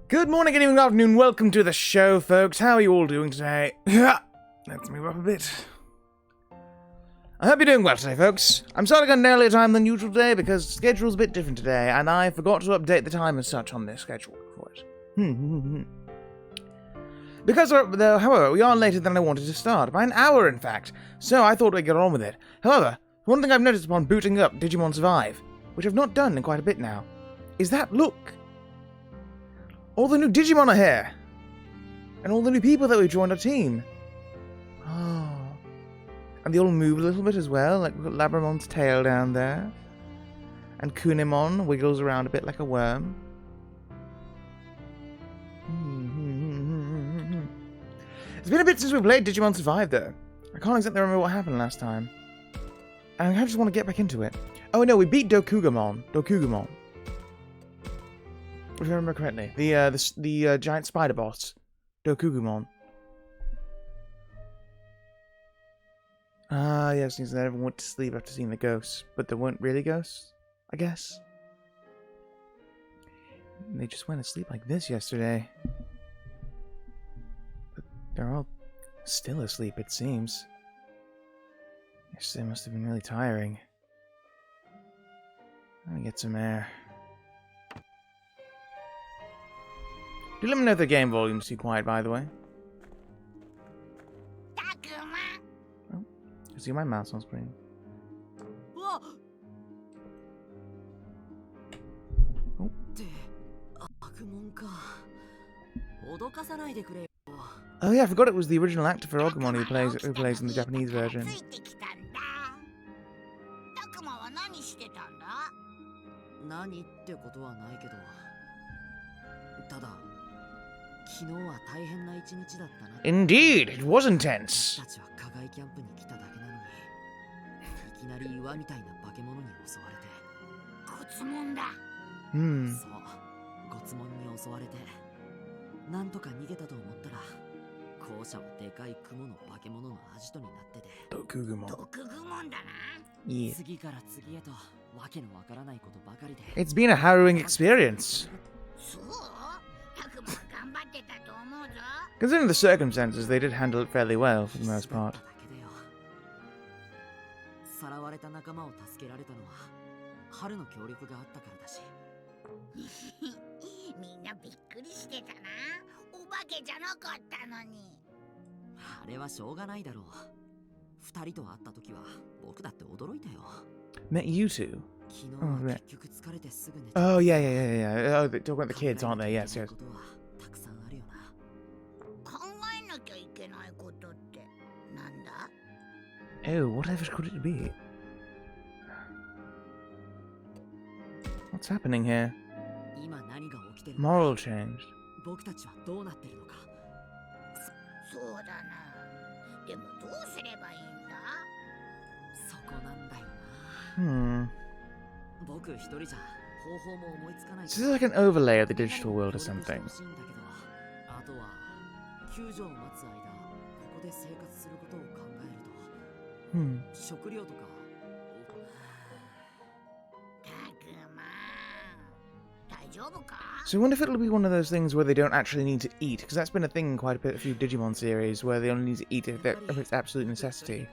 Good morning, good evening, good afternoon. Welcome to the show, folks. How are you all doing today? Let's move up a bit. I hope you're doing well today, folks. I'm starting on an earlier time than usual today because the schedule's a bit different today, and I forgot to update the time as such on this schedule for it. Because, however, we are later than I wanted to start, by an hour in fact, so I thought we'd get on with it. However, one thing I've noticed upon booting up Digimon Survive, which I've not done in quite a bit now, is that, look, all the new Digimon are here! And all the new people that we joined our team. Oh. And they all move a little bit as well, like we've got Labramon's tail down there. And Kunimon wiggles around a bit like a worm. It's been a bit since we played Digimon Survive though. I can't exactly remember what happened last time. And I just want to get back into it. Oh no, we beat Dokugamon. If I remember correctly. The giant spider boss. Dokugumon. Ah, yes, means that everyone went to sleep after seeing the ghosts. But they weren't really ghosts, I guess. They just went to sleep like this yesterday. But they're all still asleep, it seems. Yesterday must have been really tiring. Let me get some air. Do let me know if the game volume's too quiet, by the way. Oh, I see my mouse on screen. Oh. Oh yeah, I forgot it was the original actor for Agumon who plays in the Japanese version. Indeed, it was intense. Yeah. It's been a harrowing experience. Considering the circumstances, they did handle it fairly well for the most part. Met you two? Oh, right. Oh, yeah. Oh, they're talking about the kids, aren't they? Yes. Oh, whatever could it be? What's happening here? Moral change. This is like an overlay of the digital world or something. So I wonder if it'll be one of those things where they don't actually need to eat, because that's been a thing in quite a few Digimon series, where they only need to eat if it's absolute necessity.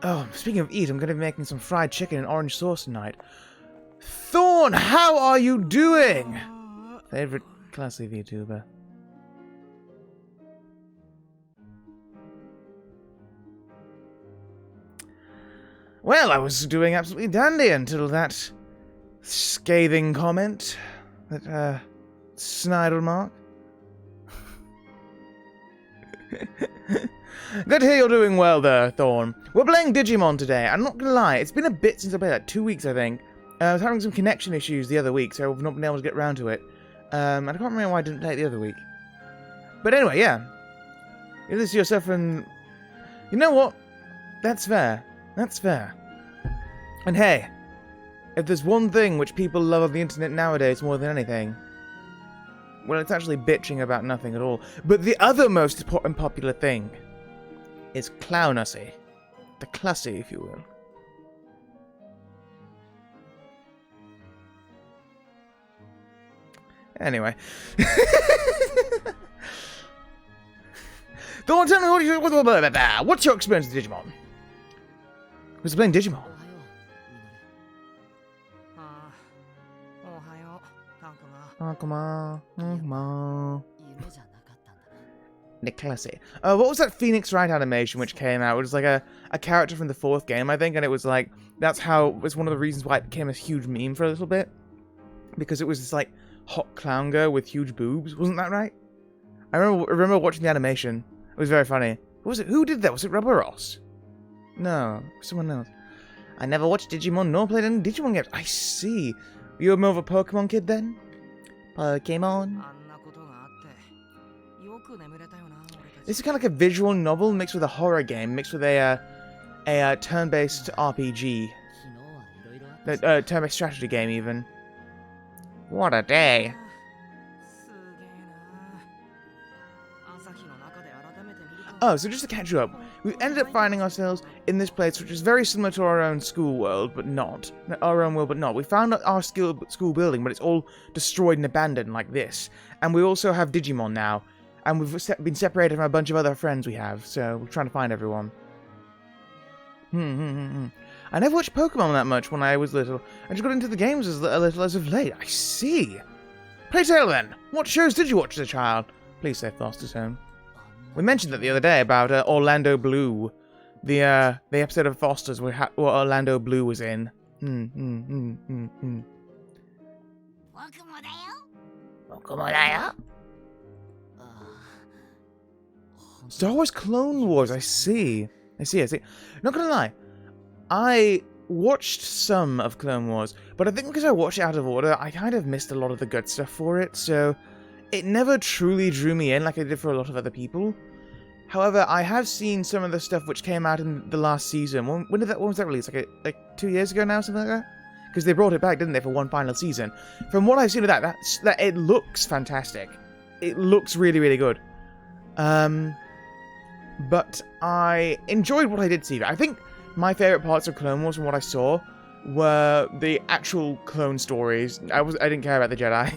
Oh, speaking of eat, I'm going to be making some fried chicken and orange sauce tonight. Thorn, how are you doing? Favorite classy VTuber. Well, I was doing absolutely dandy until that scathing comment. That, snide remark. Good to hear you're doing well there, Thorn. We're playing Digimon today. I'm not gonna lie, it's been a bit since I played that. 2 weeks, I think. I was having some connection issues the other week, so I've not been able to get around to it. And I can't remember why I didn't play it the other week. But anyway, yeah. If this is your suffering... You know what? That's fair. That's fair. And hey, if there's one thing which people love on the internet nowadays more than anything, well, it's actually bitching about nothing at all. But the other most important popular thing is clownacy. The classy, if you will. Anyway. Go on, tell me what's your experience with Digimon? Who's playing Digimon? The classic. What was that Phoenix Wright animation which came out? It was like a character from the 4th game, I think, and it was like, that's how, it was one of the reasons why it became a huge meme for a little bit. Because it was this like hot clown girl with huge boobs, wasn't that right? I remember watching the animation. It was very funny. Was it? Who did that? Was it Rubber Ross? No, someone else. I never watched Digimon nor played any Digimon games. I see. You were more of a Pokemon kid then? Pokemon. This is kind of like a visual novel mixed with a horror game, mixed with a turn-based RPG. Turn-based strategy game, even. What a day. Oh, so just to catch you up, we ended up finding ourselves in this place which is very similar to our own school world, but not. Our own world, but not. We found our school building, but it's all destroyed and abandoned like this. And we also have Digimon now. And we've been separated from a bunch of other friends we have, so we're trying to find everyone. I never watched Pokemon that much when I was little. I just got into the games a little as of late. I see. Pray tell then, what shows did you watch as a child? Please say Foster's Home. We mentioned that the other day about Orlando Blue. The episode of Foster's where Orlando Blue was in. Star Wars Clone Wars, I see. Not gonna lie, I watched some of Clone Wars, but I think because I watched it out of order, I kind of missed a lot of the good stuff for it, so it never truly drew me in like it did for a lot of other people. However, I have seen some of the stuff which came out in the last season. When was that released? Like 2 years ago now, something like that? Because they brought it back, didn't they, for one final season? From what I've seen of that it looks fantastic. It looks really, really good. But I enjoyed what I did see. I think my favourite parts of Clone Wars from what I saw were the actual clone stories. I didn't care about the Jedi.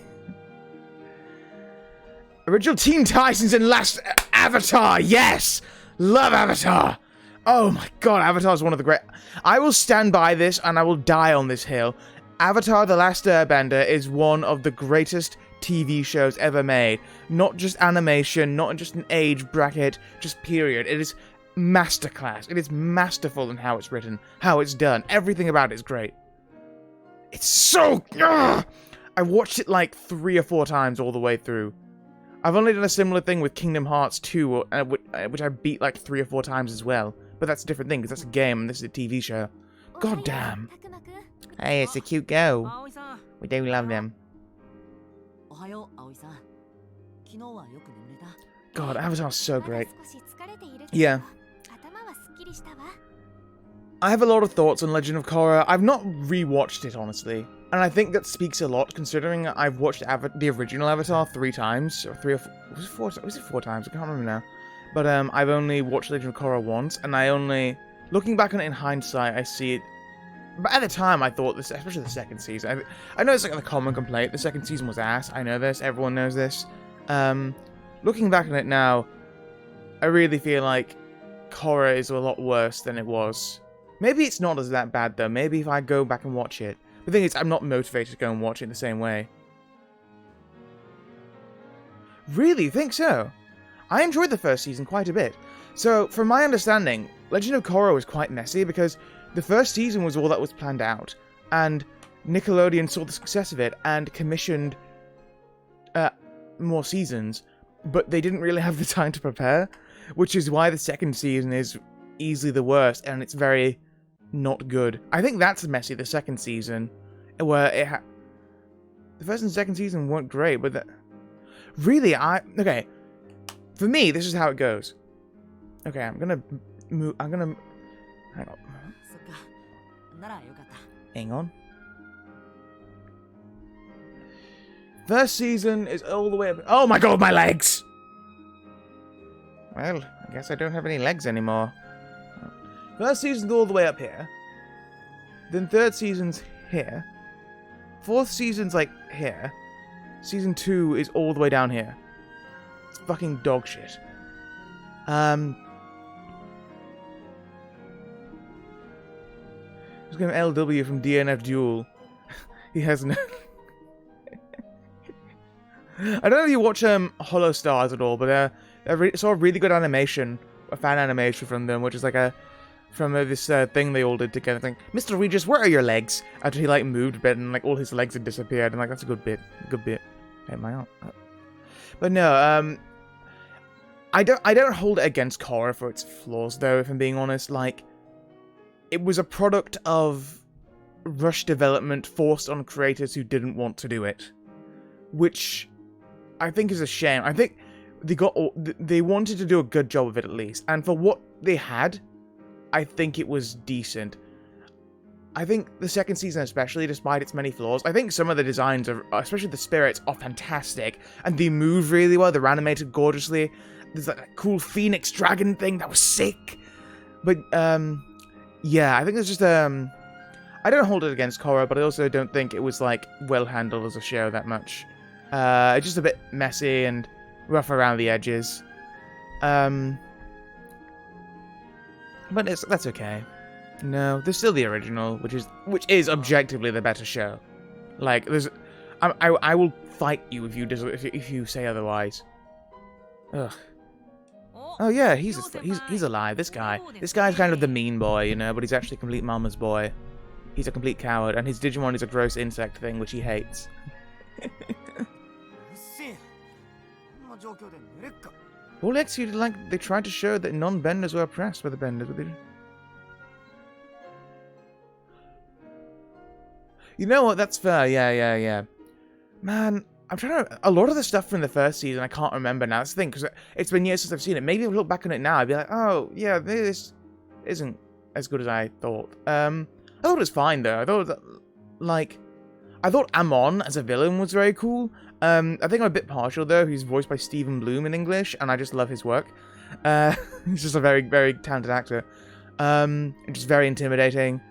Original Teen Titans and last Avatar, yes! Love Avatar! Oh my god, Avatar is one of the great... I will stand by this and I will die on this hill. Avatar The Last Airbender is one of the greatest TV shows ever made. Not just animation, not just an age bracket, just period. It is masterclass. It is masterful in how it's written, how it's done. Everything about it is great. It's so... I watched it like 3 or 4 times all the way through. I've only done a similar thing with Kingdom Hearts 2, which I beat like 3 or 4 times as well. But that's a different thing, because that's a game and this is a TV show. God damn. Hey, it's a cute girl. We do love them. God, Avatar's so great. Yeah. I have a lot of thoughts on Legend of Korra. I've not rewatched it, honestly. And I think that speaks a lot, considering I've watched the original Avatar 3 times. Or 3 or 4... Was it 4 times? I can't remember now. But I've only watched Legend of Korra once, and I only... Looking back on it in hindsight, I see it... But at the time, I thought this, especially the second season... I know it's like a common complaint. The second season was ass. I know this. Everyone knows this. Looking back on it now, I really feel like Korra is a lot worse than it was. Maybe it's not as that bad, though. Maybe if I go back and watch it. The thing is, I'm not motivated to go and watch it the same way. Really? You think so? I enjoyed the first season quite a bit. So, from my understanding, Legend of Korra was quite messy because the first season was all that was planned out, and Nickelodeon saw the success of it and commissioned more seasons, but they didn't really have the time to prepare, which is why the second season is easily the worst, and it's very not good. I think that's messy, the second season, where the first and second season weren't great, but really, okay, for me, this is how it goes. Okay, I'm gonna hang on. Hang on. First season is all the way up. Oh my god, my legs! Well, I guess I don't have any legs anymore. First season's all the way up here. Then third season's here. Fourth season's like here. Season 2 is all the way down here. It's fucking dog shit. Just going LW from DNF Duel. He has no... I don't know if you watch Hollow Stars at all, but I saw a really good animation, a fan animation from them, which is like from this thing they all did together. Think, Mr. Regis, where are your legs? After he like moved a bit and like all his legs had disappeared, and like that's a good bit, Hey, my aunt. But no, I don't hold it against Korra for its flaws though. If I'm being honest, like it was a product of rush development forced on creators who didn't want to do it, which I think is a shame. I think they wanted to do a good job of it at least, and for what they had, I think it was decent. I think the second season especially, despite its many flaws, I think some of the designs, especially the spirits, are fantastic, and they move really well, they're animated gorgeously. There's that cool phoenix dragon thing that was sick. But, yeah, I think it's just, I don't hold it against Korra, but I also don't think it was, like, well handled as a show that much. It's just a bit messy and rough around the edges. But that's okay. No, there's still the original, which is objectively the better show. Like, I will fight you if you say otherwise. Ugh. Oh yeah, he's alive. This guy's kind of the mean boy, you know, but he's actually a complete mama's boy. He's a complete coward, and his Digimon is a gross insect thing, which he hates. All executed like they tried to show that non-benders were oppressed by the benders, but they... You know what? That's fair. Yeah. Man, I'm trying to... A lot of the stuff from the first season, I can't remember now. That's the thing, because it's been years since I've seen it. Maybe if I look back on it now, I'd be like, oh, yeah, this isn't as good as I thought. I thought it was fine, though. I thought Amon as a villain was very cool. I think I'm a bit partial, though. He's voiced by Stephen Bloom in English, and I just love his work. He's just a very, very talented actor. Just very intimidating.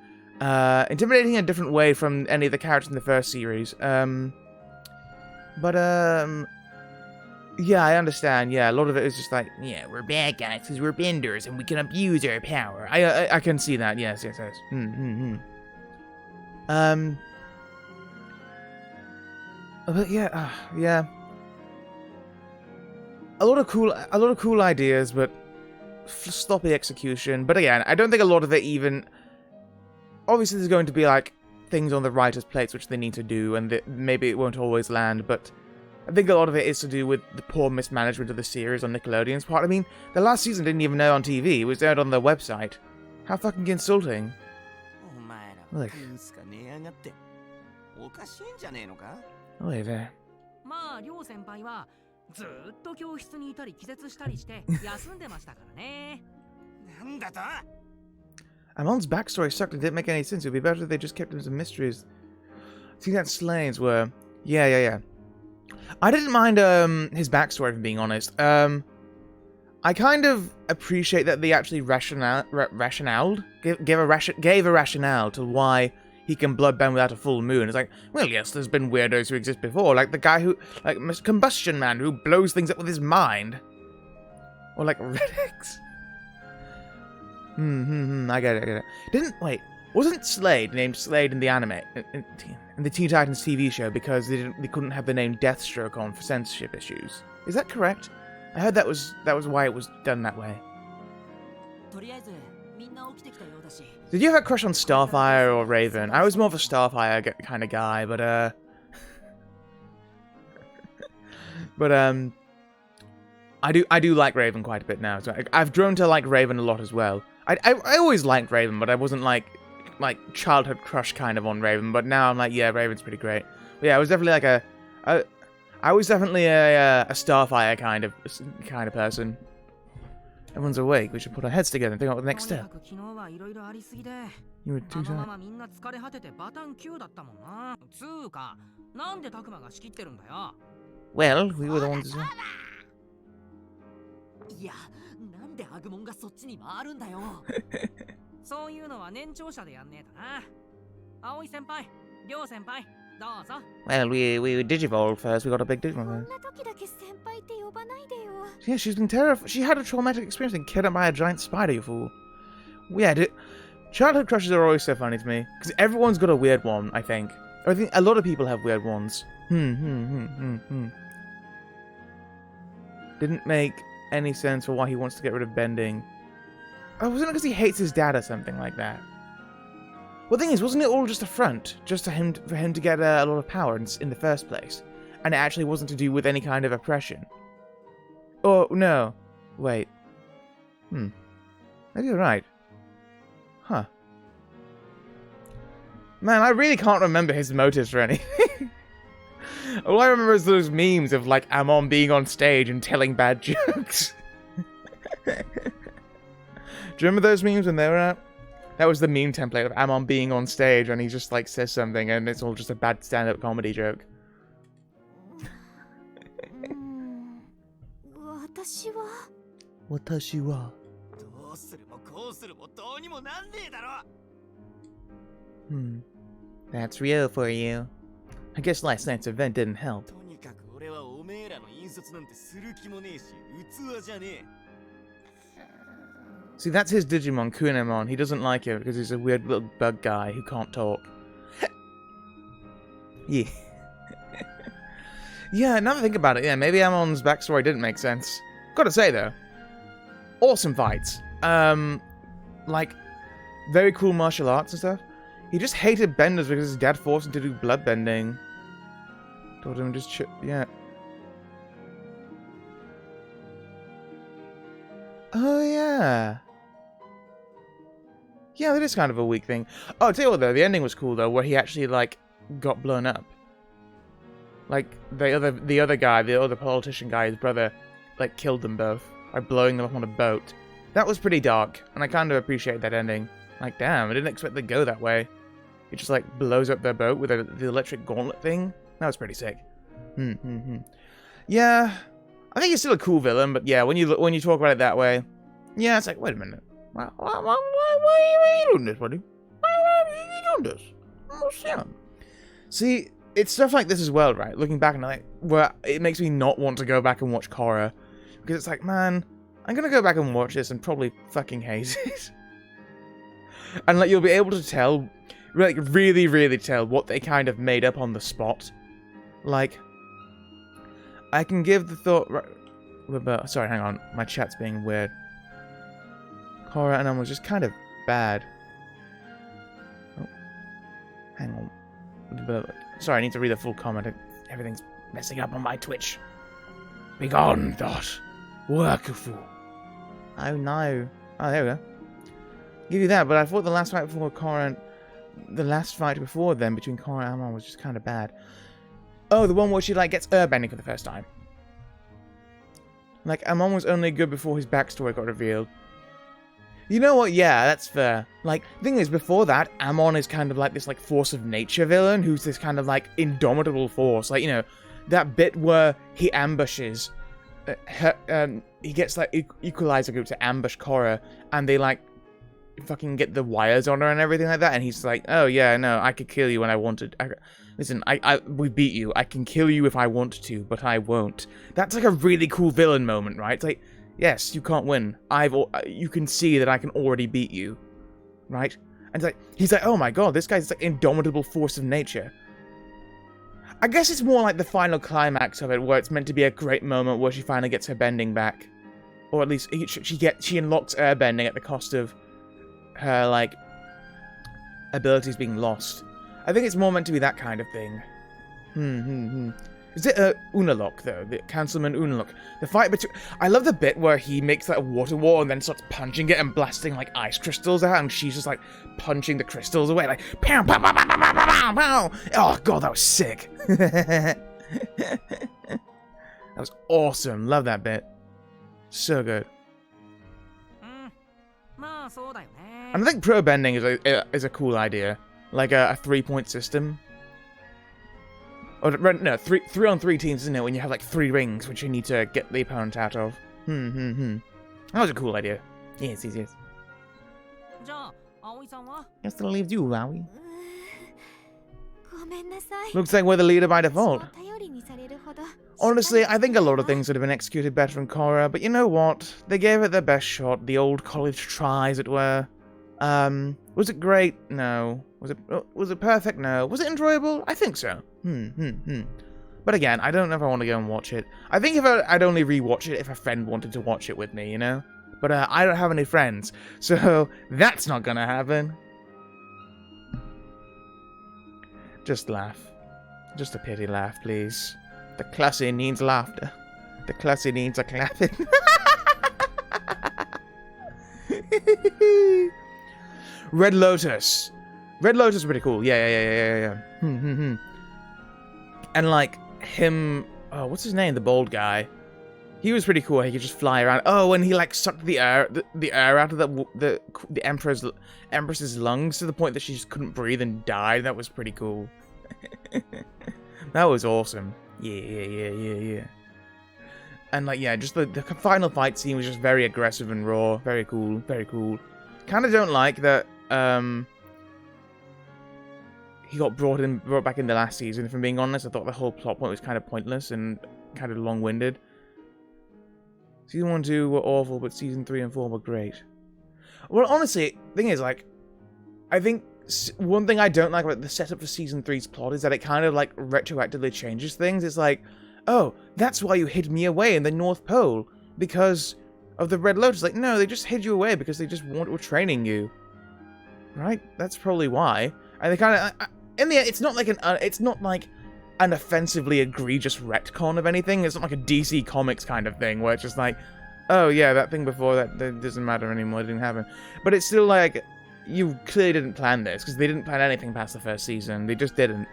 Intimidating in a different way from any of the characters in the first series. Yeah, I understand. Yeah, a lot of it is just like, yeah, we're bad guys because we're benders and we can abuse our power. I can see that. Yes. But yeah, yeah. A lot of cool ideas, but sloppy execution. But again, I don't think a lot of it even... Obviously, there's going to be, like, things on the writer's plates which they need to do, and maybe it won't always land, but I think a lot of it is to do with the poor mismanagement of the series on Nickelodeon's part. I mean, the last season didn't even air on TV. It was aired on their website. How fucking insulting. Look. Oh, there. Amon's backstory sucked and didn't make any sense. It would be better if they just kept him some mysteries. See, that Slane's were... Yeah. I didn't mind his backstory, if I'm being honest. I kind of appreciate that they actually gave a rationale to why he can bloodbend without a full moon. It's like, well, yes, there's been weirdos who exist before, like the guy who... Like, Combustion Man, who blows things up with his mind. Or like Red X. I get it. Wasn't Slade named Slade in the anime, in the Teen Titans TV show because they couldn't have the name Deathstroke on for censorship issues? Is that correct? I heard that was why it was done that way. Did you have a crush on Starfire or Raven? I was more of a Starfire kind of guy, but I do like Raven quite a bit now. So I've grown to like Raven a lot as well. I always liked Raven, but I wasn't like childhood crush kind of on Raven. But now I'm like, yeah, Raven's pretty great. But yeah, I was definitely I was definitely a Starfire kind of person. Everyone's awake. We should put our heads together and think about the next step. You were too tired. Well, we were the ones as well. そういうのは年長者でやんねえとな。葵先輩、亮先輩、どうぞ。Well, we digivolved first. We got a big Digimon first. Yeah, she's been terrified. She had a traumatic experience being kidnapped by a giant spider, you fool. Yeah, childhood crushes are always so funny to me. Because everyone's got a weird one, I think. Or I think a lot of people have weird ones. Didn't make any sense for why he wants to get rid of bending. Oh, wasn't it because he hates his dad or something like that? Well, the thing is, wasn't it all just a front? Just for him to get a lot of power in the first place? And it actually wasn't to do with any kind of oppression? Oh, no. Wait. Maybe you're right. Huh. Man, I really can't remember his motives for anything. All I remember is those memes of, like, Amon being on stage and telling bad jokes. Do you remember those memes when they were out? That was the meme template of Amon being on stage and he just, like, says something and it's all just a bad stand-up comedy joke. Watashi wa. That's real for you. I guess last night's event didn't help. See, that's his Digimon, Kunemon. He doesn't like it because he's a weird little bug guy who can't talk. Yeah. Yeah, now that I think about it, yeah, maybe Amon's backstory didn't make sense. Gotta say, though, awesome fights. Like, very cool martial arts and stuff. He just hated benders because his dad forced him to do bloodbending. Told him just yeah. Oh, yeah. Yeah, that is kind of a weak thing. Oh, I'll tell you what, though, the ending was cool, though, where he actually, like, got blown up. Like, the other guy, the other politician guy, his brother, like, killed them both by blowing them up on a boat. That was pretty dark, and I kind of appreciate that ending. Like, damn, I didn't expect it to go that way. He just, like, blows up their boat with the electric gauntlet thing. That was pretty sick. Yeah, I think he's still a cool villain, but yeah, when you talk about it that way, yeah, it's like, wait a minute. Why are you doing this, buddy? Why are you doing this? Oh, Sam. See, it's stuff like this as well, right? Looking back and like, where it makes me not want to go back and watch Korra. Because it's like, man, I'm gonna go back and watch this and probably fucking hate it. And like, you'll be able to tell, like, really tell what they kind of made up on the spot. Like, I can give the thought, right, sorry, hang on, my chat's being weird. Korra and Amon was just kind of bad. Oh, hang on. Sorry, I need to read the full comment. Everything's messing up on my Twitch. Begone, Dot. Work, you fool. Oh no. Oh, there we go. Give you that, but I thought the last fight before Korra and the last fight before then between Korra and Amon was just kind of bad. Oh, the one where she like gets airbending for the first time. Like, Amon was only good before his backstory got revealed. You know what? Yeah, that's fair. Like, the thing is, before that, Amon is kind of like this, like, force of nature villain who's this kind of, like, indomitable force. Like, you know, that bit where he ambushes, he gets, like, Equalizer group to ambush Korra, and they, like, fucking get the wires on her and everything like that, and he's like, oh, yeah, no, I could kill you when I wanted. Listen, we beat you. I can kill you if I want to, but I won't. That's, like, a really cool villain moment, right? It's like, yes, you can't win. You can see that I can already beat you, right? And it's like, he's like, oh my god, this guy's like indomitable force of nature. I guess it's more like the final climax of it, where it's meant to be a great moment where she finally gets her bending back, or at least she unlocks airbending at the cost of her like abilities being lost. I think it's more meant to be that kind of thing. Is it Unalok, though? The Councilman Unalok. The fight between... I love the bit where he makes that water wall and then starts punching it and blasting, like, ice crystals out, and she's just, like, punching the crystals away, like, pow, pow, pow, pow, pow, pow, pow. Oh, God, that was sick. That was awesome. Love that bit. So good. And I think pro bending is a cool idea. Like a 3-point system. Or, no, 3-on-3 teams, isn't it? When you have, like, 3 rings, which you need to get the opponent out of. That was a cool idea. Yes. 葵さんは Guess that leaves you, Wowie. ごめんなさい。 Looks like we're the leader by default. 頼りにされるほど Honestly, I think a lot of things would have been executed better in Korra, but you know what? They gave it their best shot, the old college try, as it were. Was it great? No. Was it perfect? No. Was it enjoyable? I think so. But again, I don't know if I want to go and watch it. I think I'd only rewatch it if a friend wanted to watch it with me, you know? But I don't have any friends, so that's not gonna happen. Just laugh. Just a pity laugh, please. The classy needs laughter. The classy needs a clapping. Red Lotus. Red Lotus is pretty cool. Yeah. And like him, oh, what's his name? The bald guy. He was pretty cool. He could just fly around. Oh, and he like sucked the air out of the empress's lungs to the point that she just couldn't breathe and died. That was pretty cool. That was awesome. Yeah. And like, yeah, just the final fight scene was just very aggressive and raw. Very cool. Kind of don't like that he got brought back in the last season. If I'm being honest, I thought the whole plot point was kind of pointless and kind of long-winded. Season 1 and 2 were awful, but season 3 and 4 were great. Well, honestly, thing is, like, I think one thing I don't like about the setup for season 3's plot is that it kind of like retroactively changes things. It's like, oh, that's why you hid me away in the North Pole because of the Red Lotus. Like, no, they just hid you away because they just were training you, right? That's probably why. And they kind of, in the end, it's not like an offensively egregious retcon of anything. It's not like a DC Comics kind of thing where it's just like, oh yeah, that thing before that doesn't matter anymore. It didn't happen. But it's still like, you clearly didn't plan this because they didn't plan anything past the first season. They just didn't.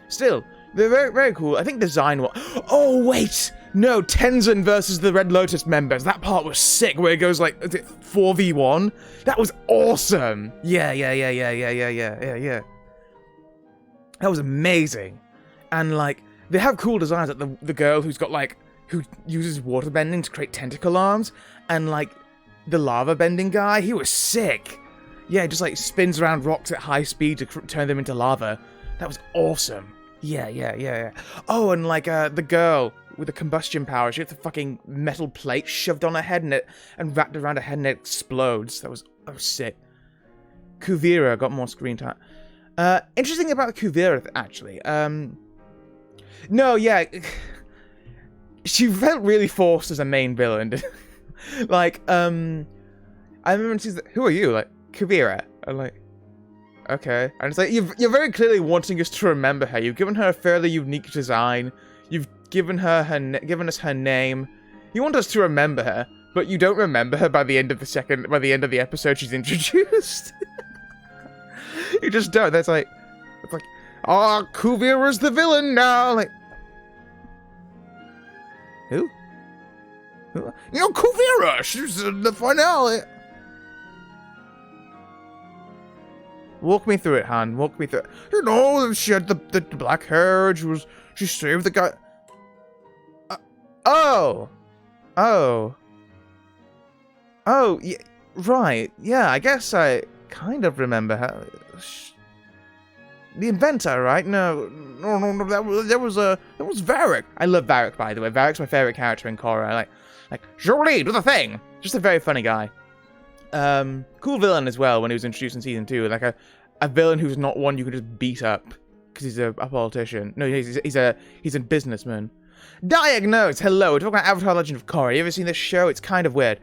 Still, they're very, very cool. I think design. Oh wait, no, Tenzin versus the Red Lotus members. That part was sick. Where it goes like 4v1. That was awesome. Yeah. That was amazing. And like, they have cool designs. Like the girl who's got like, who uses water bending to create tentacle arms, and like the lava bending guy, he was sick. Yeah, just like spins around rocks at high speed to turn them into lava. That was awesome. Yeah. Oh, and like the girl with the combustion power, she had the fucking metal plate shoved on her head and wrapped around her head and it explodes. That was sick. Kuvira got more screen time. Interesting about Kuvira actually. No, yeah. She felt really forced as a main villain. Like, I remember when she's like, who are you? Like, Kuvira. I'm like, okay. And it's like, you're very clearly wanting us to remember her. You've given her a fairly unique design. You've given us her name. You want us to remember her, but you don't remember her by the end of the episode she's introduced. You just don't. It's like, oh, Kuvira's the villain now. Like, who? You know, Kuvira, she's in the finale. Walk me through it, Han. Walk me through it. You know, she had the black hair. She saved the guy. Oh, yeah, right. Yeah, I guess I kind of remember her. The inventor, right? No, that was Varric. I love Varric, by the way. Varric's my favorite character in Korra. Like, Jolie, do the thing! Just a very funny guy. Cool villain as well when he was introduced in season 2. Like a villain who's not one you can just beat up because he's a politician. No, he's a businessman. Diagnose! Hello, we're talking about Avatar Legend of Korra. You ever seen this show? It's kind of weird.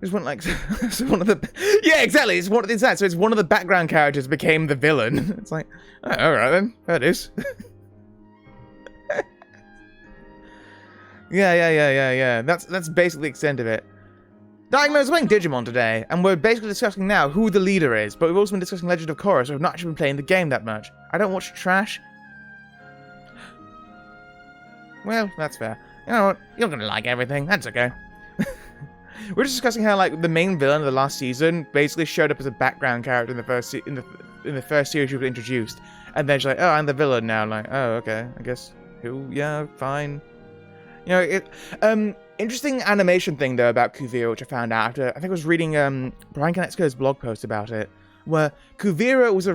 It's one like it's one of the yeah, exactly. It's that. So it's one of the background characters became the villain. It's like, oh, all right then, that is. Yeah. That's basically the extent of it. Diagnose, we're playing Digimon today, and we're basically discussing now who the leader is, but we've also been discussing Legend of Korra, so we've not actually been playing the game that much. I don't watch trash. Well, that's fair. You know what? You're gonna like everything. That's okay. We're just discussing how like the main villain of the last season basically showed up as a background character in the first series she was introduced, and then she's like, "Oh, I'm the villain now." I'm like, "Oh, okay. I guess who? Yeah, fine." You know, Interesting animation thing, though, about Kuvira, which I found out after, I think I was reading Brian Konechko's blog post about it, where Kuvira was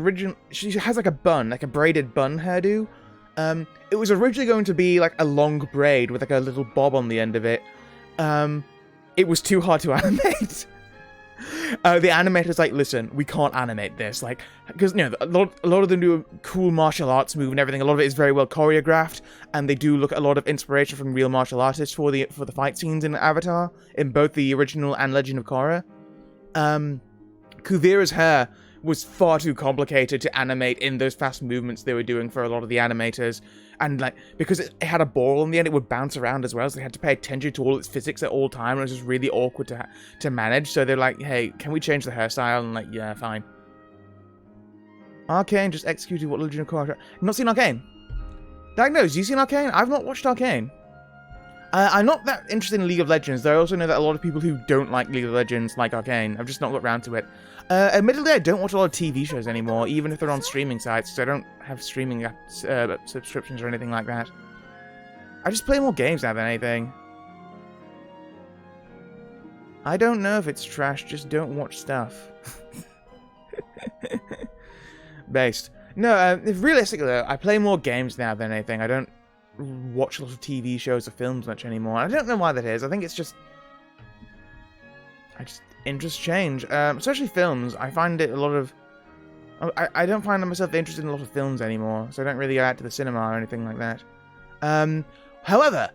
she has like a bun, like a braided bun hairdo. It was originally going to be like a long braid with like a little bob on the end of it. It was too hard to animate. The animator's like, listen, we can't animate this, like, because, you know, a lot of them do a cool martial arts move and everything. A lot of it is very well choreographed, and they do look at a lot of inspiration from real martial artists for the fight scenes in Avatar, in both the original and Legend of Korra. Kuvira's hair was far too complicated to animate in those fast movements they were doing for a lot of the animators. And, like, because it had a ball on the end, it would bounce around as well, so they had to pay attention to all its physics at all time, and it was just really awkward to manage. So they're like, hey, can we change the hairstyle? And like, yeah, fine. Arcane just executed what Legend of Korra... Not seen Arcane? Diagnose, you seen Arcane? I've not watched Arcane. I'm not that interested in League of Legends, though I also know that a lot of people who don't like League of Legends like Arcane. I've just not got around to it. Admittedly, I don't watch a lot of TV shows anymore, even if they're on streaming sites, so I don't have streaming subscriptions or anything like that. I just play more games now than anything. I don't know if it's trash, just don't watch stuff. Based. No, realistically though, I play more games now than anything. I don't watch a lot of TV shows or films much anymore. I don't know why that is. I think it's just... interests change. Especially films. I find it a lot of... I don't find myself interested in a lot of films anymore, so I don't really go out to the cinema or anything like that. However,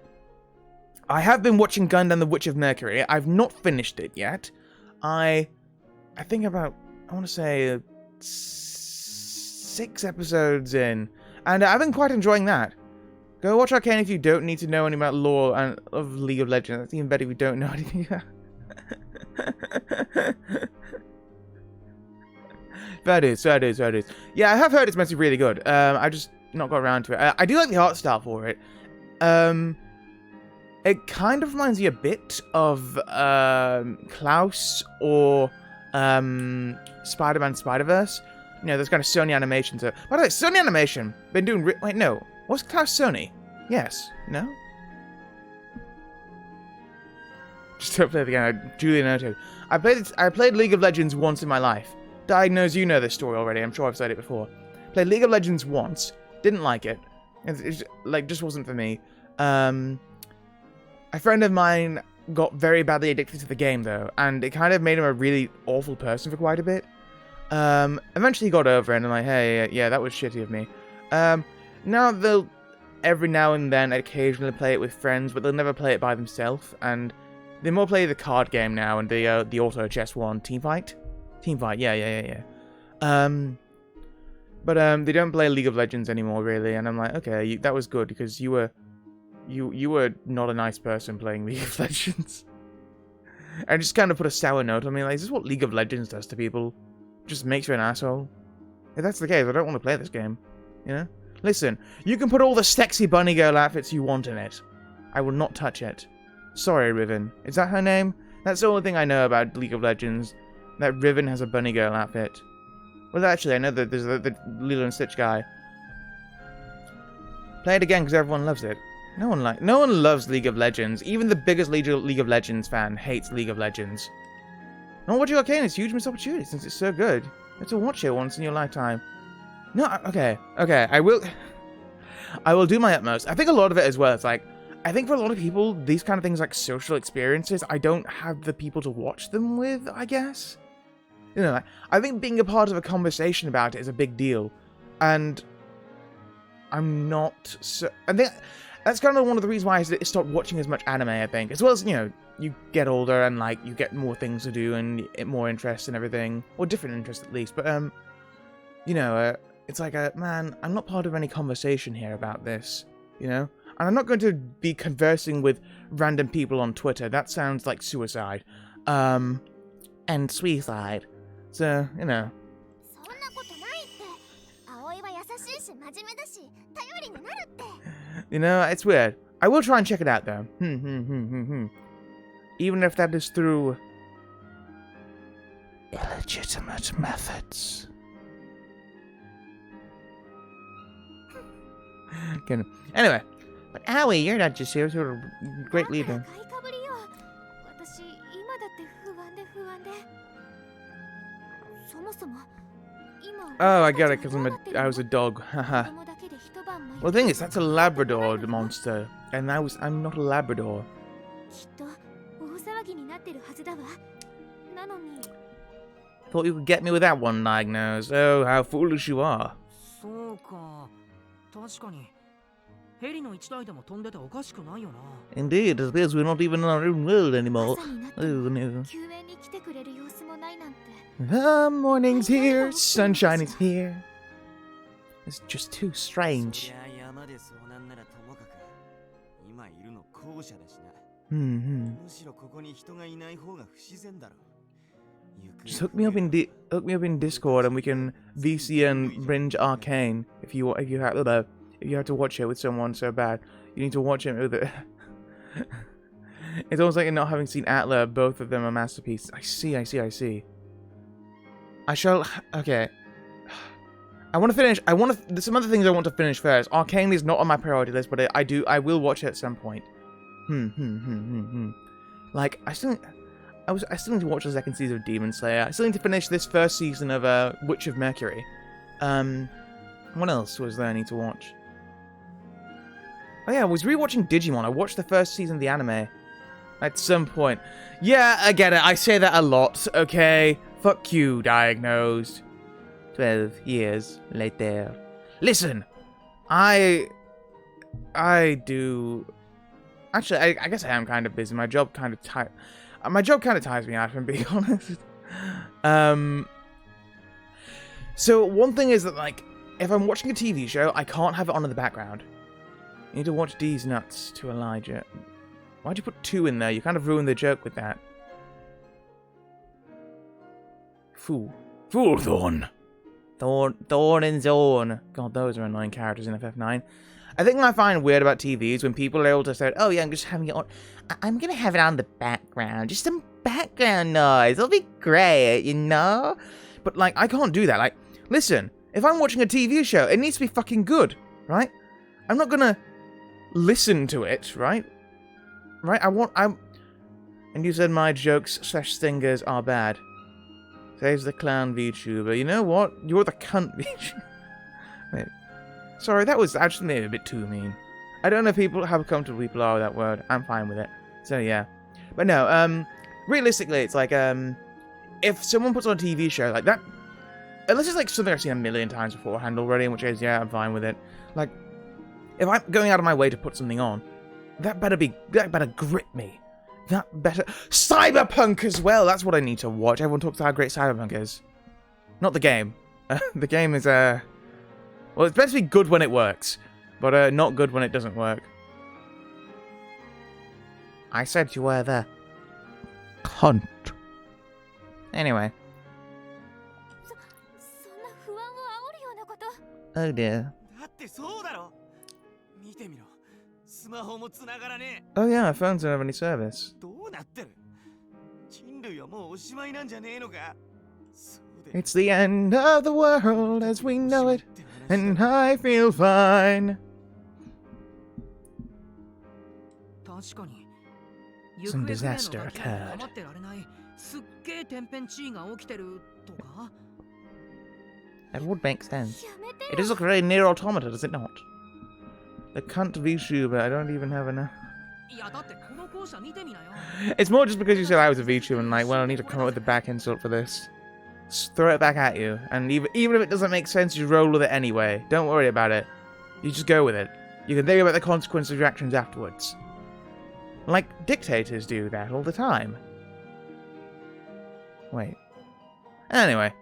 I have been watching Gundam The Witch of Mercury. I've not finished it yet. I think about, I want to say, 6 episodes in, and I've been quite enjoying that. Go watch Arcane if you don't need to know anything about lore and of League of Legends. That's even better if you don't know anything about. Fair dues. Yeah, I have heard it's meant to be really good. I just not got around to it. I do like the art style for it. It kind of reminds me a bit of Klaus or Spider-Man Spider-Verse. You know, those kind of Sony animations. By the way, Sony Animation been doing. Wait, no. Was Klaus Sony? Yes. No. Just don't play the game. I duly noted. I played League of Legends once in my life. Diagnose, you know this story already. I'm sure I've said it before. Played League of Legends once. Didn't like it. It like just wasn't for me. A friend of mine got very badly addicted to the game though, and it kind of made him a really awful person for quite a bit. Eventually he got over it and I'm like, hey, yeah, that was shitty of me. Now they'll every now and then occasionally play it with friends, but they'll never play it by themselves, and they more play the card game now and the auto chess one, Teamfight, yeah. But they don't play League of Legends anymore, really, and I'm like, okay, that was good because you were not a nice person playing League of Legends. And just kind of put a sour note on me, like, is this what League of Legends does to people? Just makes you an asshole. If that's the case, I don't want to play this game. You know? Listen, you can put all the sexy bunny girl outfits you want in it. I will not touch it. Sorry, Riven. Is that her name? That's the only thing I know about League of Legends. That Riven has a bunny girl outfit. Well, actually, I know that there's the Lilo and Stitch guy. Play it again because everyone loves it. No one loves League of Legends. Even the biggest League of Legends fan hates League of Legends. Not watching Arcane is a huge missed opportunity since it's so good. You have to watch it once in your lifetime. No, okay, I will do my utmost. I think a lot of it as well, it's like, I think for a lot of people, these kind of things like social experiences, I don't have the people to watch them with, I guess. You know, I think being a part of a conversation about it is a big deal. And I'm not so... I think that's kind of one of the reasons why I stopped watching as much anime, I think. As well as, you know, you get older and, like, you get more things to do and more interests and everything. Or different interests, at least. But, you know, it's like, man, I'm not part of any conversation here about this, you know? And I'm not going to be conversing with random people on Twitter. That sounds like suicide. And suicide. So, you know. You know, it's weird. I will try and check it out, though. Even if that is through illegitimate methods. Anyway, but Owie, you're not just here, you're a great leader. Oh, I get it, because I was a dog. Haha. Well, the thing is, that's a Labrador monster, and I'm not a Labrador. Thought you could get me with that one, Diagnose. Oh, how foolish you are. そうか。確かに。ヘリの一台でも飛んでておかしくないよな。 Indeed, it appears we're not even in our own world anymore. Oh no. The morning's here, sunshine is here. It's just too strange. Just hook me up in Discord and we can VC and binge Arcane if you have to watch it with someone so bad. You need to watch it with it. It's almost like not having seen Atla, both of them are masterpieces. I see. I shall... Okay. I want to finish... There's some other things I want to finish first. Arcane is not on my priority list, but I will watch it at some point. Like, I still need to watch the second season of Demon Slayer. I still need to finish this first season of Witch of Mercury. What else was there I need to watch? Oh yeah, I was rewatching Digimon. I watched the first season of the anime. At some point. Yeah, I get it. I say that a lot, okay? Fuck you, Diagnosed. 12 years later. Listen! I do... Actually, I guess I am kind of busy. My job kind of tires me out, if I'm being honest. So, one thing is that, like, if I'm watching a TV show, I can't have it on in the background. You need to watch D's Nuts to Elijah. Why'd you put 2 in there? You kind of ruined the joke with that. Fool. Foolthorn. Thorn and Zorn. God, those are annoying characters in FF9. I think what I find weird about TV is when people are able to say, oh yeah, I'm just having it on. I'm going to have it on the background. Just some background noise. It'll be great, you know? But, like, I can't do that. Like, listen, if I'm watching a TV show, it needs to be fucking good, right? I'm not going to listen to it, right? Right? And you said my jokes / stingers are bad. Says the clown VTuber. You know what? You're the cunt VTuber. Wait. Sorry, that was actually maybe a bit too mean. I don't know how comfortable people are with that word. I'm fine with it. So yeah. But no, realistically, it's like, if someone puts on a TV show like that, unless it's like something I've seen a million times beforehand already, in which case, yeah, I'm fine with it. Like, if I'm going out of my way to put something on, that better grip me. That better... Cyberpunk as well! That's what I need to watch. Everyone talks about how great Cyberpunk is. Not the game. The game is, well, it's meant to be good when it works, but, not good when it doesn't work. I said you were the... cunt. Anyway. Oh dear. Oh yeah, my phones don't have any service. It's the end of the world as we know it, and I feel fine. Some disaster occurred. That would make sense. It does look very near Automata, does it not? The cunt VTuber, I don't even have enough. It's more just because you said I was a VTuber and like, well, I need to come up with the back insult for this. Just throw it back at you. And even if it doesn't make sense, you roll with it anyway. Don't worry about it. You just go with it. You can think about the consequences of your actions afterwards. Like, dictators do that all the time. Wait. Anyway.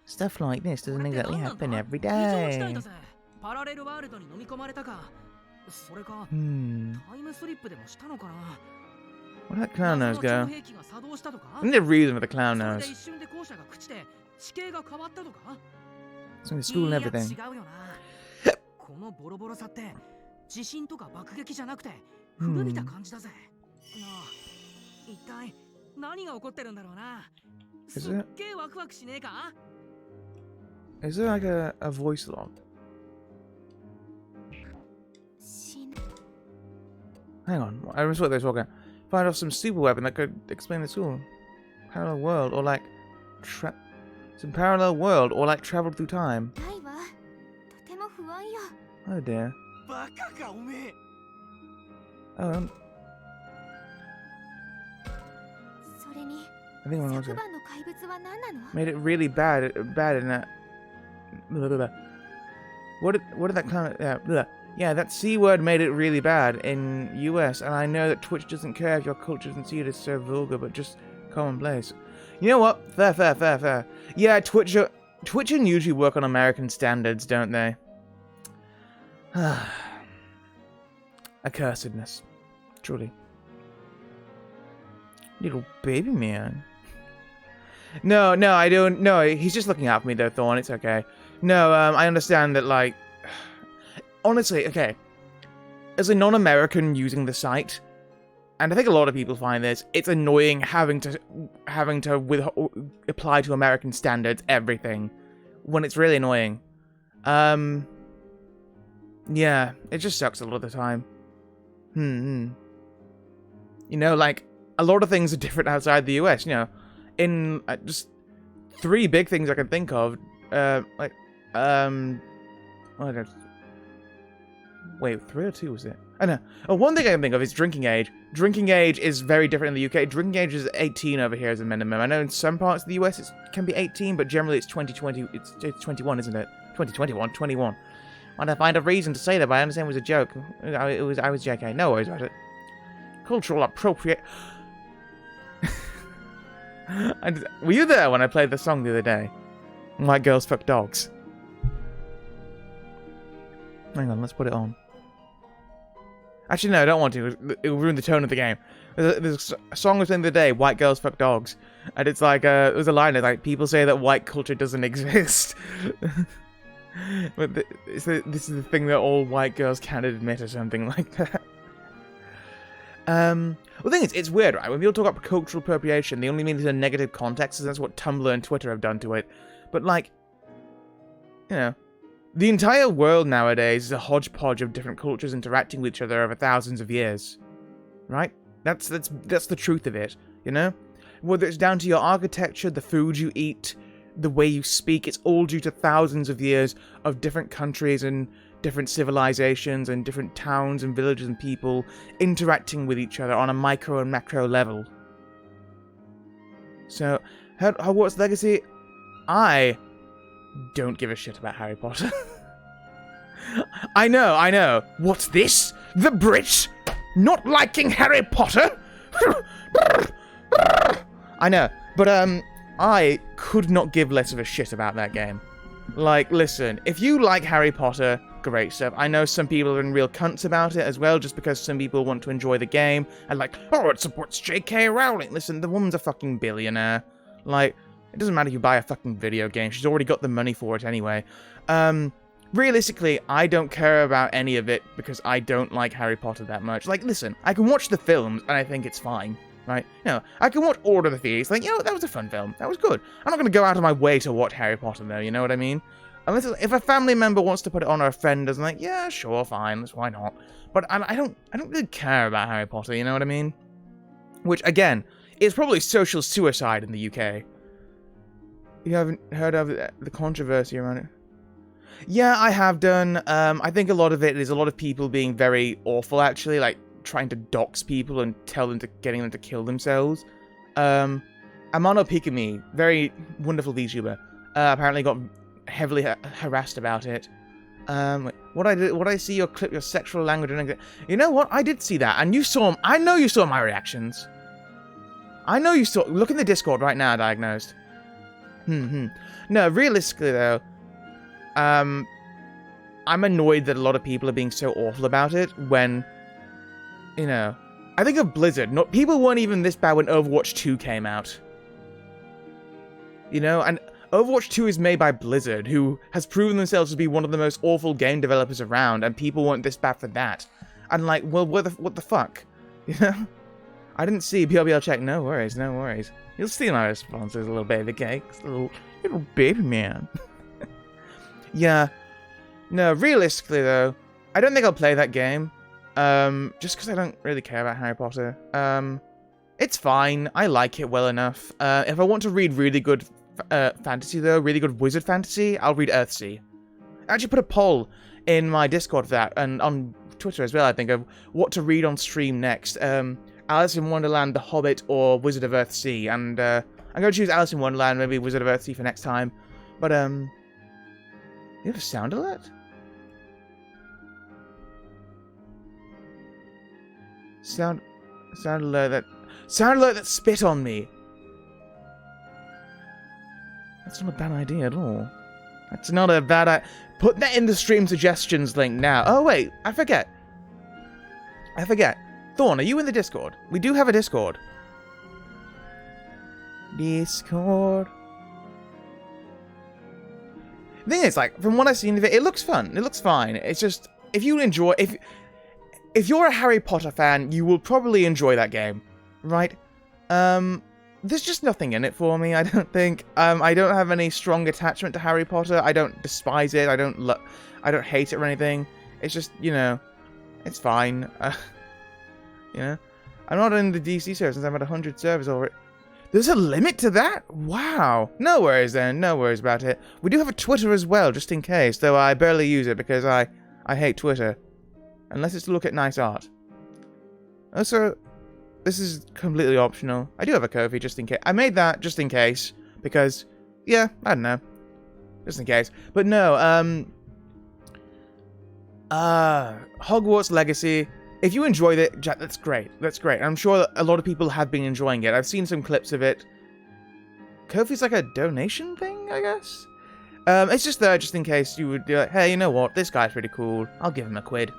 Stuff like this doesn't exactly happen every day. Where did that clown nose go? I need a reason for the clown nose. It's in the school and everything. Is there like a voice log? Hang on, I missed what they were talking. Find off some super weapon that could explain this all. Parallel world, or like... Some parallel world, or like traveled through time. ないわ。とても不安よ。 Oh dear. バカかおめえ。 Oh, それに、 I think one was 昨 it. 晩の怪物は何なの？ Made it really bad in that... Blah, blah, blah. What did that kind of... Yeah, that C word made it really bad in US, and I know that Twitch doesn't care if your culture doesn't see it as so vulgar, but just commonplace. You know what? Fair. Yeah, Twitch and usually work on American standards, don't they? Accursedness. Truly. Little baby man. No, I don't. No, he's just looking out for me though, Thorn. It's okay. No, I understand that, like... Honestly, okay. As a non-American using the site, and I think a lot of people find this, it's annoying having to apply to American standards everything, when it's really annoying. Yeah, it just sucks a lot of the time. You know, like, a lot of things are different outside the US, you know. In just 3 big things I can think of, wait, 3 or 2 was it? I know. Oh, one thing I can think of is drinking age. Drinking age is very different in the UK. Drinking age is 18 over here as a minimum. I know in some parts of the US it can be 18, but generally it's 2020. It's 21, isn't it? 21. I'd find a reason to say that, but I understand it was a joke. I was JK. No worries about it. Cultural appropriate. Were you there when I played the song the other day? White girls fuck dogs. Hang on, let's put it on. Actually, no, I don't want to. It will ruin the tone of the game. There's a song was in the day, White Girls Fuck Dogs. And it's like, it was a line that's like, people say that white culture doesn't exist. But this is the thing that all white girls can't admit or something like that. Well, the thing is, it's weird, right? When people talk about cultural appropriation, they only mean it in a negative context, and that's what Tumblr and Twitter have done to it. But, like, you know, the entire world nowadays is a hodgepodge of different cultures interacting with each other over thousands of years. Right? That's the truth of it, you know? Whether it's down to your architecture, the food you eat, the way you speak, it's all due to thousands of years of different countries and different civilizations and different towns and villages and people interacting with each other on a micro and macro level. So, Hogwarts Legacy, I don't give a shit about Harry Potter. I know. What's this? The Brits not liking Harry Potter? I know, but I could not give less of a shit about that game. Like, listen, if you like Harry Potter, great stuff. I know some people are in real cunts about it as well, just because some people want to enjoy the game, and like, oh, it supports J.K. Rowling. Listen, the woman's a fucking billionaire. Like, it doesn't matter if you buy a fucking video game, she's already got the money for it anyway. Realistically, I don't care about any of it, because I don't like Harry Potter that much. Like, listen, I can watch the films, and I think it's fine. Right? You know, I can watch Order of the Phoenix, like, you know, that was a fun film. That was good. I'm not going to go out of my way to watch Harry Potter, though, you know what I mean? Unless, if a family member wants to put it on, or a friend doesn't, like, yeah, sure, fine, why not? But I don't really care about Harry Potter, you know what I mean? Which, again, is probably social suicide in the UK. You haven't heard of the controversy around it? Yeah, I have done. I think a lot of it is a lot of people being very awful, actually, like, trying to dox people and getting them to kill themselves. Amano Pikami, very wonderful VTuber, apparently got heavily harassed about it. What I see your clip, your sexual language, and you know what? I did see that, and you saw. I know you saw my reactions. I know you saw. Look in the Discord right now, Diagnosed. No, realistically though, I'm annoyed that a lot of people are being so awful about it when. You know, I think of Blizzard. People weren't even this bad when Overwatch 2 came out. You know, and Overwatch 2 is made by Blizzard, who has proven themselves to be one of the most awful game developers around, and people weren't this bad for that. And like, well, what the fuck? You know? I didn't see BLBL check. No worries. You'll see my responses, little baby cakes. Little baby man. Yeah. No, realistically though, I don't think I'll play that game. Just because I don't really care about Harry Potter. It's fine. I like it well enough. If I want to read really good fantasy, though, really good wizard fantasy, I'll read Earthsea. I actually put a poll in my Discord for that, and on Twitter as well, I think, of what to read on stream next. Alice in Wonderland, The Hobbit, or Wizard of Earthsea. And I'm going to choose Alice in Wonderland, maybe Wizard of Earthsea for next time. But, you have a sound alert? Sound alert that spit on me. That's not a bad idea at all. That's not a bad idea. Put that in the stream suggestions link now. Oh, wait. I forget. Thorn, are you in the Discord? We do have a Discord. Discord. The thing is, like, from what I've seen of it, it looks fun. It looks fine. It's just, if you enjoy... If you're a Harry Potter fan, you will probably enjoy that game. Right? There's just nothing in it for me, I don't think. I don't have any strong attachment to Harry Potter. I don't despise it. I don't hate it or anything. It's just, you know, it's fine. You know? I'm not in the DC server since I'm at 100 servers already. There's a limit to that? Wow. No worries then. No worries about it. We do have a Twitter as well, just in case. Though I barely use it because I hate Twitter. Unless it's to look at nice art. Also, this is completely optional. I do have a Ko-fi just in case. I made that just in case. Because, yeah, I don't know. Just in case. But no, Hogwarts Legacy. If you enjoyed it, Jack, that's great. That's great. I'm sure that a lot of people have been enjoying it. I've seen some clips of it. Ko-fi's like a donation thing, I guess? It's just there just in case you would be like, hey, you know what? This guy's pretty cool. I'll give him a quid.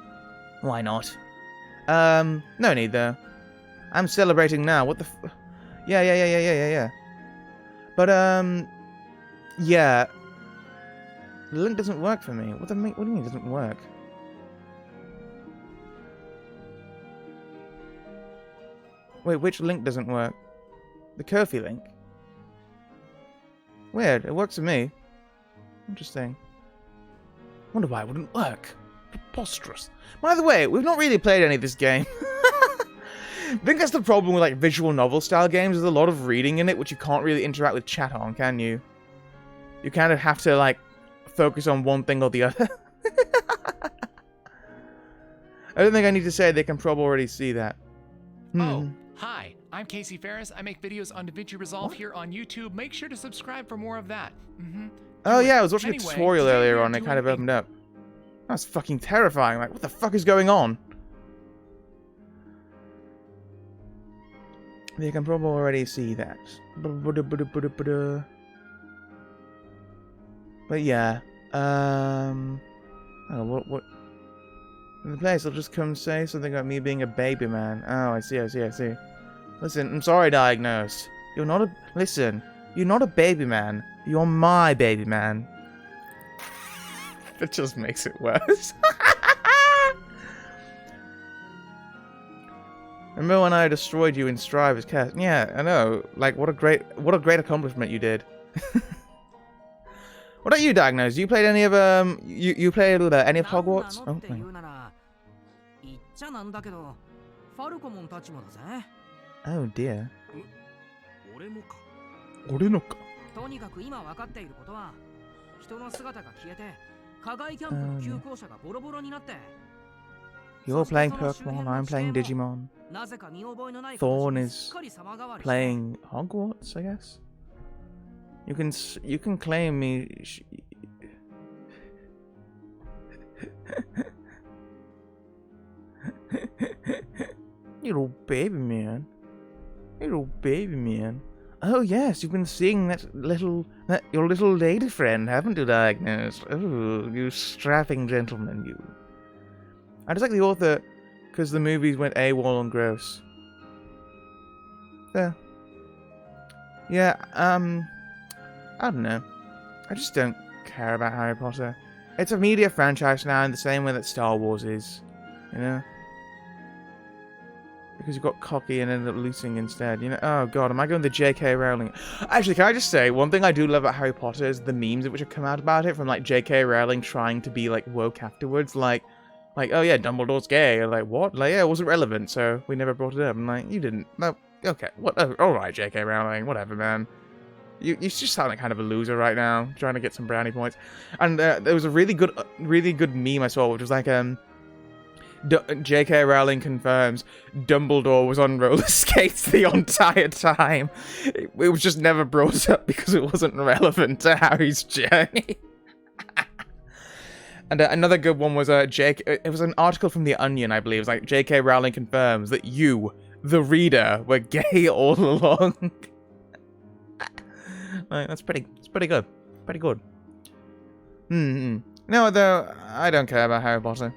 Why not? No need though. I'm celebrating now. What the Yeah. But, yeah. The link doesn't work for me. What do you mean it doesn't work? Wait, which link doesn't work? The Ko-fi link? Weird, it works for me. Interesting. Wonder why it wouldn't work. Preposterous. By the way, we've not really played any of this game. I think that's the problem with like visual novel style games. There's a lot of reading in it, which you can't really interact with chat on, can you? You kind of have to like focus on one thing or the other. I don't think I need to say they can probably already see that. Oh, hi. I'm Casey Ferris. I make videos on DaVinci Resolve here on YouTube. Make sure to subscribe for more of that. Oh yeah, I was watching a Anyway, tutorial today earlier we're on. It kind of doing opened up. That was fucking terrifying. Like, what the fuck is going on? They can probably already see that. But yeah, oh, what? In the place, I'll just come say something about me being a baby man. Oh, I see. Listen, I'm sorry, Diagnosed. You're not a... Listen, you're not a baby man. You're my baby man. That just makes it worse. Remember when I destroyed you in Strive as Cass? Yeah, I know. Like, what a great accomplishment you did. What about you, Diagnosed? You played any of you played any of Hogwarts? Oh, oh dear. 俺のか。とにかく今分かっていることは、人の姿が消えて、課外キャンプの旧校舎がボロボロになって。You're playing Pokemon, I'm playing Digimon. Thorn is playing Hogwarts, I guess. You can claim me. Little baby man. Little baby man. Oh yes, you've been seeing your little lady friend, haven't you, Diagnosed? Oh, you strapping gentleman, you. I just like the author because the movies went AWOL and gross. There. Yeah, I don't know. I just don't care about Harry Potter. It's a media franchise now in the same way that Star Wars is, you know? Because you got cocky and ended up losing instead, you know? Oh god, am I going the J.K. Rowling? Actually, can I just say, one thing I do love about Harry Potter is the memes which have come out about it from, like, J.K. Rowling trying to be, like, woke afterwards, like, oh yeah, Dumbledore's gay. I'm like, what? Like, yeah, it wasn't relevant, so we never brought it up. I'm like, you didn't. No, okay, what? Oh, all right, J.K. Rowling, whatever, man. You just sound like kind of a loser right now, trying to get some brownie points. And there was a really good meme I saw, which was like, J.K. Rowling confirms Dumbledore was on roller skates the entire time. It was just never brought up because it wasn't relevant to Harry's journey. And another good one was it was an article from The Onion, I believe. It was like, J.K. Rowling confirms that you, the reader, were gay all along. Like, it's pretty good. Pretty good. No, though, I don't care about Harry Potter.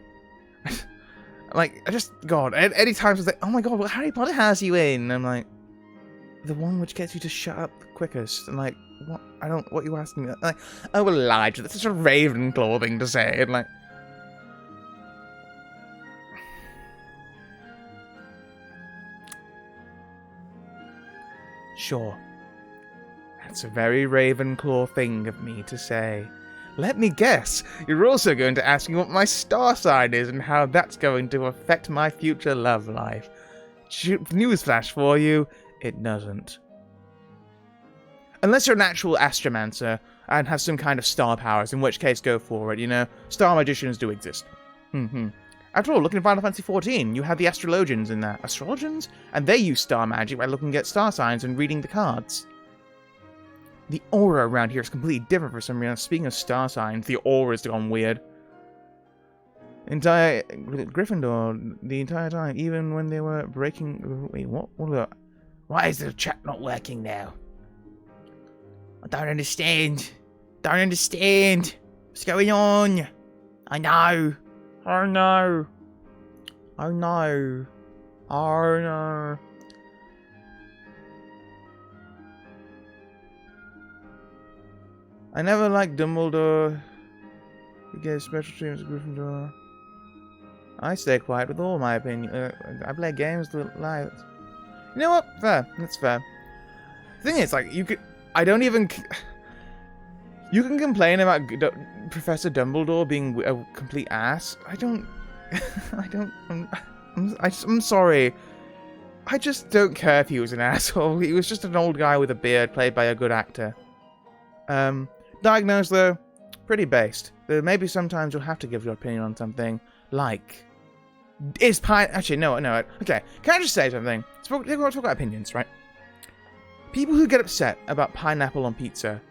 Like, God, any time I was like, oh my god, what Harry Potter has you in? And I'm like, the one which gets you to shut up the quickest. And like, what? What are you asking me? Like, oh, Elijah, that's such a Ravenclaw thing to say. And like, sure. That's a very Ravenclaw thing of me to say. Let me guess, you're also going to ask me what my star sign is and how that's going to affect my future love life. Newsflash for you, it doesn't. Unless you're an actual astromancer and have some kind of star powers, in which case go for it, you know? Star magicians do exist. After all, looking at Final Fantasy XIV, you have the astrologians in there. Astrologians? And they use star magic by looking at star signs and reading the cards. The aura around here is completely different for some reason. Speaking of star signs, the aura's gone weird. Gryffindor, the entire time, even when they were breaking... Wait, what? Why is the chat not working now? I don't understand. Don't understand. What's going on? I know. Oh no. Oh no. Oh no. I never liked Dumbledore. He gave special treatment to Gryffindor. I stay quiet with all my opinion. I play games to lie. You know what? Fair. That's fair. The thing is, like, you could... I don't even... You can complain about Professor Dumbledore being a complete ass. I don't... I'm sorry. I just don't care if he was an asshole. He was just an old guy with a beard played by a good actor. Diagnosed, though, pretty based. There may be sometimes you'll have to give your opinion on something, like... Is pine... Actually, no, okay. Can I just say something? Let's talk about opinions, right? People who get upset about pineapple on pizza,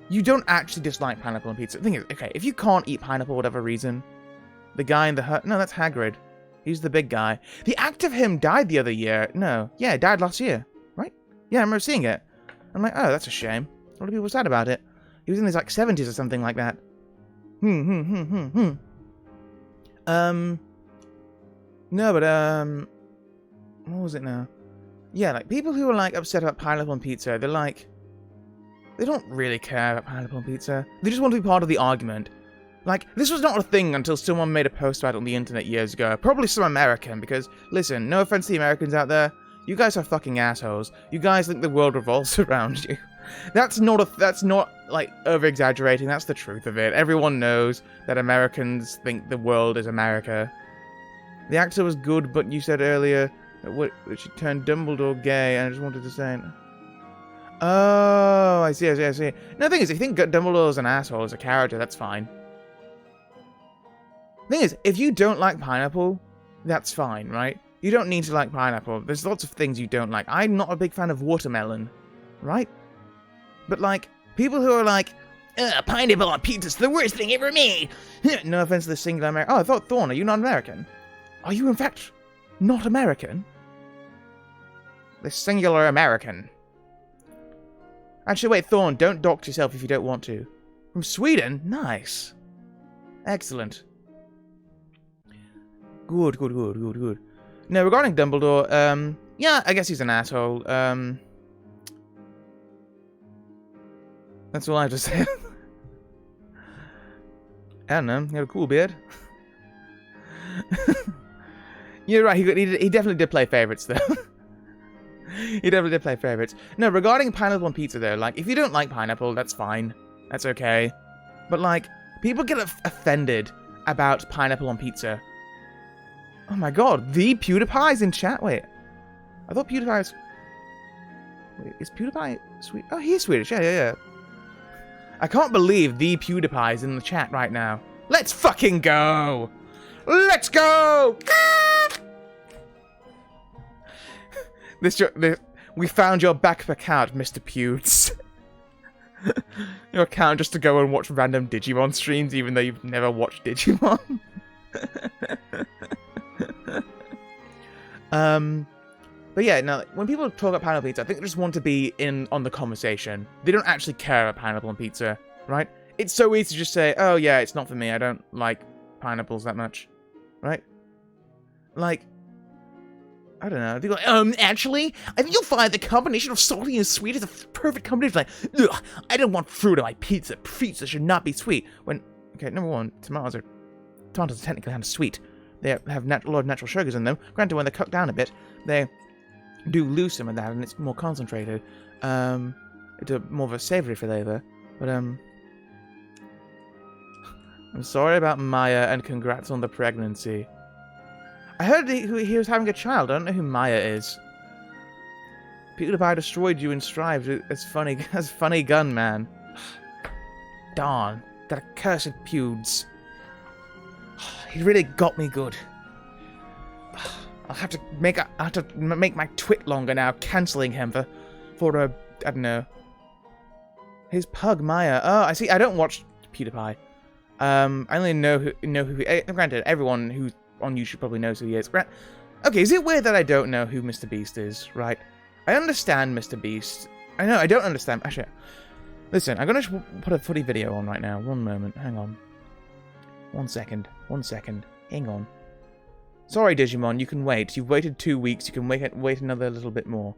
you don't actually dislike pineapple on pizza. The thing is, okay, if you can't eat pineapple for whatever reason, the guy in the hut... No, that's Hagrid. He's the big guy. The act of him died the other year. No. Yeah, died last year, right? Yeah, I remember seeing it. I'm like, oh, that's a shame. A lot of people were sad about it. He was in his, like, 70s or something like that. No, but, what was it now? Yeah, like, people who are, like, upset about pineapple on pizza, they're like... They don't really care about pineapple on pizza. They just want to be part of the argument. Like, this was not a thing until someone made a post about it on the internet years ago. Probably some American, because, listen, no offense to the Americans out there, you guys are fucking assholes. You guys think the world revolves around you. That's not, like, over-exaggerating. That's the truth of it. Everyone knows that Americans think the world is America. The actor was good, but you said earlier that she turned Dumbledore gay, and I just wanted to say... Oh, I see. No, the thing is, if you think Dumbledore's an asshole as a character, that's fine. The thing is, if you don't like pineapple, that's fine, right? You don't need to like pineapple. There's lots of things you don't like. I'm not a big fan of watermelon, right? But, like, people who are like, pineapple on pizza's the worst thing ever made. No offense to the singular American. Oh, I thought, Thorn, are you not American? Are you, in fact, not American? The singular American. Actually, wait, Thorn, don't dox yourself if you don't want to. From Sweden? Nice. Excellent. Good. No, regarding Dumbledore, yeah, I guess he's an asshole. That's all I have to say. I don't know, he had a cool beard. You're right, he definitely did play favorites, though. He definitely did play favorites. No, regarding pineapple on pizza, though, like, if you don't like pineapple, that's fine. That's okay. But, like, people get offended about pineapple on pizza. Oh my god, the PewDiePie's in chat? Wait. I thought PewDiePie was... Wait, is PewDiePie sweet? Oh, he's Swedish. Yeah. I can't believe the PewDiePie's in the chat right now. Let's fucking go! Let's go! We found your backpack account, Mr. Pewds. Your account just to go and watch random Digimon streams, even though you've never watched Digimon. But yeah, now when people talk about pineapple pizza, I think they just want to be in on the conversation. They don't actually care about pineapple on pizza, right? It's so easy to just say, "Oh yeah, it's not for me. I don't like pineapples that much," right? Like, I don't know. They're like, actually, I think you'll find the combination of salty and sweet is a perfect combination. Like, ugh, I don't want fruit on my pizza. Pizza should not be sweet. When, okay, number one, tomatoes are technically kind of sweet. They have a lot of natural sugars in them. Granted, when they're cooked down a bit, they do lose some of that, and it's more concentrated. It's more of a savory flavor. But I'm sorry about Maya, and congrats on the pregnancy. I heard he was having a child. I don't know who Maya is. PewDiePie destroyed you in Strive as funny gun man. Darn, that accursed Pewds. He really got me good. I'll have to make my twit longer now, cancelling him for I don't know. His pug Maya. Oh, I see. I don't watch PewDiePie. I only know who. Granted, everyone who on YouTube probably knows who he is. Okay, is it weird that I don't know who Mr. Beast is? Right. I understand Mr. Beast. I know I don't understand. Actually, listen. I'm gonna put a footy video on right now. One moment. Hang on. 1 second. 1 second. Hang on. Sorry, Digimon, you can wait. You've waited 2 weeks. You can wait another little bit more.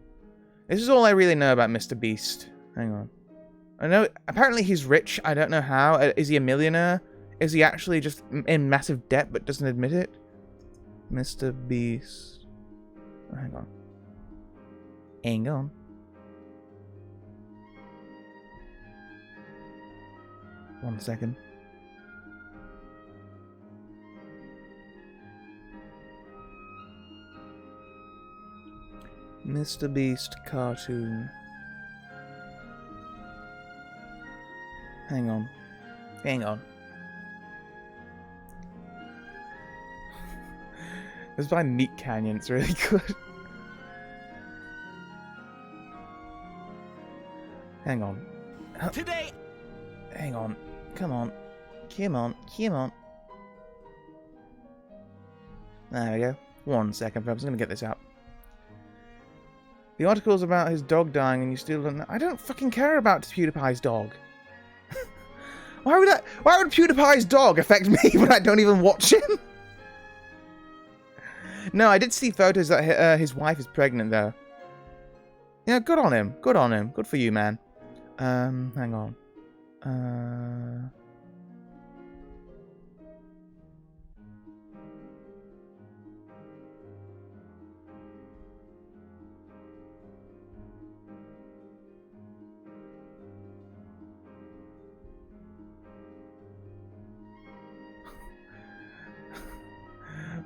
This is all I really know about Mr. Beast. Hang on. I know, apparently he's rich. I don't know how. Is he a millionaire? Is he actually just in massive debt but doesn't admit it? Mr. Beast. Hang on. Hang on. One second. Mr. Beast cartoon. Hang on. Hang on. This is by Neat Canyon. It's really good. Hang on. Today. Hang on. Come on. Come on. Come on. There we go. 1 second, folks. I'm going to get this out. The article's about his dog dying and you still don't know. I don't fucking care about PewDiePie's dog. Why would PewDiePie's dog affect me when I don't even watch him? No, I did see photos that his wife is pregnant, though. Yeah, good on him. Good on him. Good for you, man. Hang on.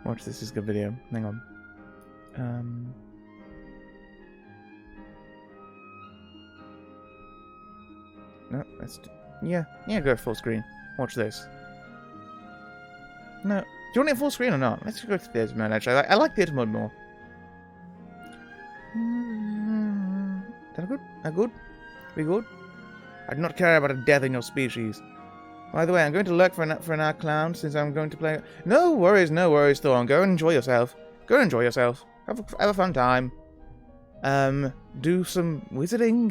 Watch this is a good video. Hang on. No, that's... Yeah, go full screen. Watch this. No. Do you want it full screen or not? Let's go to theater mode, actually. I like theater mode more. Is that good? That good? We good? I do not care about a death in your species. By the way, I'm going to lurk for an hour clown since I'm going to play... No worries, Thorn. Go and enjoy yourself. Go and enjoy yourself. Have a fun time. Do some wizarding?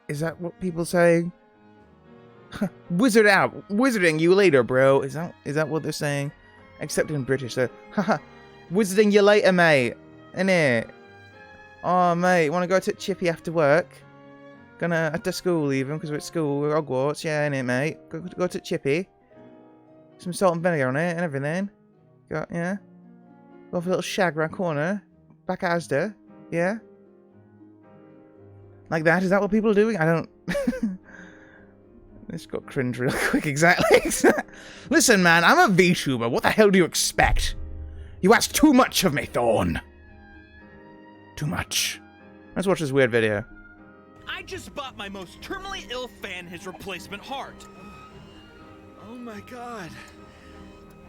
Is that what people say? Wizard out. Wizarding you later, bro. Is that what they're saying? Except in British, so... Haha. Wizarding you later, mate. Innit? Oh, mate. Want to go to Chippy after work? Gonna at the school even, because we're at school, we're Hogwarts, yeah, innit, mate? Go to Chippy. Some salt and vinegar on it and everything. Yeah. Go for a little shag around corner. Back Asda, yeah? Like that, is that what people are doing? I don't... This got cringe real quick, exactly. Listen, man, I'm a VTuber. What the hell do you expect? You ask too much of me, Thorn. Too much. Let's watch this weird video. I just bought my most terminally ill fan his replacement heart. Oh my god.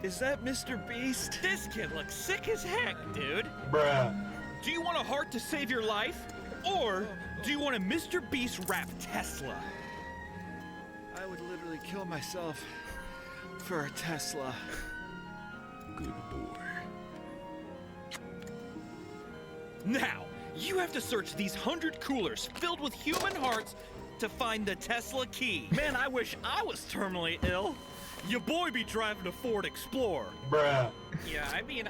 Is that Mr. Beast? This kid looks sick as heck, dude. Bruh. Do you want a heart to save your life? Or do you want a Mr. Beast wrap Tesla? I would literally kill myself for a Tesla. Good boy. Now, you have to search these 100 coolers filled with human hearts to find the Tesla key. Man, I wish I was terminally ill. Your boy be driving a Ford Explorer. Bruh. Yeah, I mean,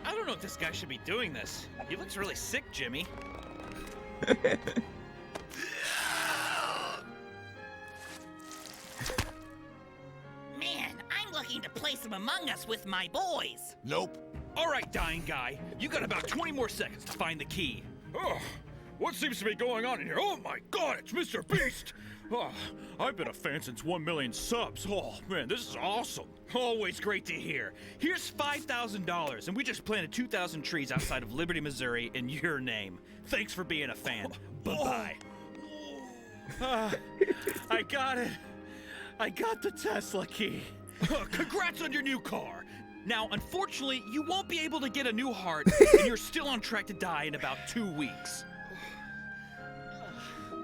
I don't know if this guy should be doing this. He looks really sick, Jimmy. Man, I'm looking to play some Among Us with my boys. Nope. All right, dying guy. You got about 20 more seconds to find the key. Oh, what seems to be going on in here? Oh my god, it's Mr. Beast! Oh, I've been a fan since 1 million subs. Oh man, this is awesome. Always great to hear. Here's $5,000, and we just planted 2,000 trees outside of Liberty, Missouri in your name. Thanks for being a fan. Bye-bye. I got it. I got the Tesla key. Congrats on your new car. Now, unfortunately, you won't be able to get a new heart, and you're still on track to die in about 2 weeks.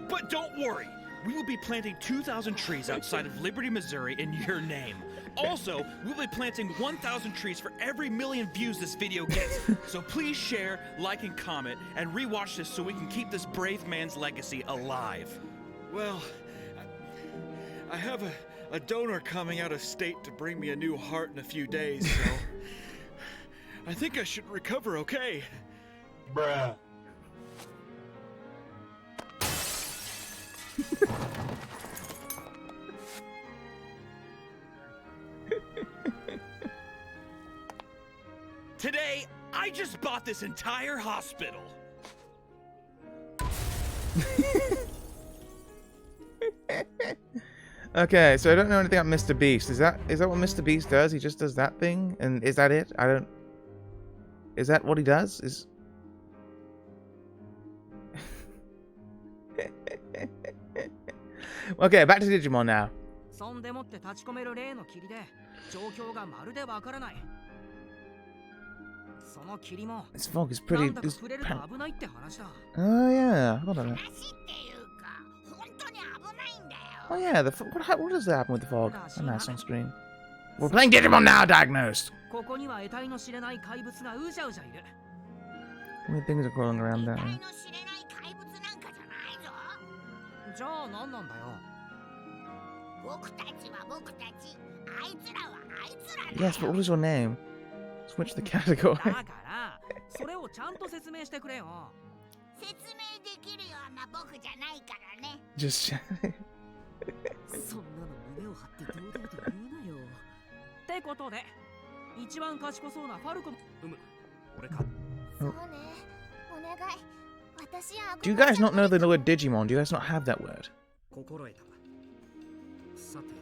But don't worry. We will be planting 2,000 trees outside of Liberty, Missouri in your name. Also, we'll be planting 1,000 trees for every million views this video gets. So please share, like, and comment, and rewatch this so we can keep this brave man's legacy alive. Well, I have a donor coming out of state to bring me a new heart in a few days, so I think I should recover okay. Bruh. Today, I just bought this entire hospital. Okay, so I don't know anything about Mr. Beast. Is that what Mr. Beast does? He just does that thing? And is that it? I don't... Is that what he does? Is... Okay, back to Digimon now. そんでもって立ち込める例の霧で状況がまるでわからない。その霧も This fog is な pretty... んだか Is... 触れると危ないって話だ。 Oh, yeah. Hold on a minute. 話っていうか、本当に危ないんだよ。 Oh, yeah. What does that happen with the fog? Oh, nice on screen. We're playing Digimon now, Diagnosed! ここには得体の知れない怪物がうじゃうじゃいる。 Weird things are crawling around 得 there. 体の知れない怪物なんかじゃないぞ。じゃあ何なんだよ。僕たちは僕たち、あいつらはあいつらだよ。 Yes, but what is your name? Switch the category. だからそれをちゃんと説明してくれよ。説明できるような僕じゃないからね。Just... そんなの胸を張って堂々と言うなよ。ってことで、一番賢そうなファルコン。俺か。そうね。お願い。私は Do you guys not know the word Digimon? Do you guys not have that word? 心得た。さて、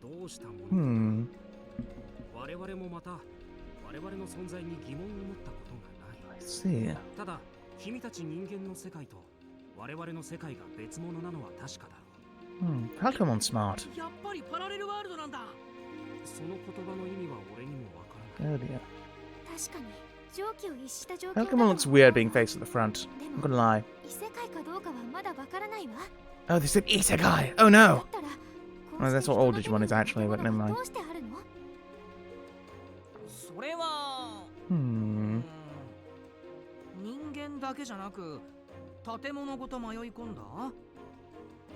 どうしたものか。我々もまた我々の存在に疑問を持ったことがない。I see. ただ、君たち人間の世界と我々の世界が別物なのは確かだろう。Pokemon smart. やっぱりパラレルワールドなんだ。その言葉の意味は俺にもわからない。Oh dear. 確かに常軌を逸した状況だと Pokemon looks weird being faced at the front. I'm gonna lie. 異世界かどうかはまだわからないわ。 Oh, they said Isekai! Oh だ no! ったら Well, that's what all Digimon is actually, but never mind. どうしてあるの？それは、人間だけじゃなく建物ごと迷い込んだ。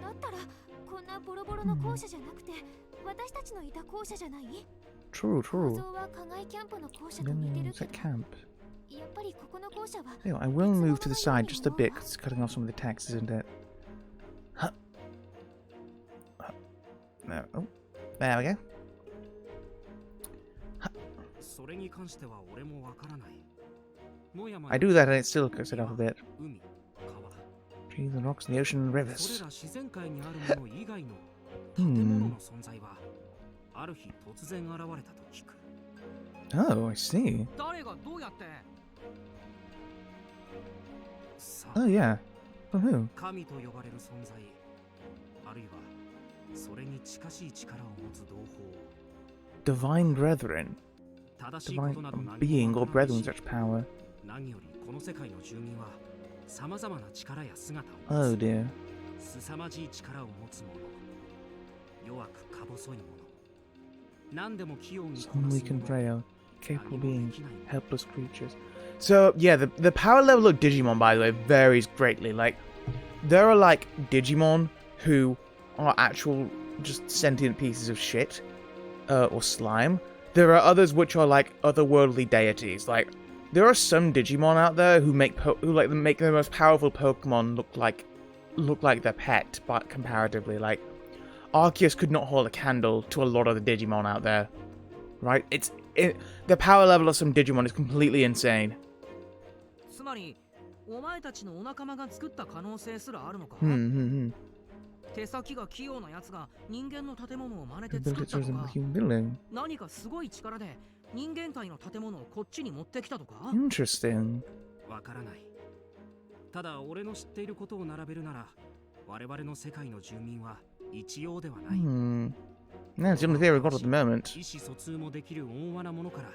だったらこんなボロボロの校舎じゃなくて私たちのいた校舎じゃない？ True, 構 true. 造は課外キャンプの校舎と似て Then る it's け at ど、 camp. やっぱりここの校舎は Anyway, I will move to the side just a bit because it's cutting off some of the text, isn't it? Huh. No. Oh, there we go. それに関しては俺もわからない。野山 I do that and it still cuts it off a bit. 海、川。 Trees and rocks and the ocean and それ rivers. ら自然界にあるもの以外の建物の存在はある日突然現れたと聞く。 Oh, I see. 誰がどうやって？さ Oh, yeah. From who? 神と呼ばれる存在あるいはそれに近しい力を持つ同胞 Divine brethren. 正しいことなど Divine 何 being も or わからない brethren し with such power. 何よりこの世界の住民は様々な力や姿を Oh 持つ dear. 凄まじい力を持つ者弱くか細い者何でも器用にこ Some なす weak and 者 frail, capable 何も beings, できない helpless creatures. So yeah, the power level of Digimon, by the way, varies greatly. Like, there are like Digimon who are actual just sentient pieces of shit, or slime. There are others which are like otherworldly deities. Like, there are some Digimon out there who make make the most powerful Pokemon look like their pet, but comparatively, like Arceus could not hold a candle to a lot of the Digimon out there. Right? The power level of some Digimon is completely insane. つまりお前たちのお仲間が作った可能性すらあるのか、 Hmm. 手先が器用なやつが人間の建物を真似て Built 作っ it た as と a か human building. 何かすごい力で人間界の建物をこっちに持ってきたとか Interesting. わからないただ俺の知っていることを並べるなら我々の世界の住民は一様ではない、 Hmm. That's the only theory I've got at the moment. 意思疎通もできる温和なものから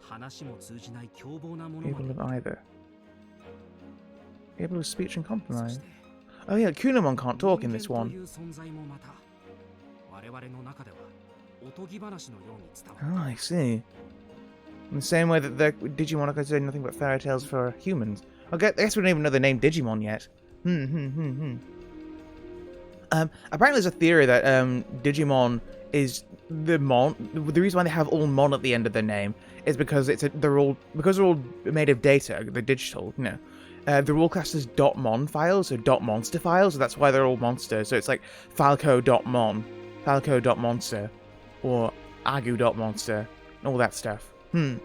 話も通じない凶暴なものま Able で of either. Able of speech and そ compromise. して Oh yeah, Kunamon can't talk in this 人間と one. いう存在もまた我々の中ではおとぎ話のように伝わ Oh, I see. In the same way that the Digimon are considered nothing but fairy tales for humans. Okay, I guess we don't even know the name Digimon yet. Apparently there's a theory that Digimon is the mon. The reason why they have all mon at the end of their name is because they're all made of data. They're digital, you know. They're all classed as .mon files, or .monster files, so that's why they're all monsters. So it's like Falco.mon, Falco.monster, or Agu.monster, all that stuff. I think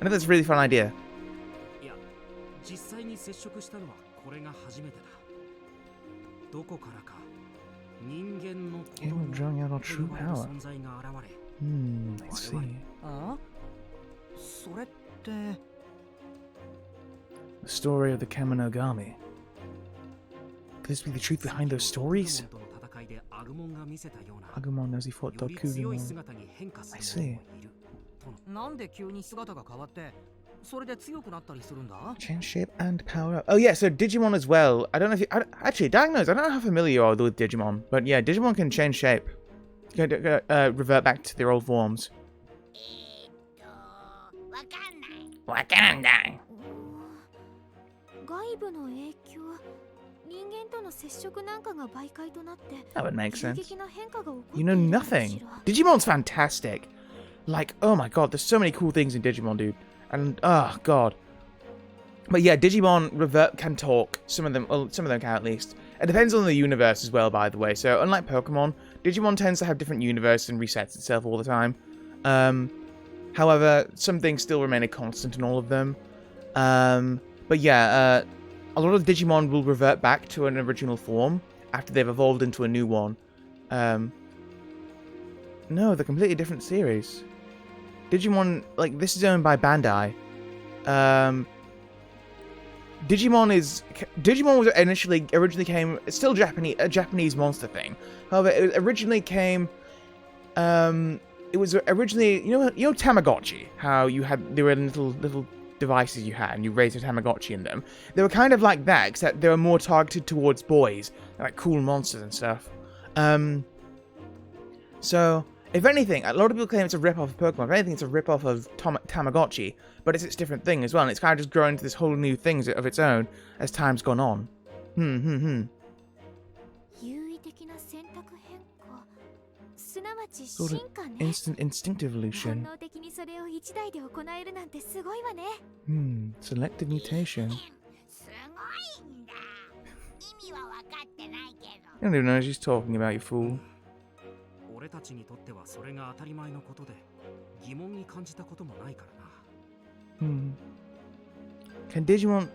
that's a really fun idea. いや実際に接触したのはこれが初めてだどこからか人間の子 Able 供 of drawing out our と true 呼ばれる power. 存在が現れ I see. あそれって The story of the Kamonogami. Could this be the truth behind those stories? との戦いでアグモンが見せたような Agumon knows he fought より強い Dokugumon. 姿に変化す I る see. 者もいるとのなんで急に姿が変わってそれで強くなったりするんだ Change shape and power up. Oh yeah, so Digimon as well. I don't know if you... actually, Diagnose, I don't know how familiar you are with Digimon. But yeah, Digimon can change shape. Revert back to their old forms. わかんない。外部の影響人間との接触なんかが媒介となって That would make 急 sense. 激な変化が起こって You い know るのか nothing. しら Digimon's fantastic. Like, oh my god, there's so many cool things in Digimon, dude. And, oh god. But yeah, Digimon can talk. Some of them can at least. It depends on the universe as well, by the way. So, unlike Pokemon, Digimon tends to have different universes and resets itself all the time. However, some things still remain a constant in all of them. But yeah, a lot of Digimon will revert back to an original form after they've evolved into a new one. No, they're completely different series. Digimon, like, this is owned by Bandai. Digimon was originally came. It's still a Japanese monster thing. However, it originally came. It was originally, you know Tamagotchi. How there were little devices you had, and you raised a Tamagotchi in them. They were kind of like that, except they were more targeted towards boys, like cool monsters and stuff. So, if anything, a lot of people claim it's a rip-off of Pokemon. If anything, it's a rip-off of Tamagotchi, but it's its different thing as well, and it's kind of just grown into this whole new thing of its own as time's gone on. 優位的な選択変化すなわち Sort 進 of 化ね instant instinctive 本 evolution. 能的にそれを一台で行えるなんてすごいわね Selective mutation. すごいんだ。意味は分かってないけど。 You don't even know what she's talking about, you fool. 俺たちにとってはそれが当たり前のことで疑問に感じたこともないからな Can Digimon...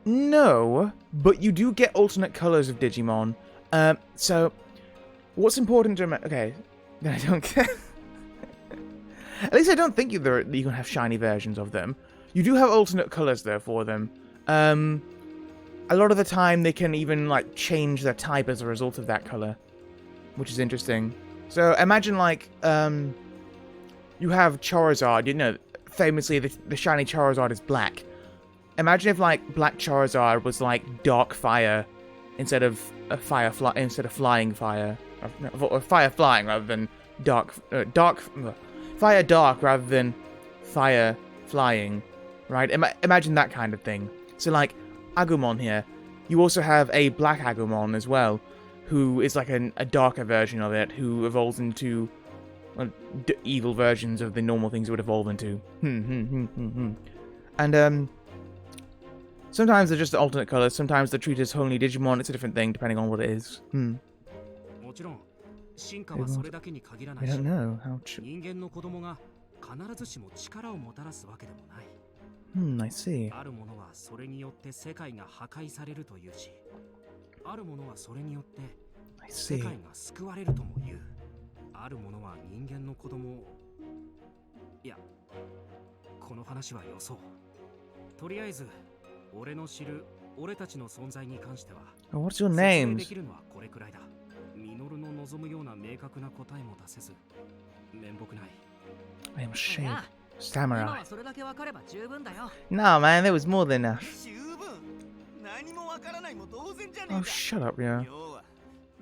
No, but you do get alternate colors of Digimon. So, what's important to remember... Okay, then I don't care. At least I don't think you can have shiny versions of them. You do have alternate colors, though, for them. a lot of the time they can even like change their type as a result of that color, which is interesting. So imagine like you have Charizard, you know, famously the shiny Charizard is black. Imagine if like black Charizard was like dark fire instead of fire flying fire, or fire flying rather than fire dark rather than fire flying, right? Imagine that kind of thing. So like Agumon here, you also have a black Agumon as well, who is like a darker version of it, who evolves into evil versions of the normal things it would evolve into. And sometimes they're just alternate colors, sometimes they're treated as wholly Digimon, it's a different thing depending on what it is. もちろん進化はそれだけに限らな I いし don't know how 人間の子供が必ずしも力をもたらすわけでもない I see. あるものはそれによって世界が破壊されるというしあるものはそれによって I 世 see. 界が救われるとも言うあるものは人間の子供をいやこの話はよそうとりあえず俺の知る俺たちの存在に関しては Oh, what's your 説明 names? できるのはこれくらいだミノルの望むような明確な答えも出せず面目ない I am Shade. 今 Samurai. はそれだけ分かれば十分だよ Nah, man, there was more than enough. 十分何もわからないも同然じゃね Oh, えか shut up, yeah. 要は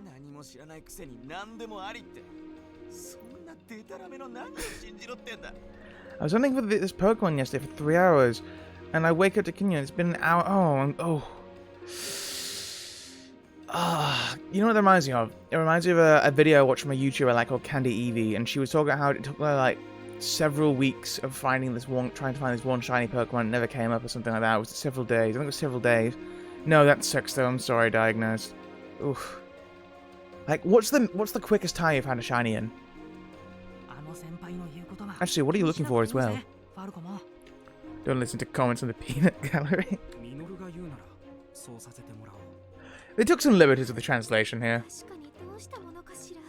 何も知らないくせに何でもありってそんなデタラメの何を信じろってんだ I was hunting for this Pokemon yesterday for 3 hours, and I wake up to Kinyo, it's been an hour. You know what that reminds me of? It reminds me of a video I watched from a YouTuber like called Candy Evie, and she was talking about how it took her like several weeks of trying to find this one shiny Pokemon. It never came up or something like that. It was several days. I think it was several days. No, that sucks though. I'm sorry, Diagnosed. Oof. Like, what's the quickest time you've had a shiny in? あの先輩の言うことは Actually, what are you looking for as well? ファルコも Don't listen to comments on the peanut gallery. ミノルが言うならそうさせてもらおう They took some liberties with the translation here. 確かにどうしたものかしら。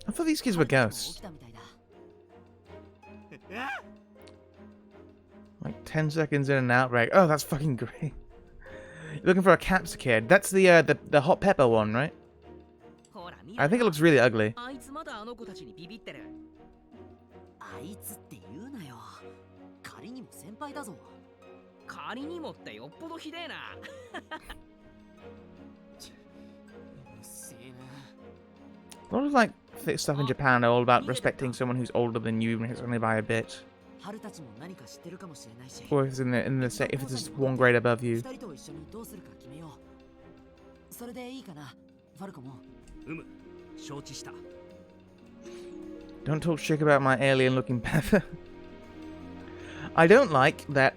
I thought these kids were ghosts. 起きたみたいだ Like 10 seconds in an outbreak. Oh, that's fucking great. You're looking for a Capsa kid. That's the hot pepper one, right? ほら見 I think it looks really ugly. あいつまだあの子たちにビビってるあいつって言うなよ仮にも先輩だぞ仮にもってよっぽどひでえなうっせえな A lot of like stuff in Japan are all about respecting someone who's older than you, even if it's only by a bit, 春たちも何か知ってるかもしれないし or if it's if it's just one grade above you. 二人と一緒にどうするか決めようそれでいいかなファルコも承知した Don't talk shit about my alien-looking pepper. I don't like that.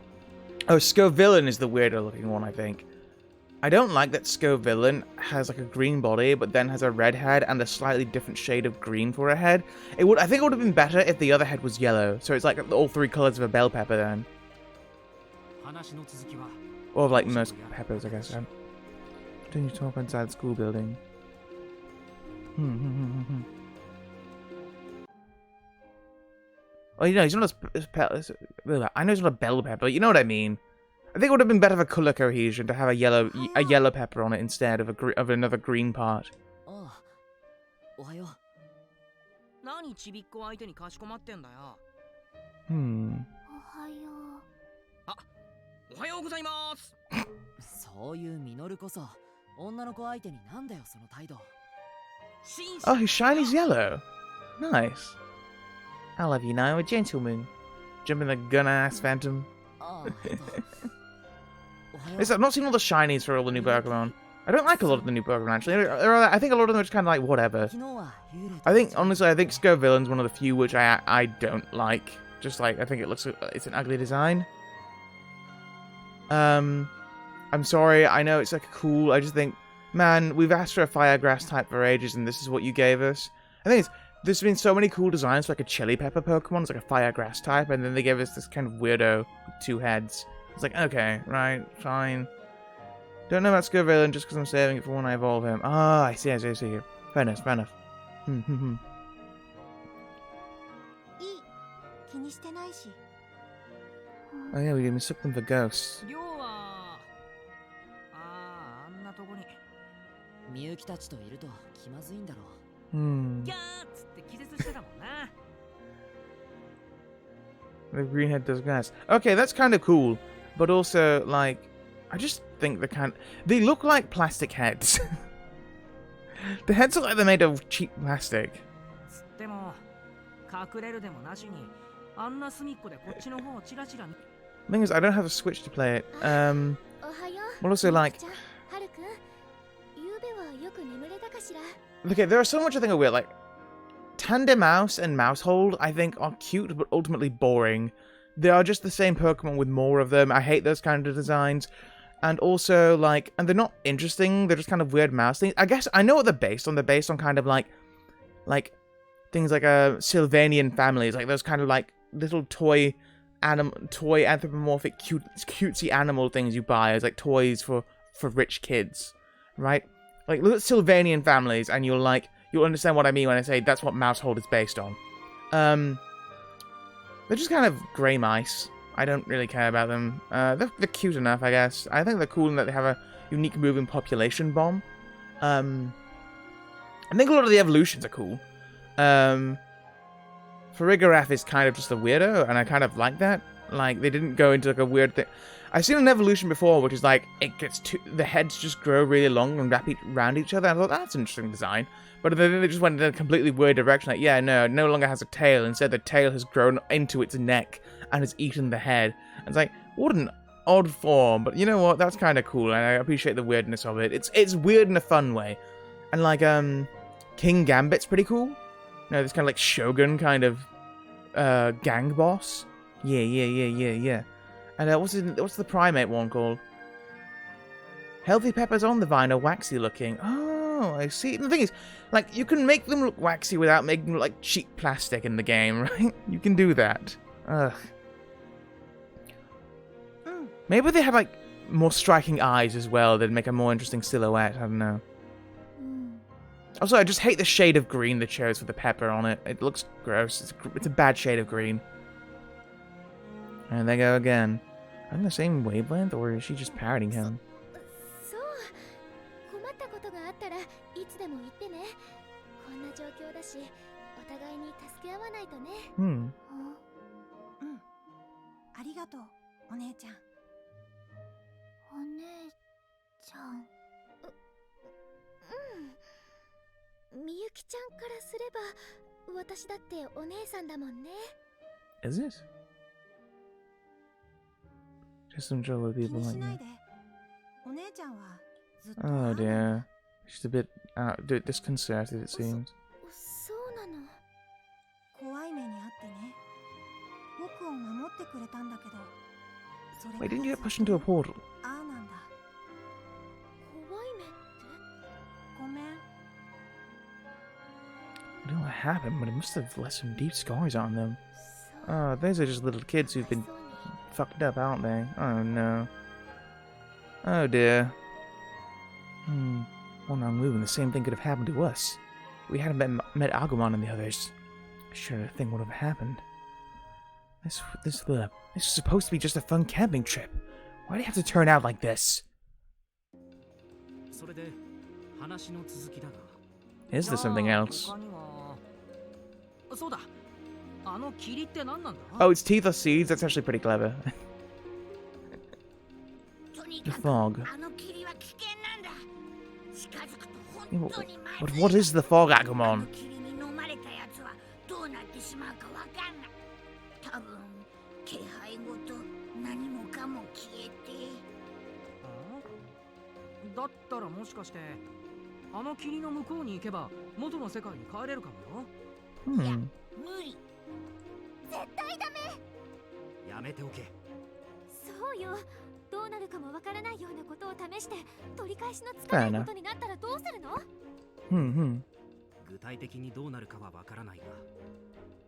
Oh, Scovillain is the weirder-looking one, I think. I don't like that Scovillain has like a green body, but then has a red head and a slightly different shade of green for a head. I think it would have been better if the other head was yellow, so it's like all 3 colors of a bell pepper then. 話の続きは Or like most peppers, I guess. Continue to talk inside the school building. Well, you know, he's not I know it's not a bell pepper, you know what I mean. I think it would have been better for color cohesion to have a yellow pepper on it instead of another green part. ああおはよう何ちびっこ相手にかしこまってんだよ おはよおはようございますそういうミノルこそ女の子相手になんだよその態度 Oh, his shiny's yellow. Nice. I love you now, a gentleman. Jumping the gun-ass phantom. ああおはよう I've not seen all the shinies for all the new Pokemon. I don't like a lot of the new Pokemon, actually. I think a lot of them are just kind of like, whatever. 昨日は幽霊と I think, honestly, I think Scovillain's one of the few which I don't like. Just like, I think it's an ugly design. I'm sorry, I know it's like cool, I just think, man, we've asked for a fire grass type for ages and this is what you gave us. I think there's been so many cool designs for like a chili pepper Pokemon, it's like a fire grass type, and then they gave us this kind of weirdo with 2 heads. It's like, okay, right, fine. Don't know about Scovillain just because I'm saving it for when I evolve him. Ah, I see. Fair enough. にしてないし。 Oh yeah, we mistook them for ghosts. りょうはあんなとこにみゆきたちといると気まずいんだろう。Hmm. ギャーっつって気絶してたもんな。 The green head does gas. Okay, that's kind of cool, but also like, I just think they look like plastic heads. The heads look like they're made of cheap plastic. つっても隠れるでもなしにあんな隅っこでこっちの方をチラチラ見。 The thing is, I don't have a Switch to play it. おはよう。 Well, also like, ちゃん、はるくん。ゆうべはよく眠れたかしら。 okay, there are so much I think are weird. Like, Tandem Mouse and Mousehold, I think, are cute but ultimately boring. They are just the same Pokemon with more of them. I hate those kind of designs. And also, like, and they're not interesting. They're just kind of weird mouse things. I guess I know what they're based on. They're based on kind of like things like Sylvanian families, like those kind of like little toy anthropomorphic cutesy animal things you buy as like toys for rich kids, right? Like look at Sylvanian families, and you'll understand what I mean when I say that's what Mousehold is based on. They're just kind of grey mice. I don't really care about them. They're cute enough, I guess. I think they're cool in that they have a unique moving population bomb. I think a lot of the evolutions are cool. Farigiraf is kind of just a weirdo, and I kind of like that. Like, they didn't go into like a weird thing. I've seen an evolution before, which is like, the heads just grow really long and wrap around each other. I thought, that's an interesting design. But then they just went in a completely weird direction. Like, yeah, no, it no longer has a tail. Instead, the tail has grown into its neck and has eaten the head. And it's like, what an odd form. But you know what? That's kind of cool, and I appreciate the weirdness of it. It's weird in a fun way. And like, King Gambit's pretty cool. You know, this kind of like Shogun kind of gang boss. Yeah. And what's the primate one called? Healthy peppers on the vine are waxy looking. Oh, I see. The thing is, like, you can make them look waxy without making them look like cheap plastic in the game, right? You can do that. Ugh. Maybe they had like more striking eyes as well. They'd make a more interesting silhouette. I don't know. Also, I just hate the shade of green they chose for the pepper on it. It looks gross. It's a bad shade of green. And they go again. Are they the same wavelength, or is she just parroting him? そう。困ったことがあったらいつでも言ってね。こんな状況だし、お互いに助け合わないとね。ありがとう、お姉ちゃん。お姉ちゃん。みゆきちゃんからすれば、私だってお姉さんだもんね。Is it? Just some trouble with people like that. お姉ちゃんはずっと。 Oh dear. She's a bit disconcerted, it seems. そうなの。怖い目にあってね。僕を守ってくれたんだけど。それ Wait, didn't you get pushed into a portal? ああなんだ。怖い目って？ごめん。 I don't know what happened, but it must have left some deep scars on them. Oh, those are just little kids who've been fucked up, aren't they? Oh no. Oh dear. One wrong move and the same thing could have happened to us. We hadn't met Agumon and the others. Sure, a thing would have happened. This is supposed to be just a fun camping trip. Why do you have to turn out like this? それで話の続きだが。 Is there something else? そうだ。あの霧って何なんだ? Oh, it's teeth or seeds? That's actually pretty clever. とに The かく fog. あの霧は危険なんだ。近づくと本当にまずい。 But what is the fog, あの Agumon? 霧に飲まれたやつはどうなってしまうかわかんない。多分気配ごと何もかも消えて。だったらもしかしてあの霧の向こうに行けば元の世界に帰れるかもよ。無理。絶対ダメ。やめておけ。そうよ。どうなるかもわからないようなことを試して取り返しのつかないことになったらどうするの？具体的にどうなるかはわからないが、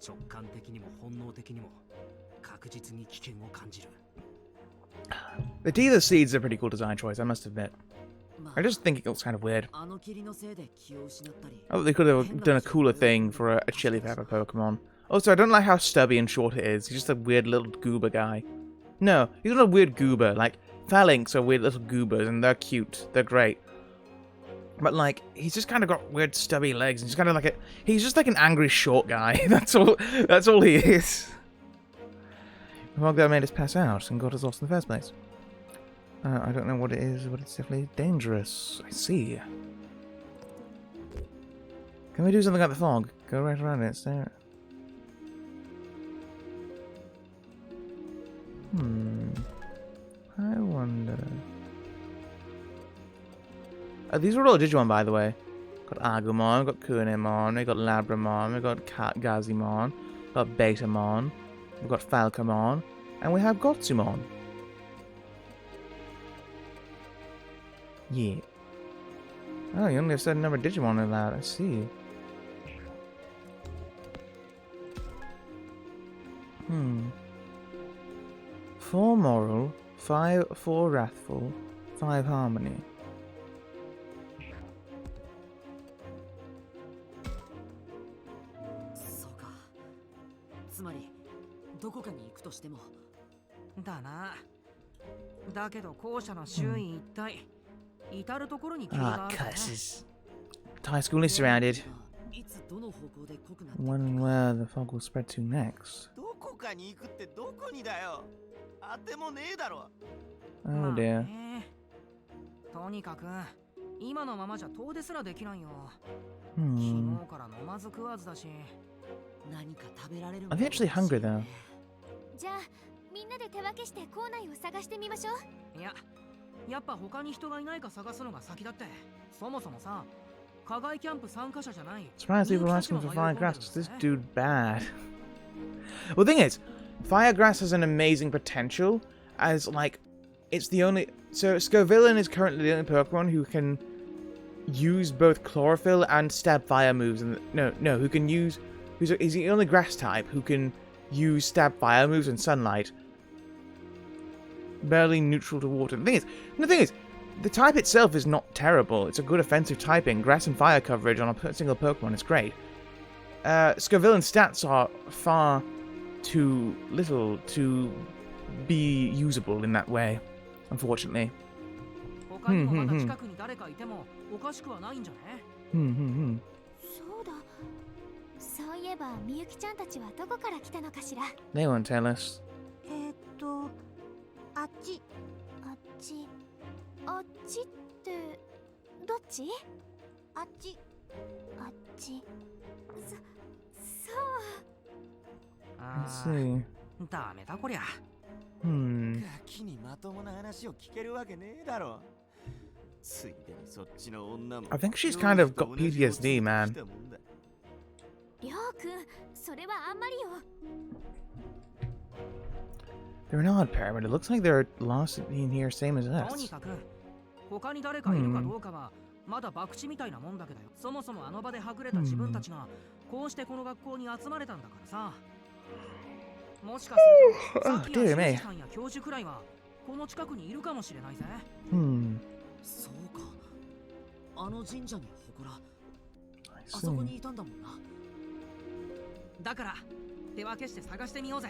直感的にも本能的にも確実に危険を感じる。 The teeth or seeds are a pretty cool design choice, I must admit. I just think it looks kind of weird. Oh, they could have done a cooler thing for a chili pepper Pokemon. Also, I don't like how stubby and short it is. He's just a weird little goober guy. No, he's not a weird goober. Like, phalanx are weird little goobers, and they're cute. They're great. But, like, he's just kind of got weird stubby legs. And he's kind of like a... He's just like an angry short guy. That's all he is. The fog that made us pass out and got us lost in the first place. I don't know what it is, but it's definitely dangerous. I see. Can we do something about the fog? Go right around it, stare. I wonder... these are all Digimon, by the way. Got Agumon, got Kunemon, we got Labramon, we got Gazimon, we got Betamon, we've got Falcomon, and we have Gotsumon. Yeah. Oh, you only have a certain number of Digimon allowed, I see. Hmm. 4 moral, 4 wrathful, 5 harmony. Soか。つまりどこかに行くとしても。だな。だけど校舎の周囲一帯、至る所に霧があるね。Curses. High school is surrounded. いつどの方向で濃くなってくる When and where the fog will spread to next. どこかに行くってどこにだよ。当てもねえだろ。Oh まあ dear. ねとにかく今のままじゃ遠出すらできないよ。Hmm. 昨日から飲まず食わずだし。何か食べられる Are they actually hungry though? じゃあみんなで手分けして校内を探してみましょう。いや、やっぱ他に人がいないか探すのが先だって。そもそもさ、課外キャンプ参加者じゃない。 Surprised people are asking for Firegrass because this dude bad. Well, the thing is, Firegrass has an amazing potential as, like, it's the only... So, Scovillain is currently the only Pokemon who can use both Chlorophyll and Stab Fire moves. And no, who can use... He's the only Grass type who can use Stab Fire moves and Sunlight. Barely neutral to water. The thing is, the type itself is not terrible. It's a good offensive typing. Grass and Fire coverage on a single Pokemon is great. Scovillain's stats are far too little to be usable in that way, unfortunately. 他にもまだ近くに誰かいてもおかしくはないんじゃね？そうだ。そういえばみゆきちゃんたちはどこから来たのかしら。 They won't tell us. あっち。あっち。あっちってどっち？あっち。あっち。そう。I see. ダメだこりゃ。ガキにまともな話を聞けるわけねえだろ。ついでにそっちの女も。I think she's kind of got PTSD, man. りょうくん、それはあんまりよ。 They're an odd pair, but it looks like they're lost in here, same as とに us. かく他に誰かいるかどうかはまだ博打みたいなもんだけどよ。そもそもあの場ではぐれた自分たちがこうしてこの学校に集まれたんだからさ。もしかするとさっきの修士さんや教授くらいはこの近くにいるかもしれないぜ。そうか。あの神社の祠。あそこにいたんだもんな。だから手分けして探してみようぜ。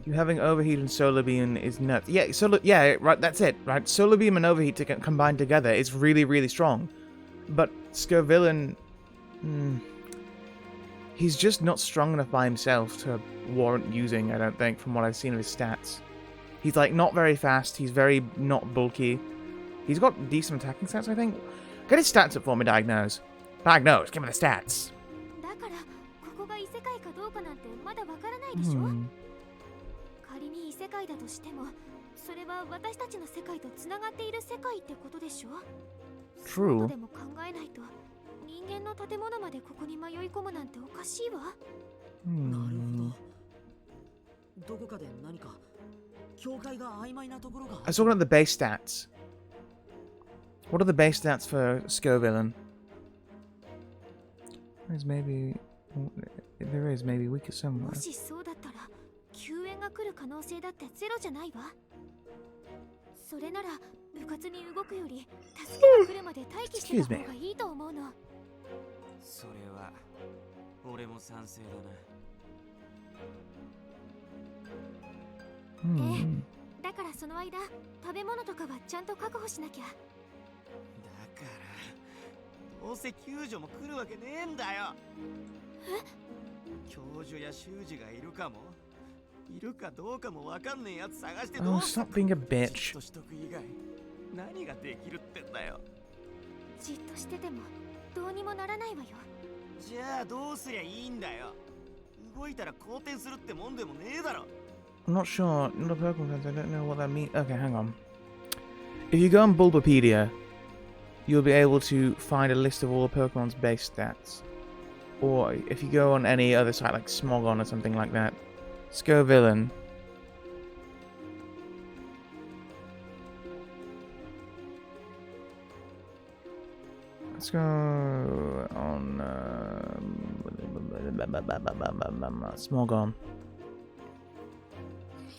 You having Overheat and Solar Beam is nuts. Yeah, right, that's it, right? Solar Beam and Overheat combined together is really, really strong. But Scovillain... he's just not strong enough by himself to warrant using, I don't think, from what I've seen of his stats. He's, like, not very fast, he's very not bulky. He's got decent attacking stats, I think. Get his stats up for me, Diagnose. Diagnose, give me the stats. だからここが異世界かどうかなんてまだわからないでしょ。仮に異世界だとしても、それは私たちの世界とつながっている世界ってことでしょ。 True. でも考えないと、人間の建物までここに迷い込むなんておかしいわ。なるほど。どこかで何か境界が曖昧なところが。I was talking about the base stats. What are the base stats for Scovillain? There is maybe weaker somewhere. もしそうだったら、救援が来る可能性だってゼロじゃないわ。それなら部活に動くより助けが来るまで待機してた方がいいと思うの。それは俺も賛成だな。Hmm. だからその間食べ物とかはちゃんと確保しなきゃ。だからどうせ救助も来るわけねえんだよ。教授や修士がいるかもいるかどうかもわかんねえやつ探してど Oh, うす stop る。 being a じっ bitch. としとく以外何ができるってんだよ。じっとしててもどうにもならないわよ。じゃあどうすりゃいいんだよ。動いたら好転するってもんでもねえだろ。 I'm not sure. Not a Pokemon sense. I don't know what that means. Okay, hang on. If you go on Bulbapedia, you'll be able to find a list of all the Pokemon's base stats. Or if you go on any other site like Smogon or something like that, Scovillain. Let's go on Smogon.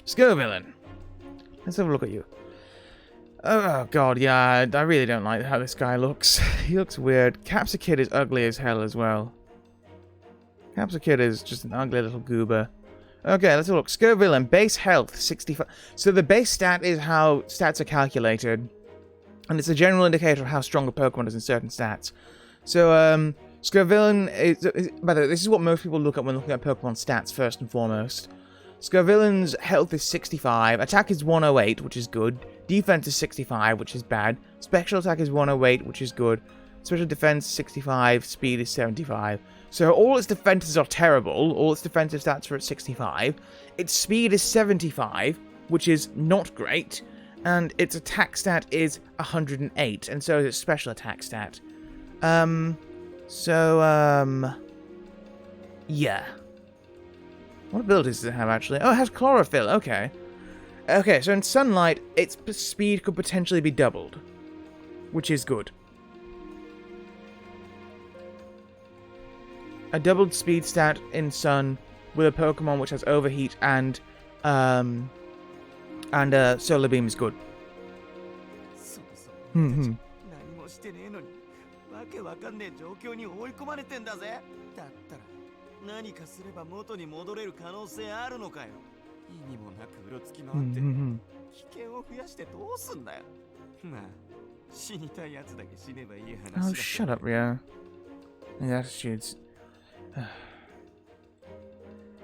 Scovillain. Let's have a look at you. Oh god, yeah, I really don't like how this guy looks. He looks weird. Capsakid is ugly as hell as well. Capsakid is just an ugly little goober. Okay, let's have a look. Scovillain, base health, 65. So the base stat is how stats are calculated. And it's a general indicator of how strong a Pokemon is in certain stats. So, Scovillain is... By the way, this is what most people look at when looking at Pokemon stats, first and foremost. Scovillain's health is 65, attack is 108, which is good. Defense is 65, which is bad. Special attack is 108, which is good. Special defense 65, speed is 75. So all its defenses are terrible, all its defensive stats are at 65. Its speed is 75, which is not great. And its attack stat is 108, and so is its special attack stat. Yeah. What abilities does it have, actually? Oh, it has chlorophyll, okay. Okay, so in sunlight, its speed could potentially be doubled, which is good. A doubled speed stat in sun with a Pokemon which has overheat and solar beam is good. そうそう。うんうん。何もしてねえのにわけわかんねえ状況に追い込まれてんだぜ。だったら何かすれば元に戻れる可能性あるのかよ。意味もなくうろつき回って危険を増やしてどうすんだよ。まあ死にたいやつだけ死ねばいい話だ。 Oh, shut up, Rio. The attitudes.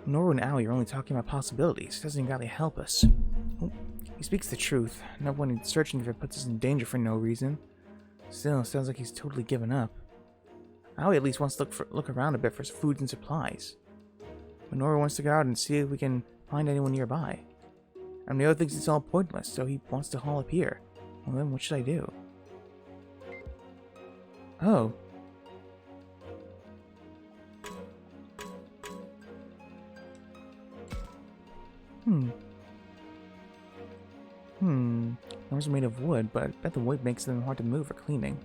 Nora and Al, you're only talking about possibilities. It doesn't exactly help us. Oh, he speaks the truth. No one searching if it puts us in danger for no reason. Still, it sounds like he's totally given up. Aoi at least wants to look around a bit for food and supplies. But Nora wants to go out and see if we can find anyone nearby. And Neo thinks it's all pointless, so he wants to haul up here. Well then, what should I do? Oh. Arms are made of wood, but I bet the wood makes them hard to move for cleaning.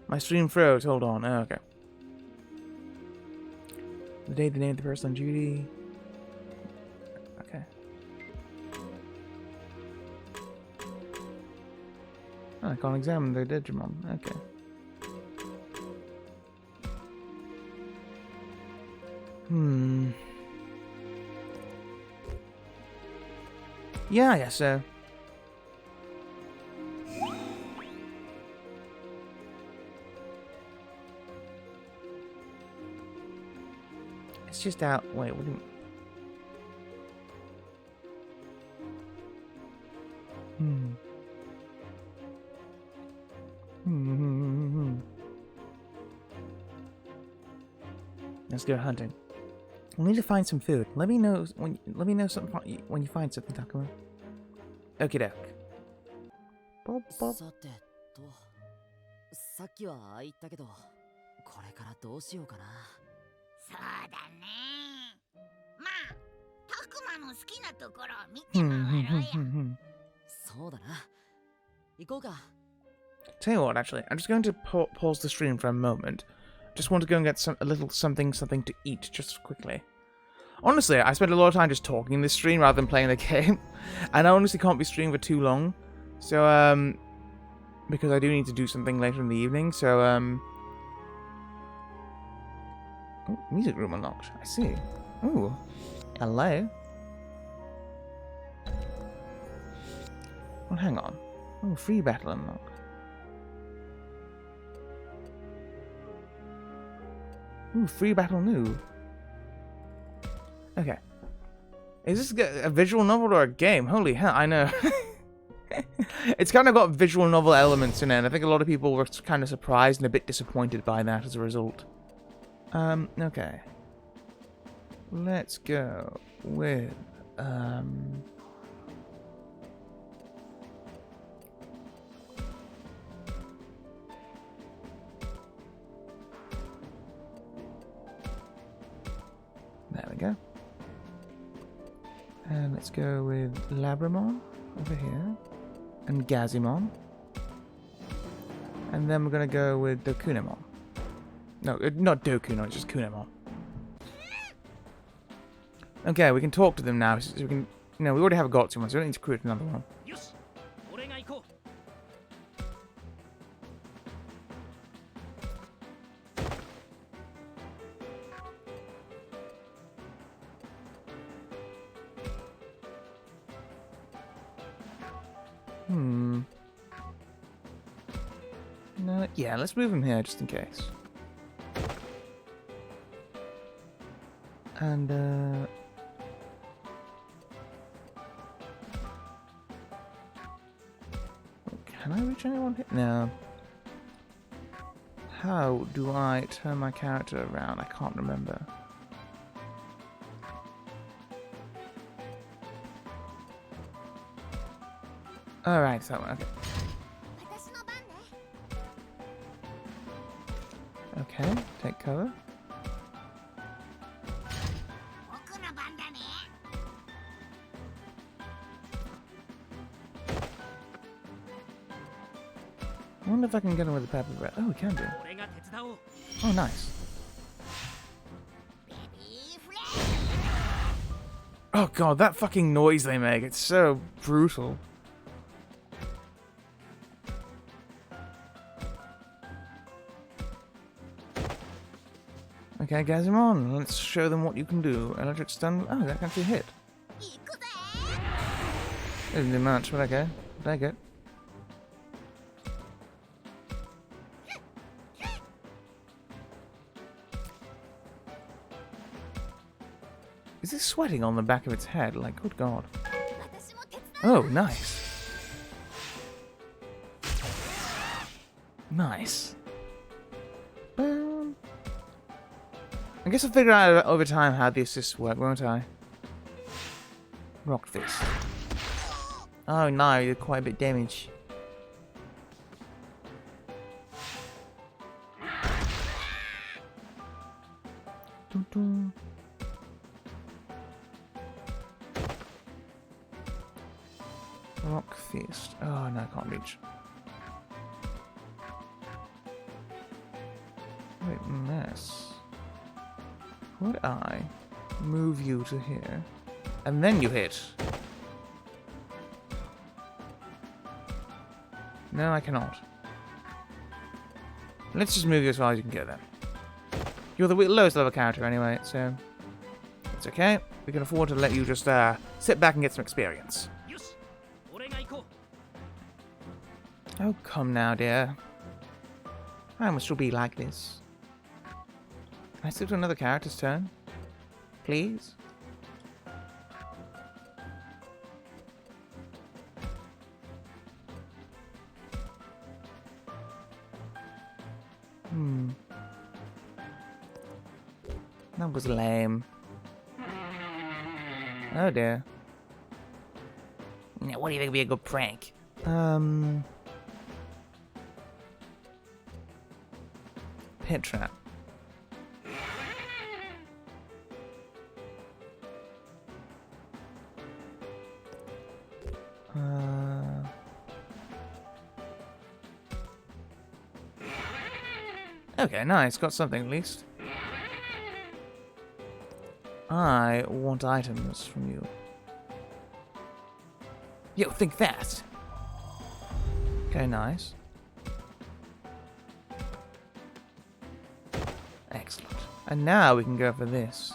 My stream froze. Hold on. Oh, okay. The day, the name of the person on duty. Okay. Oh, I can't examine the Digimon. Okay. Yeah, I guess so. It's just out. Wait, what do you... Let's go hunting. We'll need to find some food. Let me know when you find something, Takuma. Okie doke. さてと、さっきはああ言ったけど、これからどうしようかな。そうだね。まあ、タクマの好きなところを見て回ろうや。そうだな。行こうか。 Tell you what, actually, I'm just going to pause the stream for a moment. Just want to go and get a little something to eat, just quickly. Honestly, I spent a lot of time just talking in this stream rather than playing the game, and I honestly can't be streaming for too long. So, because I do need to do something later in the evening. So, Oh, music room unlocked. I see. Ooh. Hello. Well, hang on. Oh, free battle unlocked. Ooh, free battle new. Okay. Is this a visual novel or a game? Holy hell, I know. It's kind of got visual novel elements in it. I think a lot of people were kind of surprised and a bit disappointed by that as a result. Okay. Let's go with, There we go. And let's go with Labramon over here. And Gazimon. And then we're going to go with Dokunemon. No, not Dokuno, it's just Kunemon. Okay, we can talk to them now. So we can, we already have a Gotsumon, so we don't need to create another one. No, yeah, let's move him here just in case. And, can I reach anyone here? No. How do I turn my character around? I can't remember. Alright, so, okay. Okay, take cover. I wonder if I can get him with a pepper breath. Oh, we can do. Oh, nice. Oh god, that fucking noise they make, it's so brutal. Okay, Gazimon, let's show them what you can do. Electric stun. Oh, that can actually hit. Didn't do much, but okay. Take it. Is it sweating on the back of its head? Like, good god. Oh, nice. Nice. Boom. I guess I'll figure out over time how the assists work, won't I? Rock Fist. Oh no, you did quite a bit of damage. Dun -dun. Rock Fist. Oh no, I can't reach. Wait, mess. Would I move you to here? And then you hit. No, I cannot. Let's just move you as far as you can go then. You're the lowest level character anyway, so it's okay. We can afford to let you just sit back and get some experience. Oh, come now, dear. How much will be like this? Can I sit to another character's turn? Please? That was lame. Oh dear. Now, what do you think would be a good prank? Pit trap. Okay, nice. Got something at least. I want items from you. Yo, think that. Okay, nice. Excellent. And now we can go for this.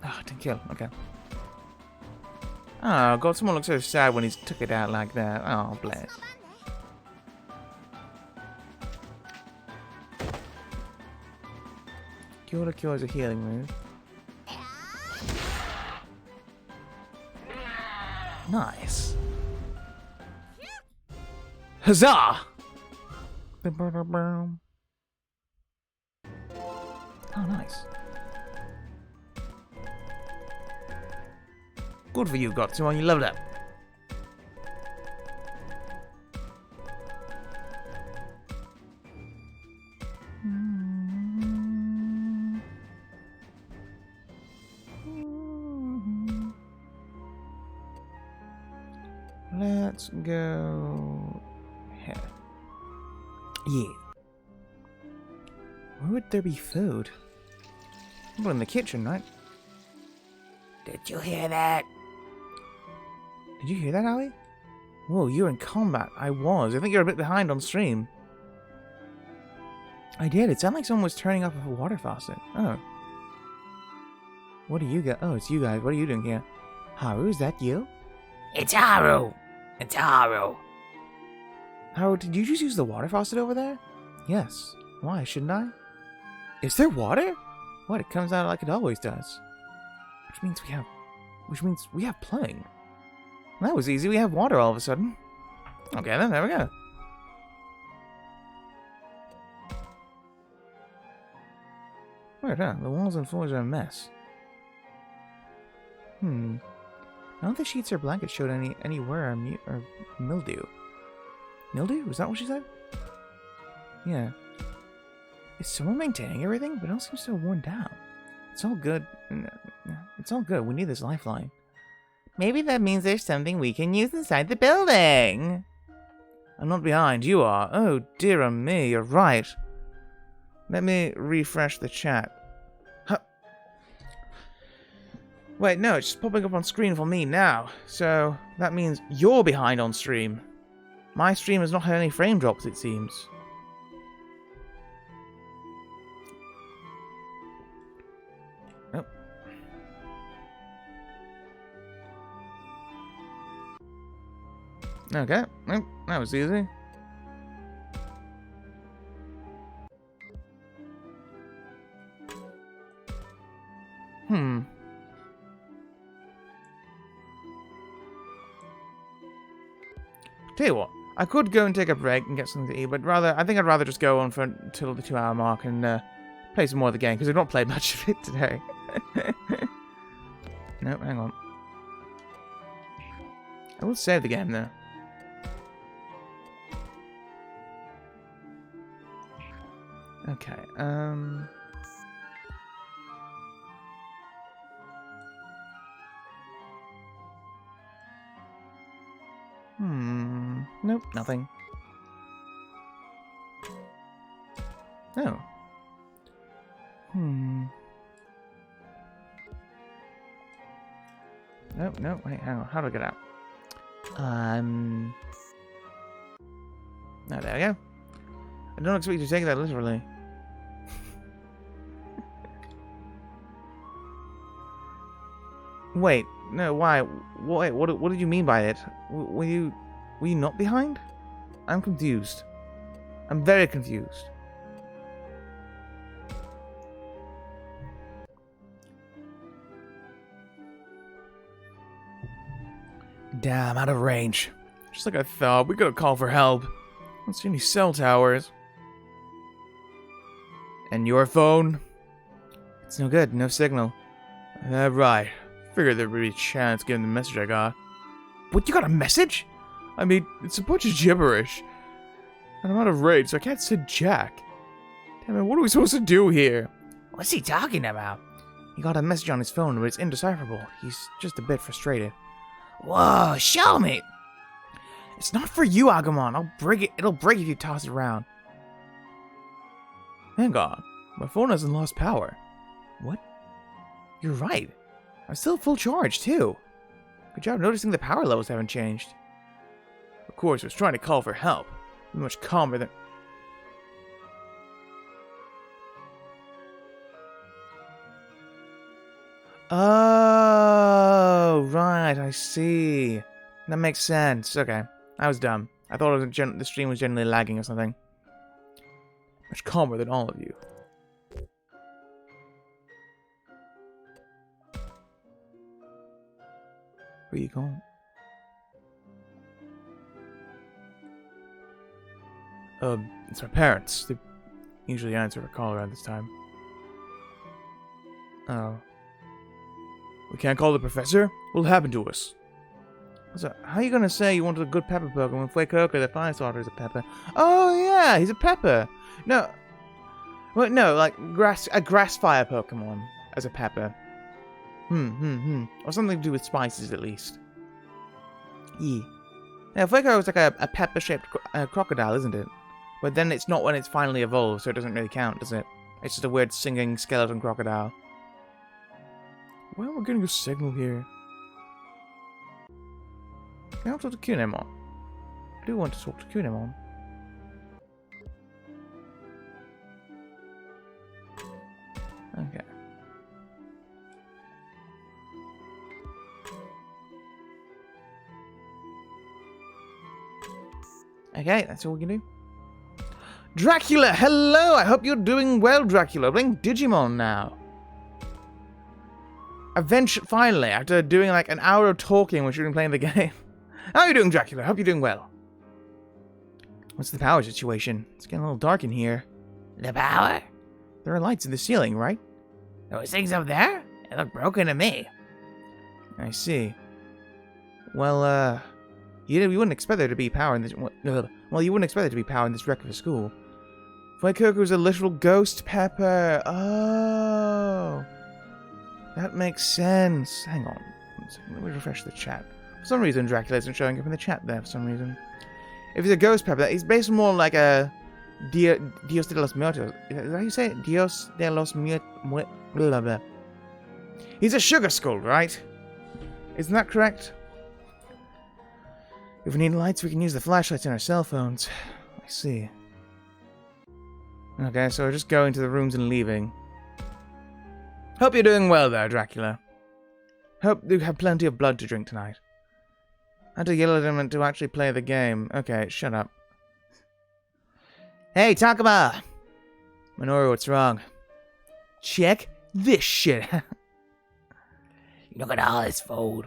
Oh, to kill. Okay. Oh, God, someone looks so sad when he's took it out like that. Oh, bless. Cure Cure is a healing move. Nice. Huzzah! Oh, nice. Good for you, Gotsumon. You leveled up. Let's go here. Yeah. Where would there be food? Well, in the kitchen, right? Did you hear that? Did you hear that, Ali? Whoa, you're in combat. I was. I think you're a bit behind on stream. I did. It sounded like someone was turning off a water faucet. Oh. What do you got? Oh, it's you guys. What are you doing here? Haru, is that you? It's Haru! It's Haru! Haru, did you just use the water faucet over there? Yes. Why, shouldn't I? Is there water? What, it comes out like it always does. Which means we have plumbing. That was easy. We have water all of a sudden. Okay, then, there we go. Weird, huh? The walls and floors are a mess. None of the sheets or blankets showed any wear or mildew. Mildew? Was that what she said? Yeah. Is someone maintaining everything? But it all seems so worn down. It's all good. It's all good. We need this lifeline. Maybe that means there's something we can use inside the building. I'm not behind. You are. Oh, dear me. You're right. Let me refresh the chat. Huh. Wait, no. It's just popping up on screen for me now. So, that means you're behind on stream. My stream has not had any frame drops, it seems. Oh. Okay, well, that was easy. Tell you what, I could go and take a break and get something to eat, but I think I'd rather just go on for until the 2-hour mark and play some more of the game, because I've not played much of it today. Nope, hang on. I will save the game, though. Okay, Nope, nothing. Oh. Nope, nope, wait, hang on. How do I get out? Oh, there we go. I don't expect you to take that literally. Wait, no, why? Wait, what did you mean by it? Were you not behind? I'm confused. I'm very confused. Damn, out of range. Just like I thought, we gotta call for help. I don't see any cell towers. And your phone? It's no good, no signal. Right. Figured there would be a chance given the message I got. What, you got a message? I mean, it's a bunch of gibberish. And I'm out of range, so I can't send Jack. Damn it, what are we supposed to do here? What's he talking about? He got a message on his phone, but it's indecipherable. He's just a bit frustrated. Whoa, show me! It's not for you, Agumon. I'll break it. It'll break if you toss it around. Hang on. My phone hasn't lost power. What? You're right. I'm still full charge, too. Good job noticing the power levels haven't changed. course, was trying to call for help. Much calmer than... Oh, right, I see. That makes sense. Okay, I was dumb. I thought the stream was generally lagging or something. Much calmer than all of you. Where you going? It's my parents. They usually answer a call around this time. Oh. We can't call the professor? What'll happen to us? So, how are you gonna say you wanted a good pepper Pokemon when Fuecoco, the fire starter, is a pepper? Oh yeah, he's a pepper! No. Well, no, like a grass fire Pokemon as a pepper. Or something to do with spices, at least. Yeah. Yeah, Fuecoco is like a pepper-shaped crocodile, isn't it? But then it's not when it's finally evolved, so it doesn't really count, does it? It's just a weird singing skeleton crocodile. Why am I getting a signal here? Can I talk to Kunemon? I do want to talk to Kunemon. Okay. Okay, that's all we can do. Dracula, hello! I hope you're doing well, Dracula. Playing Digimon now. Finally, after doing like an hour of talking when you've been playing the game. How are you doing, Dracula? Hope you're doing well. What's the power situation? It's getting a little dark in here. The power? There are lights in the ceiling, right? Those things up there? They look broken to me. I see. Well, you wouldn't expect there to be power in this... Well, you wouldn't expect there to be power in this wreck of a school. Fuecoco's a literal ghost pepper. Oh. That makes sense. Hang on. 1 second. Let me refresh the chat. For some reason, Dracula isn't showing up in the chat there for some reason. If he's a ghost pepper, he's based more like a Dios de los Muertos. Is that how you say it? Dios de los Muertos. He's a sugar skull, right? Isn't that correct? If we need lights, we can use the flashlights in our cell phones. I see. Okay, so we're just going to the rooms and leaving. Hope you're doing well there, Dracula. Hope you have plenty of blood to drink tonight. I had to yell at him to actually play the game. Okay, shut up. Hey, Takuma! Minoru, what's wrong? Check this shit. Look at all this food.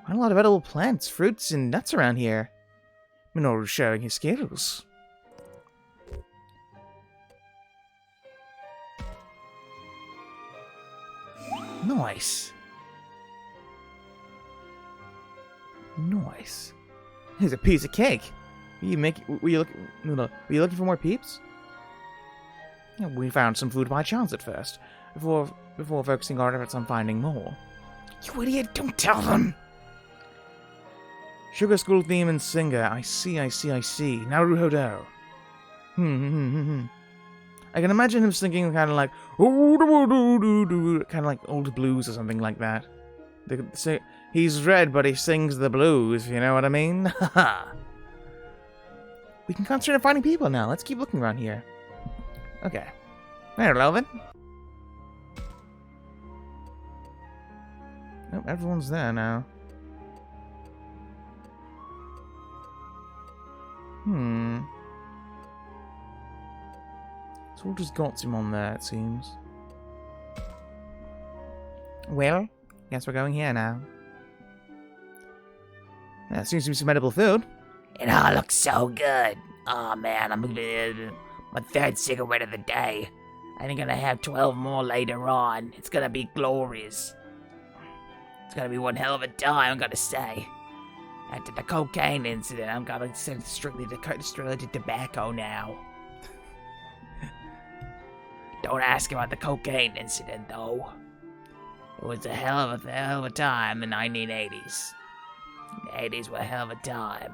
Quite a lot of edible plants, fruits, and nuts around here. Minoru's showing his skills. Nice. Nice. Here's a piece of cake. Were you looking for more peeps? Yeah, we found some food by chance at first, before focusing our efforts on finding more. You idiot! Don't tell them. Sugar School theme and singer. I see. Naruhodo. I can imagine him singing kind of like kind of like old blues or something like that. He's red, but he sings the blues. You know what I mean? We can concentrate on finding people now. Let's keep looking around here. Okay. There, Relvin. Nope, everyone's there now. So we've just got him on there, it seems. Well, guess we're going here now. Yeah, seems to be some edible food. It all looks so good. Oh man, I'm my third cigarette of the day. I'm gonna have 12 more later on. It's gonna be glorious. It's gonna be one hell of a time, I'm gonna say. After the cocaine incident, I'm gonna send strictly to tobacco now. Don't ask about the cocaine incident, though. It was a hell of a time in the 1980s. The 80s were a hell of a time.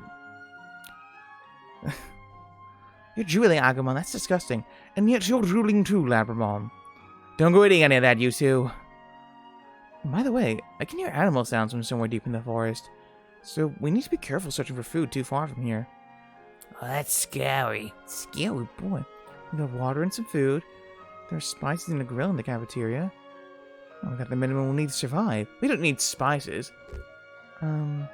You're drooling, Agumon. That's disgusting. And yet you're drooling too, Labramon. Don't go eating any of that, you two. By the way, I can hear animal sounds from somewhere deep in the forest. So we need to be careful searching for food too far from here. Oh, that's scary. Scary boy. We got water and some food. There's spices in the grill in the cafeteria. Oh, we got the minimum we'll need to survive. We don't need spices. I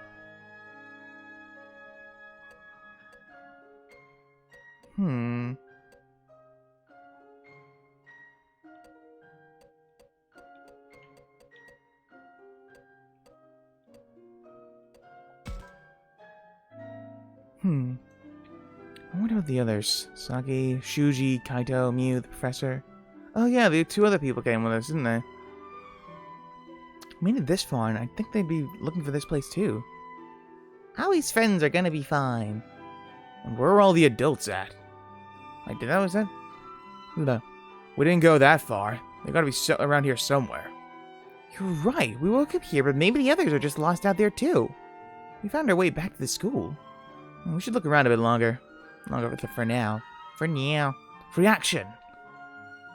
wonder what the others. Sagi, Shuji, Kaito, Mew, the professor. Oh yeah, the 2 other people came with us, didn't they? We made it this far, and I think they'd be looking for this place too. Howie's friends are gonna be fine. And where are all the adults at? Like, was that? No. We didn't go that far. They gotta be around here somewhere. You're right, we woke up here, but maybe the others are just lost out there too. We found our way back to the school. We should look around a bit longer. For now. Free action!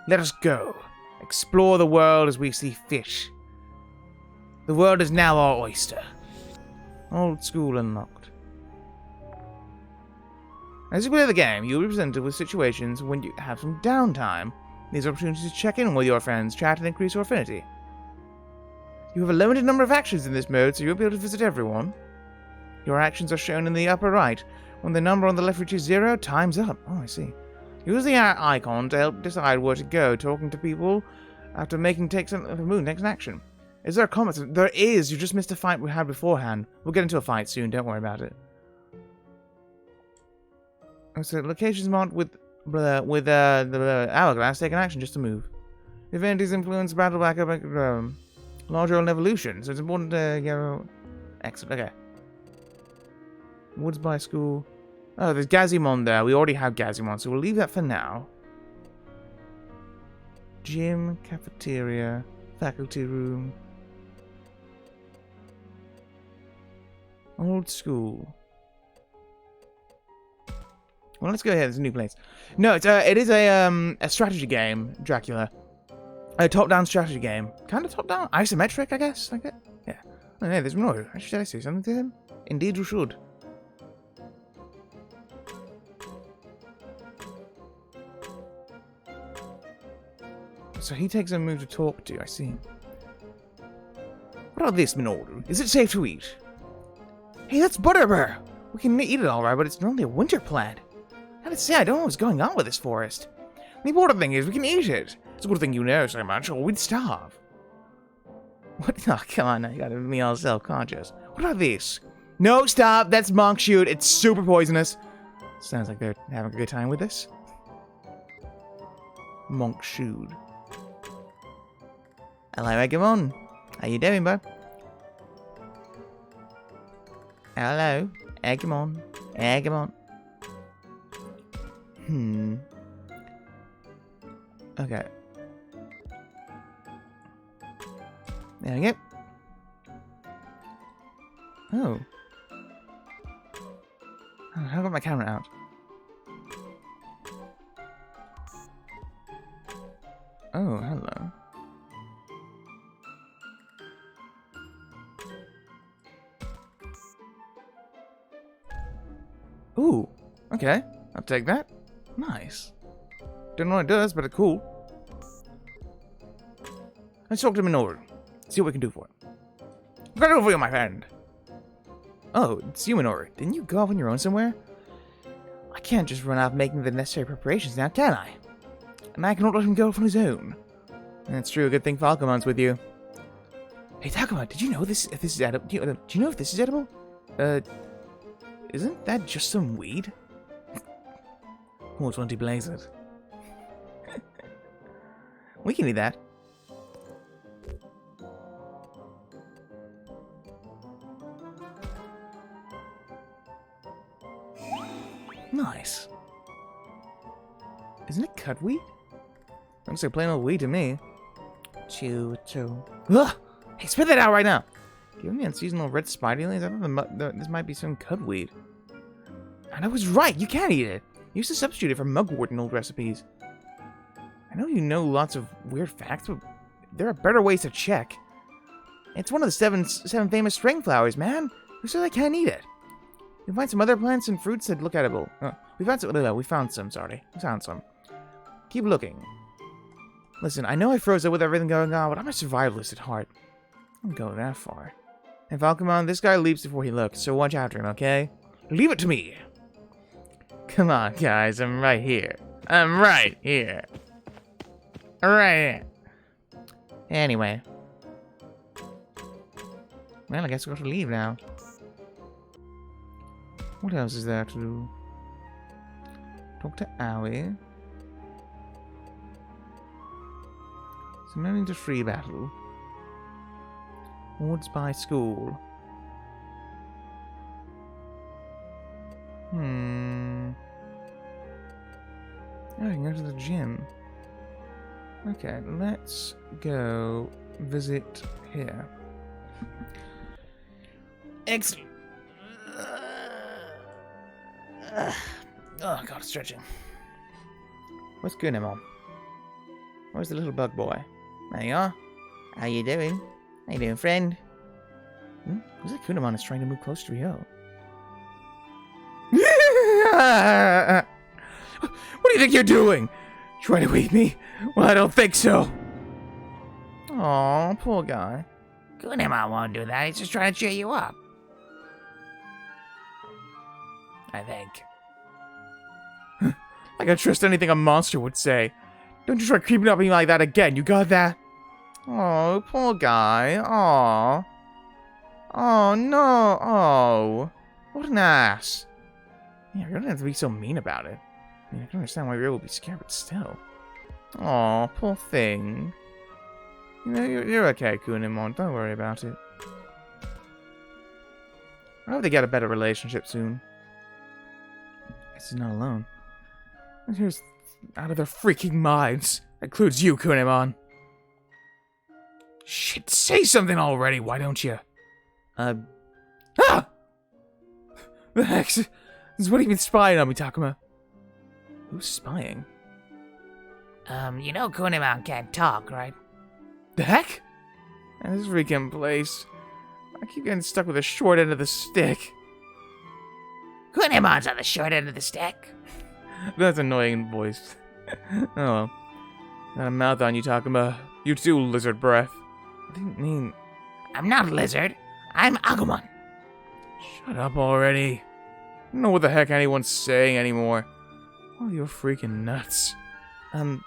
Let us go. Explore the world as we see fit. The world is now our oyster. Old school unlocked. As you play the game, you'll be presented with situations when you have some downtime. These opportunities to check in with your friends, chat, and increase your affinity. You have a limited number of actions in this mode, so you'll be able to visit everyone. Your actions are shown in the upper right. When the number on the left reaches 0, time's up. Oh, I see. Use the icon to help decide where to go, talking to people after takes an action. Is there a comment? There is! You just missed a fight we had beforehand. We'll get into a fight soon, don't worry about it. So, locations marked with the hourglass, take an action just to move. Events influence battle back up larger on evolution, so it's important to excellent, okay. Woods by school. Oh, there's Gazimon there. We already have Gazimon, so we'll leave that for now. Gym, cafeteria, faculty room. Old school. Well, let's go ahead. There's a new place. No, it is a strategy game, Dracula. A top-down strategy game. Kind of top-down? Isometric, I guess? Like it? Yeah. Oh, yeah, there's more. Should I say something to him? Indeed you should. So he takes a move to talk to, I see. What about this, Minoru? Is it safe to eat? Hey, that's Butterbur! We can eat it alright, but it's only a winter plant. I gotta say, I don't know what's going on with this forest. The important thing is we can eat it. It's a good thing you know so much, or we'd starve. What? Oh, come on now, you gotta be all self-conscious. What about this? No, stop! That's monk shoot. It's super poisonous. Sounds like they're having a good time with this. Monk shoot. Hello, Eggemon. How you doing, bud? Hello, Eggemon. Eggemon. Okay. There we go. Oh. How got my camera out? Oh, hello. Ooh, okay. I'll take that. Nice. Don't know what it does, but it's cool. Let's talk to Minoru. See what we can do for him. I've got it over you, my friend. Oh, it's you, Minoru. Didn't you go off on your own somewhere? I can't just run out making the necessary preparations now, can I? And I cannot let him go off on his own. That's true. Good thing Falcomon's with you. Hey, Falcomon, did you know if this is edible? Do you know if this is edible? Isn't that just some weed? Oh, 20 blazes. We can eat that. Nice. Isn't it cut wheat? Looks like plain old wheat to me. Chew. Ugh! Hey, spit that out right now! Giving me unseasonal red spiderlings? I thought this might be some cudweed. And I was right, you can eat it! You used to substitute it for mugwort in old recipes. I know you know lots of weird facts, but there are better ways to check. It's one of the seven famous string flowers, man! Who says I can't eat it? You'll find some other plants and fruits that look edible. We found some. No, we found some. Sorry, we found some. Keep looking. Listen, I know I froze it with everything going on, but I'm a survivalist at heart. I don't go that far. And Falcomon, this guy leaps before he looks, so watch after him, okay? Leave it to me. Come on, guys, I'm right here. I'm right here. Right here. Anyway. Well, I guess we've got to leave now. What else is there to do? Talk to Owie. Summoning to free battle. Wards by school. Oh, I can go to the gym. Okay, let's go visit here. Excellent. Oh god, stretching. What's good, Mom? Where's the little bug boy? There you are. How you doing? How you doing, friend? Who's that Kunamon is trying to move closer to Rio? What do you think you're doing? Trying to wake me? Well, I don't think so. Aw, poor guy. Kunimon won't do that. He's just trying to cheer you up. I think. I can't trust anything a monster would say. Don't you try creeping up on me like that again, you got that? Oh, poor guy. Aw. Oh, no. Oh. What an ass. Yeah, you don't have to be so mean about it. I mean, I can understand why Rio would be scared, but still. Aw, poor thing. You know, you're okay, Kunimon. Don't worry about it. I hope they get a better relationship soon. Guess he's not alone. Here's out of their freaking minds. That includes you, Kunimon. Shit, say something already, why don't you? Ah! The heck? What have you been spying on me, Takuma? Who's spying? You know Kunimon can't talk, right? The heck? Man, this freaking place. I keep getting stuck with the short end of the stick. Kunimon's on the short end of the stick. That's annoying voice. Oh well. Got a mouth on you, Takuma. You too, lizard breath. I didn't mean... I'm not a lizard. I'm Agumon. Shut up already. I don't know what the heck anyone's saying anymore. Oh, you're freaking nuts. That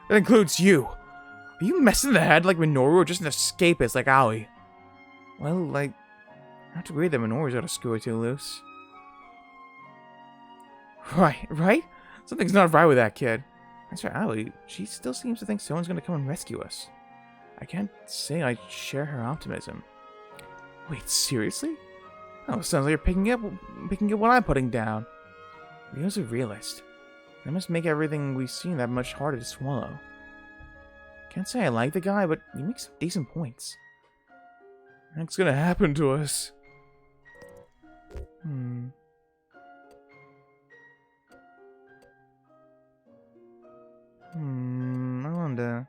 includes you. Are you messing in the head like Minoru or just an escapist like Aoi? Well, like, I have to agree that Minoru's got a screw or two loose. Right? Something's not right with that kid. As for Aoi, she still seems to think someone's gonna come and rescue us. I can't say I share her optimism. Wait, seriously? Oh, sounds like you're picking up what I'm putting down. Rio's a realist. That must make everything we've seen that much harder to swallow. Can't say I like the guy, but he makes some decent points. What's gonna happen to us? I wonder.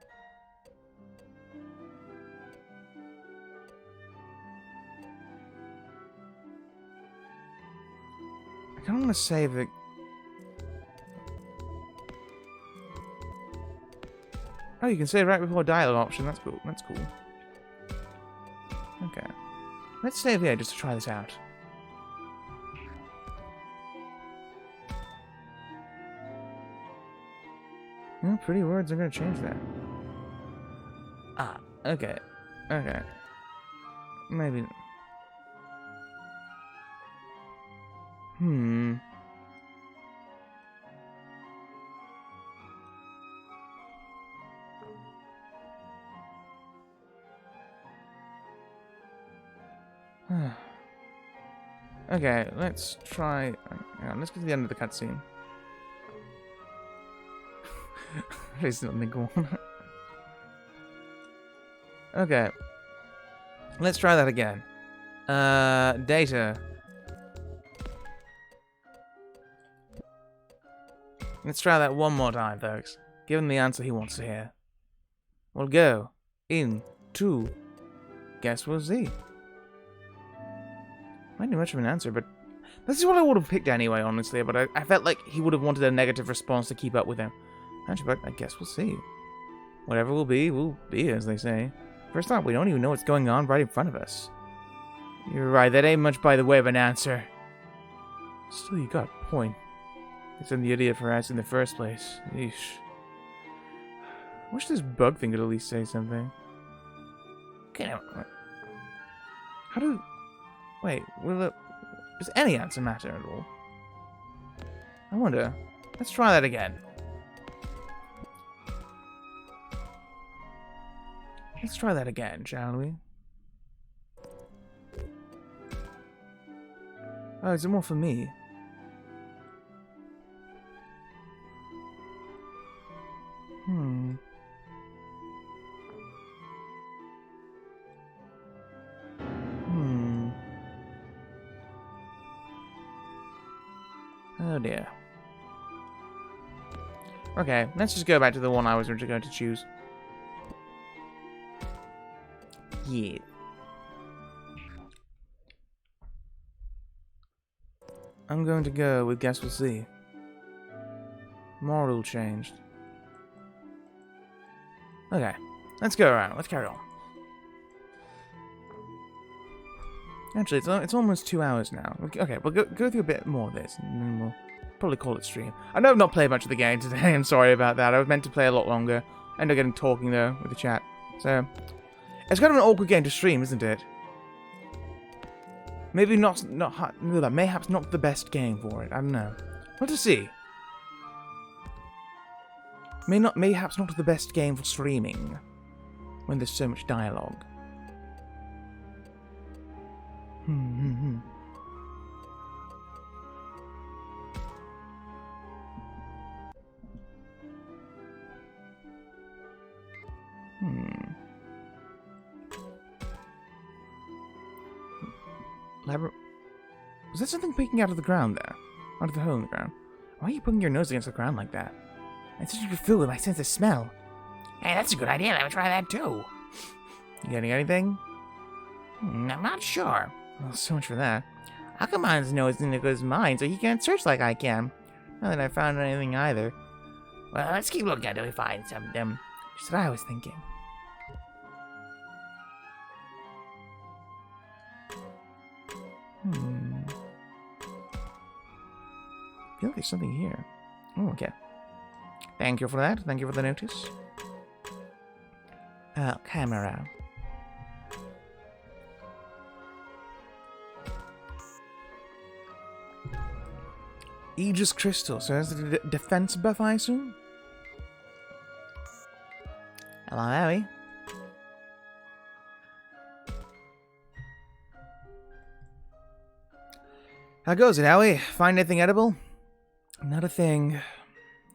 I kinda wanna save the... Oh, you can save right before dialogue option. That's cool. That's cool. Okay. Let's save here just to try this out. Well, pretty words are gonna change that. Ah, okay. Okay. Maybe... Okay, let's try... Hang on, let's get to the end of the cutscene. There's nothing going on. Okay. Let's try that again. Data. Let's try that one more time, folks. Give him the answer he wants to hear. We'll go into... Guess we'll see. Might be much of an answer, but This is what I would have picked anyway, honestly, but I felt like he would have wanted a negative response to keep up with him. Actually, but I guess we'll see. Whatever will be, as they say. First off, we don't even know what's going on right in front of us. You're right, that ain't much by the way of an answer. Still, you got a point. It's an idiot for asking in the first place. Yeesh. I wish this bug thing could at least say something. Okay, now, how do... Wait, does any answer matter at all? I wonder. Let's try that again. Let's try that again, shall we? Oh, is it more for me? Oh dear. Okay, let's just go back to the one I was originally going to choose. Yeah. I'm going to go with Guess We'll See. Moral changed. Okay, let's go around. Let's carry on. Actually, it's almost 2 hours now. Okay, we'll go through a bit more of this, and then we'll probably call it stream. I know I've not played much of the game today. I'm sorry about that. I was meant to play a lot longer. Ended up getting talking though with the chat. So it's kind of an awkward game to stream, isn't it? Maybe mayhaps not the best game for it. I don't know. We'll have to see. Mayhaps not the best game for streaming when there's so much dialogue. Was that something peeking out of the ground there? Out of the hole in the ground? Why are you putting your nose against the ground like that? I thought you could feel with my sense of smell. Hey, that's a good idea. Let me try that too. You getting anything? I'm not sure. Well, so much for that. Akuman's nose isn't as good as mine, so he can't search like I can. Not that I found anything either. Well, let's keep looking until we find something. Just what I was thinking. I feel like there's something here. Oh, okay. Thank you for that. Thank you for the notice. Camera. Aegis Crystal. So that's the defense buff, I assume? Hello, Howie. How goes it, Howie? Find anything edible? Not a thing.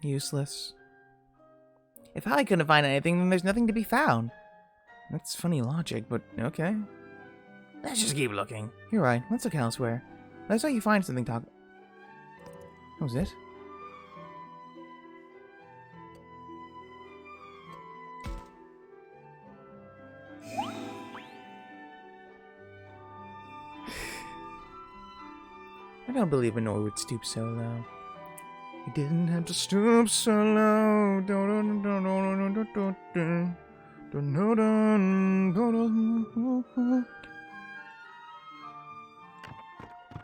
Useless. If I couldn't find anything, then there's nothing to be found. That's funny logic, but okay. Let's just keep looking. You're right. Let's look elsewhere. Let's let you find something, Talk. That was it? I don't believe a Nor would stoop so low. He didn't have to stoop so low.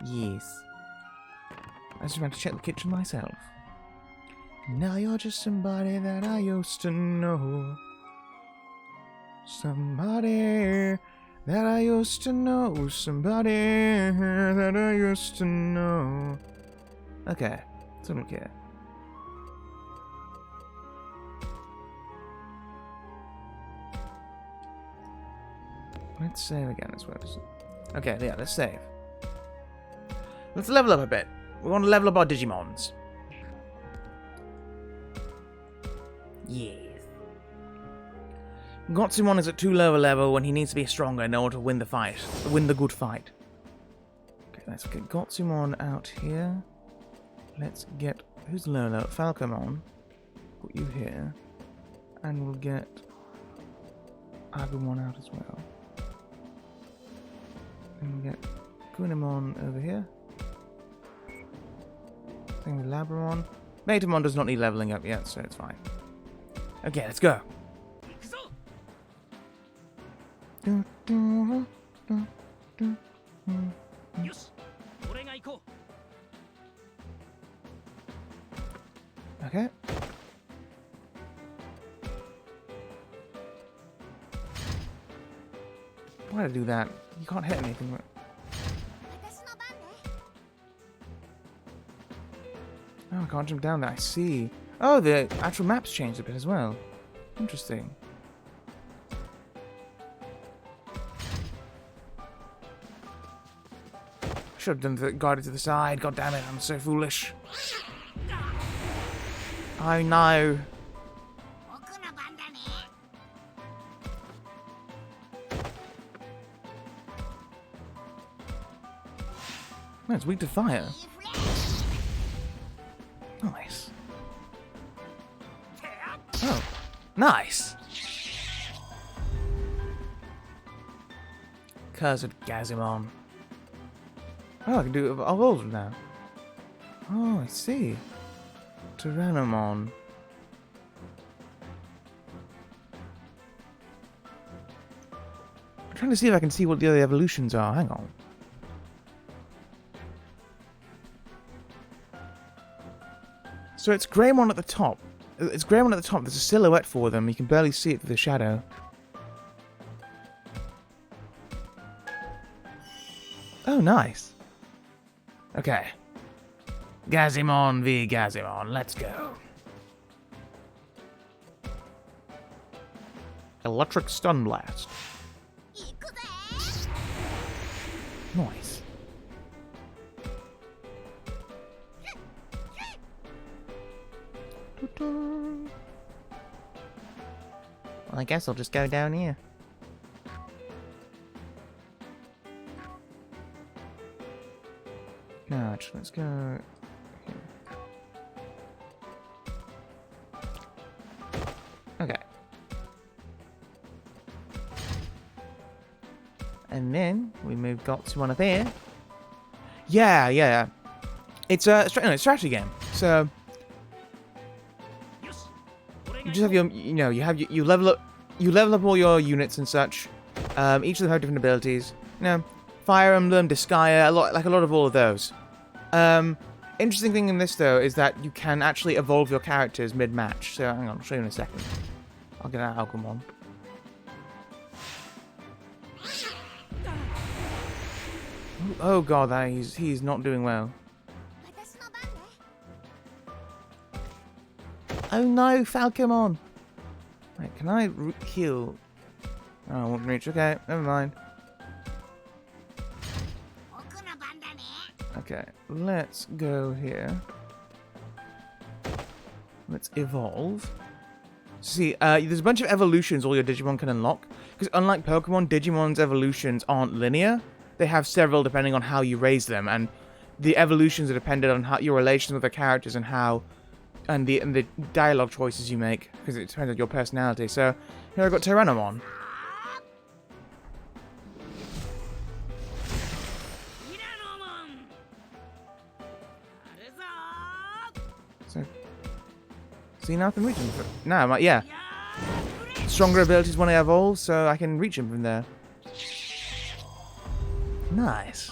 Yes. I just went to check the kitchen myself. Now you're just somebody that I used to know. Somebody that I used to know. Somebody that I used to know. Okay, so I don't care. Let's save again as well. Okay, yeah, let's save. Let's level up a bit. We want to level up our Digimons. Yes. Gotsumon is at too low a level when he needs to be stronger in order to win the fight. Win the good fight. Okay, let's get Gotsumon out here. Let's get... Who's low level? Falcomon. Put you here. And we'll get Agumon out as well. And we'll get Kunamon over here. Thing with Labramon. Metamon does not need leveling up yet, so it's fine. Okay, let's go. Okay. Why did I do that? You can't hit anything. Oh, I can't jump down there. I see. Oh, the actual map's changed a bit as well. Interesting. Should have done the guarded to the side. God damn it, I'm so foolish. Oh no. Oh, it's weak to fire. Nice. Oh, nice. Cursed Gazimon. Oh, I can do evolve now. Oh, I see. Tyrannomon. I'm trying to see if I can see what the other evolutions are. Hang on. So it's Greymon at the top. It's Greymon at the top. There's a silhouette for them. You can barely see it through the shadow. Oh, nice. Okay. Gazimon v Gazimon. Let's go. Electric Stun Blast. Nice. Well, I guess I'll just go down here. No, actually, let's go here. Okay. And then we got to one up here. Yeah. It's a strategy game. So you just have your, you level up all your units and such. Each of them have different abilities. Fire Emblem, Disgaea, a lot of all of those. Interesting thing in this though is that you can actually evolve your characters mid-match. So hang on, I'll show you in a second. I'll get out Alchemon. Oh god, he's not doing well. Oh no, Falcomon! Wait, can I heal? Oh, I won't reach. Okay, never mind. Okay, let's go here. Let's evolve. See, there's a bunch of evolutions all your Digimon can unlock. Because unlike Pokemon, Digimon's evolutions aren't linear. They have several depending on how you raise them, and the evolutions are dependent on how your relations with the characters and how, and the dialogue choices you make, because it depends on your personality. So here I've got Tyrannomon. So, see, now I can reach him. Now, yeah. Stronger abilities when I evolve, so I can reach him from there. Nice.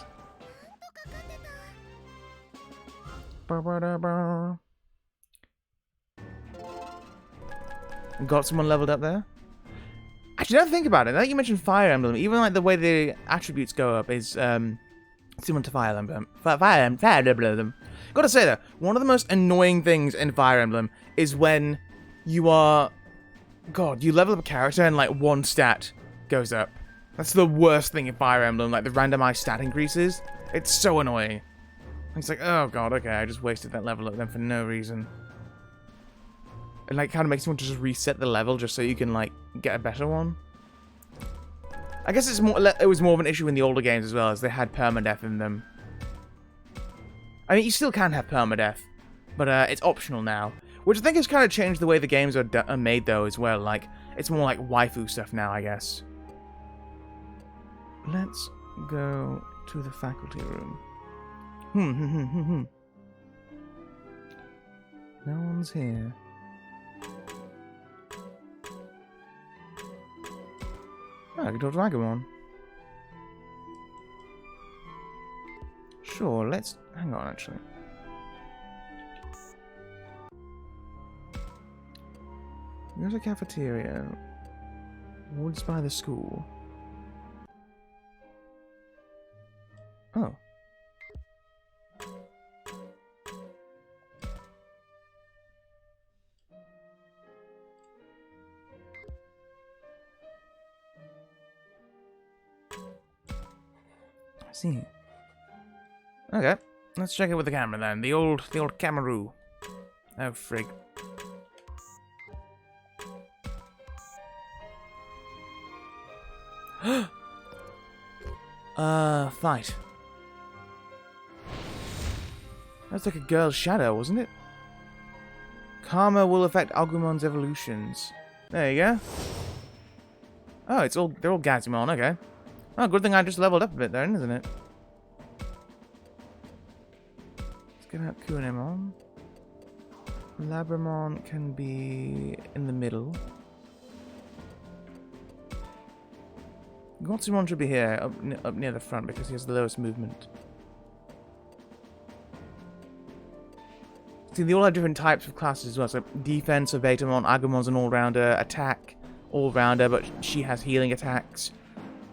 Got someone leveled up there. Actually, don't think about it. Now that you mentioned Fire Emblem, even like the way the attributes go up is similar to Fire Emblem. Fire Emblem. Gotta say though, one of the most annoying things in Fire Emblem is when you are, you level up a character and like one stat goes up. That's the worst thing in Fire Emblem, like the randomized stat increases. It's so annoying. It's like, oh god, okay, I just wasted that level up then for no reason. It like kind of makes you want to just reset the level just so you can like get a better one. I guess it was more of an issue in the older games as well, as they had permadeath in them. I mean, you still can have permadeath, but it's optional now. Which I think has kind of changed the way the games are made though as well. Like, it's more like waifu stuff now, I guess. Let's go to the faculty room. No one's here. Oh, I can talk to Agumon. Sure, let's... Hang on, actually. There's a cafeteria. Woods by the school. Oh. I see. Okay, let's check it with the camera then. The old camaroo. Oh, frig. Fight. That's like a girl's shadow, wasn't it? Karma will affect Agumon's evolutions. There you go. Oh, they're all Gazimon, okay. Oh, good thing I just leveled up a bit there, isn't it? Let's get out Kunemon. Labramon can be in the middle. Gotsumon should be here, up near the front, because he has the lowest movement. See, they all have different types of classes as well. So defense, Vetamon, Agumon's an all-rounder, attack, all-rounder, but she has healing attacks.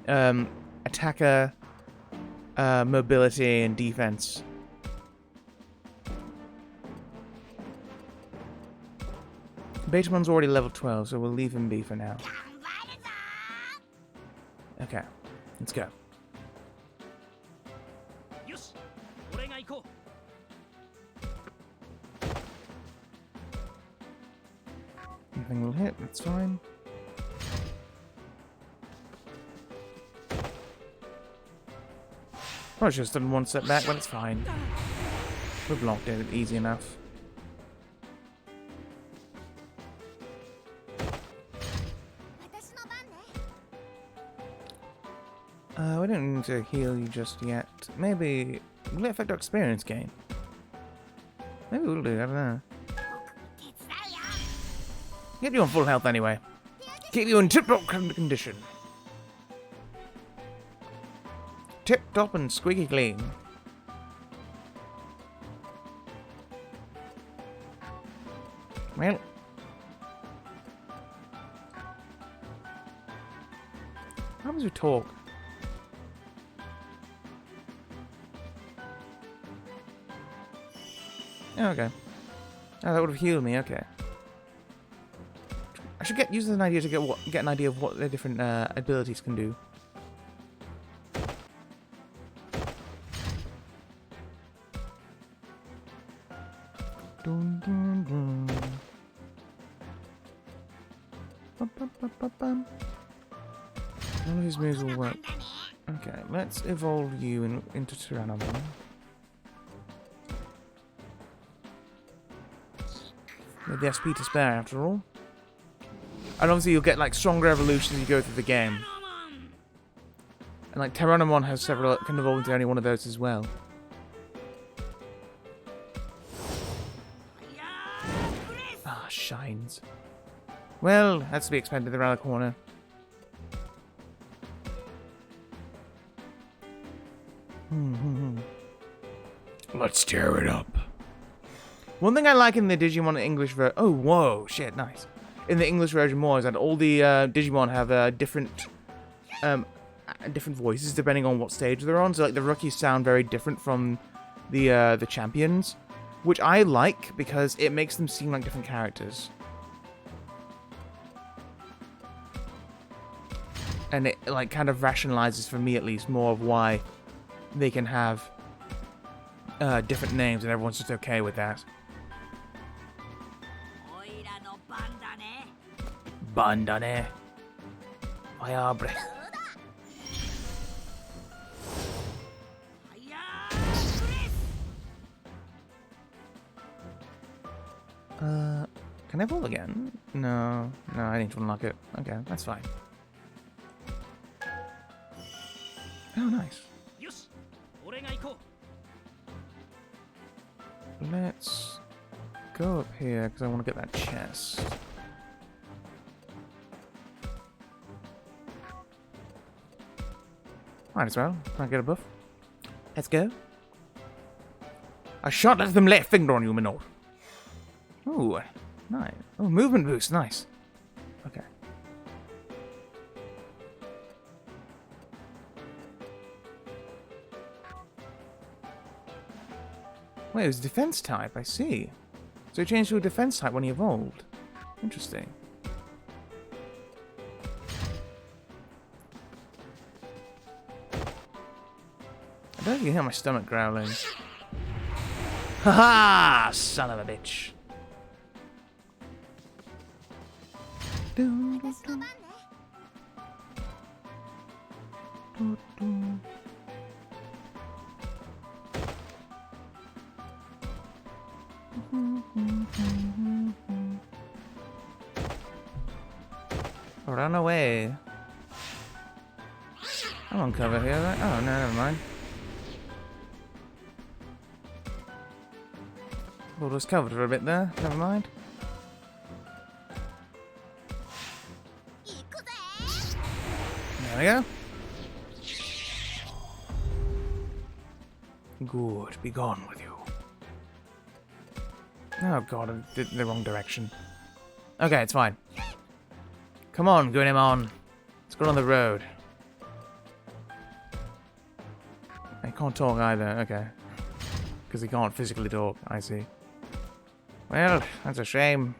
Attacker, mobility, and defense. Betamon's already level 12, so we'll leave him be for now. Okay, let's go. Nothing will hit, that's fine. Probably should have done one step back, but it's fine. We blocked it easy enough. We don't need to heal you just yet. Maybe will it affect our experience gain? Maybe we'll do, I don't know. Get you on full health anyway. Keep you in tip-top condition. Tip-top and squeaky clean. Well. How happens we talk? Oh, okay. Oh, that would have healed me, okay. I should use an idea to get an idea of what the different abilities can do. Dun, dun, dun. Bum, bum, bum, bum, bum. None of his moves will work. Okay, let's evolve you into Tyrannomon. With the SP to spare, after all. And obviously you'll get like stronger evolutions as you go through the game. And like Tyrannomon has several, can evolve into any one of those as well. Ah, shines. Well, that's to be expected around the corner. Let's tear it up. One thing I like in the Digimon English version... Oh, whoa, shit, nice. In the English version more is that all the Digimon have different voices depending on what stage they're on. So like the rookies sound very different from the champions, which I like because it makes them seem like different characters. And it like kind of rationalizes for me at least more of why they can have different names and everyone's just okay with that. Bandane. Ayabre. Can I evolve again? No, I need to unlock it. Okay, that's fine. Oh, nice. Let's go up here because I want to get that chest. Might as well. Try and get a buff. Let's go. I shot at them left finger on you, Minor. Ooh, nice. Oh, movement boost, nice. Okay. Wait, it was defense type, I see. So he changed to a defense type when he evolved. Interesting. I don't think you can hear my stomach growling. Haha! Son of a bitch. Run away. I'm on cover here, right? Oh, no, never mind. World was covered for a bit there. Never mind. There we go. Good. Be gone with you. Oh god, I did the wrong direction. Okay, it's fine. Come on, Gunimon. Let's go on the road. I can't talk either. Okay. Because he can't physically talk. I see. Well, that's a shame.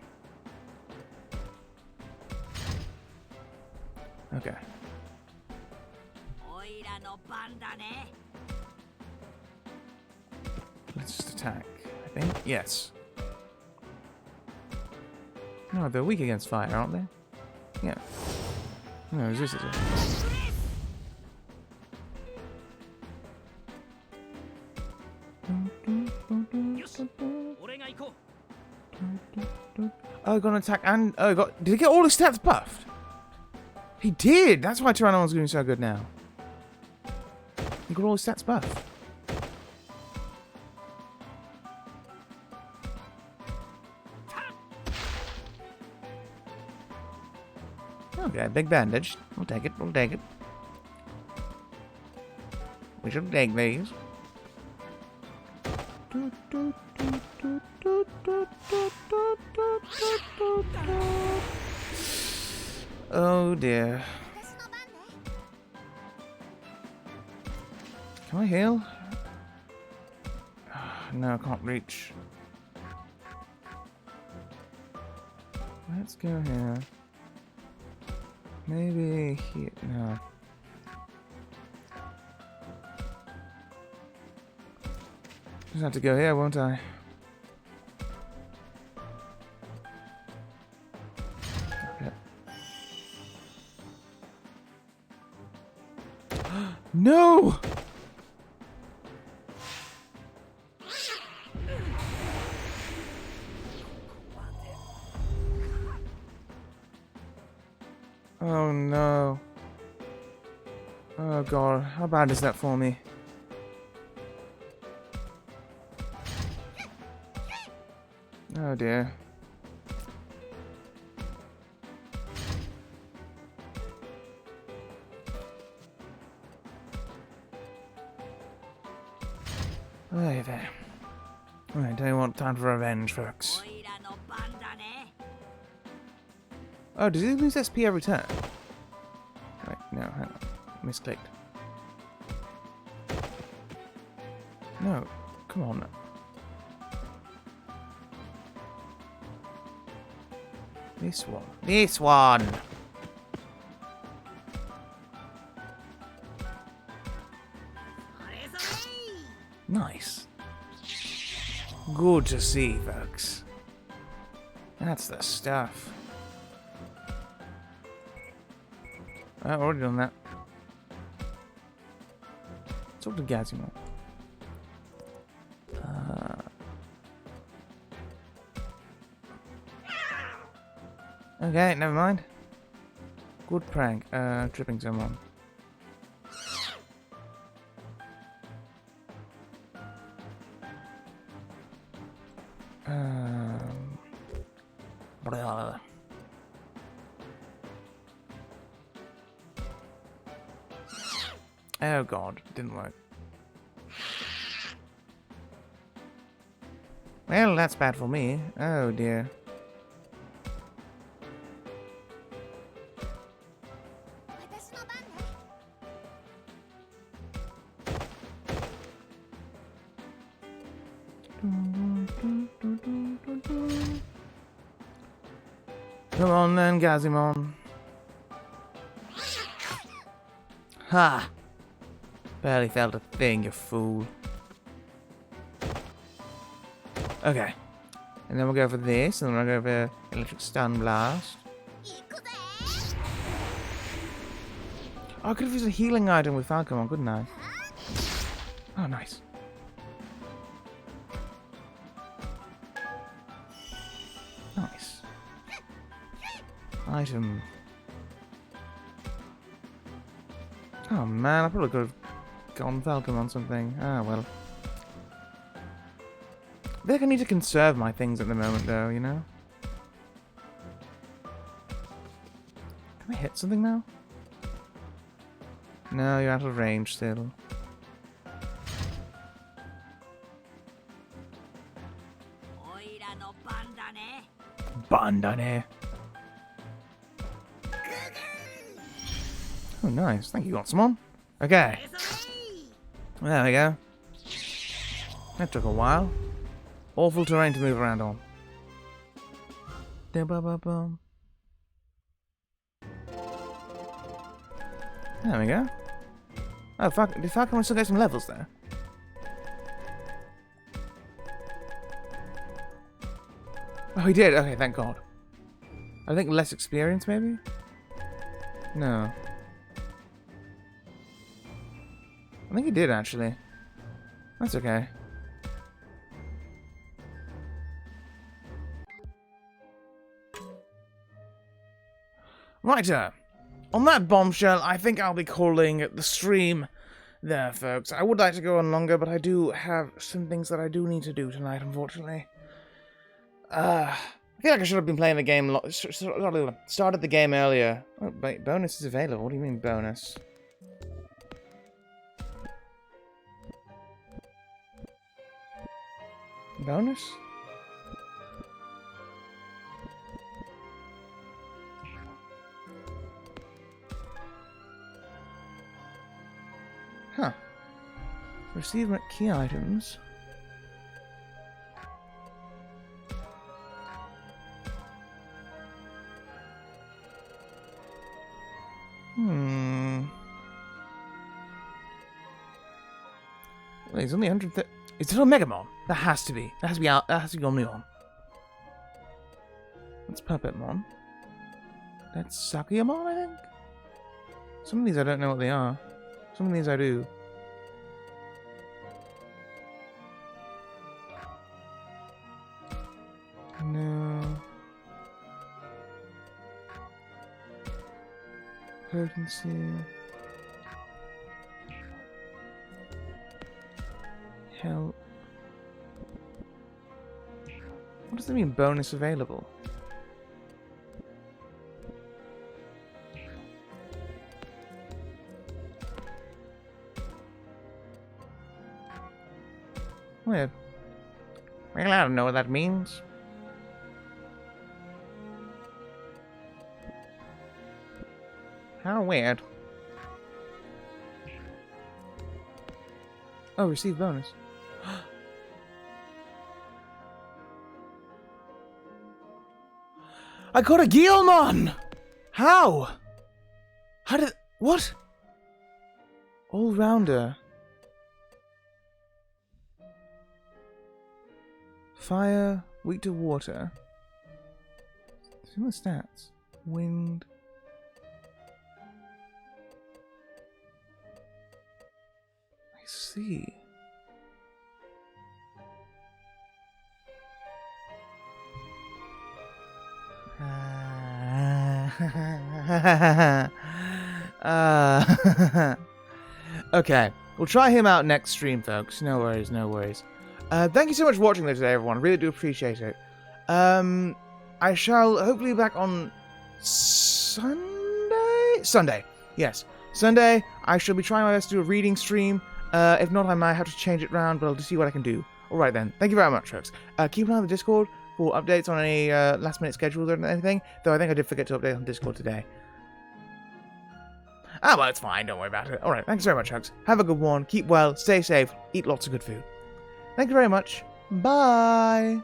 Okay. Let's just attack, I think. Yes. No, they're weak against fire, aren't they? Yeah. No, resist it. Oh, got an attack and... Oh, got... Did he get all his stats buffed? He did! That's why Tyranno's doing so good now. He got all his stats buffed. Okay, big bandage. We'll take it, we'll take it. We should take these. Oh dear. Can I heal? No, I can't reach. Let's go here. Maybe here. No. Just have to go here, won't I? Okay. No! Oh no. Oh god, how bad is that for me? Oh dear. Hey there. Alright, tell you what, time for revenge, folks. Oh, does he lose SP every turn? Wait, no, hang on. Misclicked. No, come on. This one. This one! Nice. Good to see, folks. That's the stuff. I've already done that. Talk to Gazimo. Okay, never mind. Good prank. Tripping someone. Oh god, didn't work. Well, that's bad for me. Oh dear. Come on then, Gazimon. Ha! Barely felt a thing, you fool. Okay. And then we'll go for this, and then we'll go for Electric Stun Blast. Oh, I could have used a healing item with Falcon, couldn't I? Oh, nice. Nice. Item. Oh man, I probably could have gone Falcon on something. Ah, well. I think I need to conserve my things at the moment, though, you know? Can I hit something now? No, you're out of range still. Bandane. Oh, nice. Thank you, Otsumon. Okay. There we go. That took a while. Awful terrain to move around on. There we go. Oh, fuck. Did Falcon still get some levels there? Oh, he did. Okay, thank God. I think less experience, maybe? No. I think he did, actually. That's okay. Right, on that bombshell, I think I'll be calling the stream there, folks. I would like to go on longer, but I do have some things that I do need to do tonight, unfortunately. I feel like I should have been playing the game started the game earlier. Oh, wait, bonus is available. What do you mean bonus? Bonus? Huh. Receive key items. Well, he's only 130. Is it on Megamon? That has to be. That has to be out. That has to be Omnion. That's Puppetmon. That's Sakuyamon, I think? Some of these I don't know what they are. Some of these I do. No. Potency. Help. What does that mean, bonus available? Weird. Well, I don't know what that means. How weird. Oh, receive bonus. I got a Guilmon! How? How did... What? All-rounder. Fire, weak to water. See the stats. Wind. I see. Okay, we'll try him out next stream, folks. No worries, no worries. Thank you so much for watching today, everyone. I really do appreciate it. I shall hopefully be back on Sunday? Sunday, yes. Sunday, I shall be trying my best to do a reading stream. If not, I might have to change it around, but I'll just see what I can do. Alright then, thank you very much, folks. Keep an eye on the Discord for updates on any last-minute schedules or anything, though I think I did forget to update on Discord today. Ah, well, it's fine, don't worry about it. Alright, thanks very much, folks. Have a good one, keep well, stay safe, eat lots of good food. Thank you very much. Bye!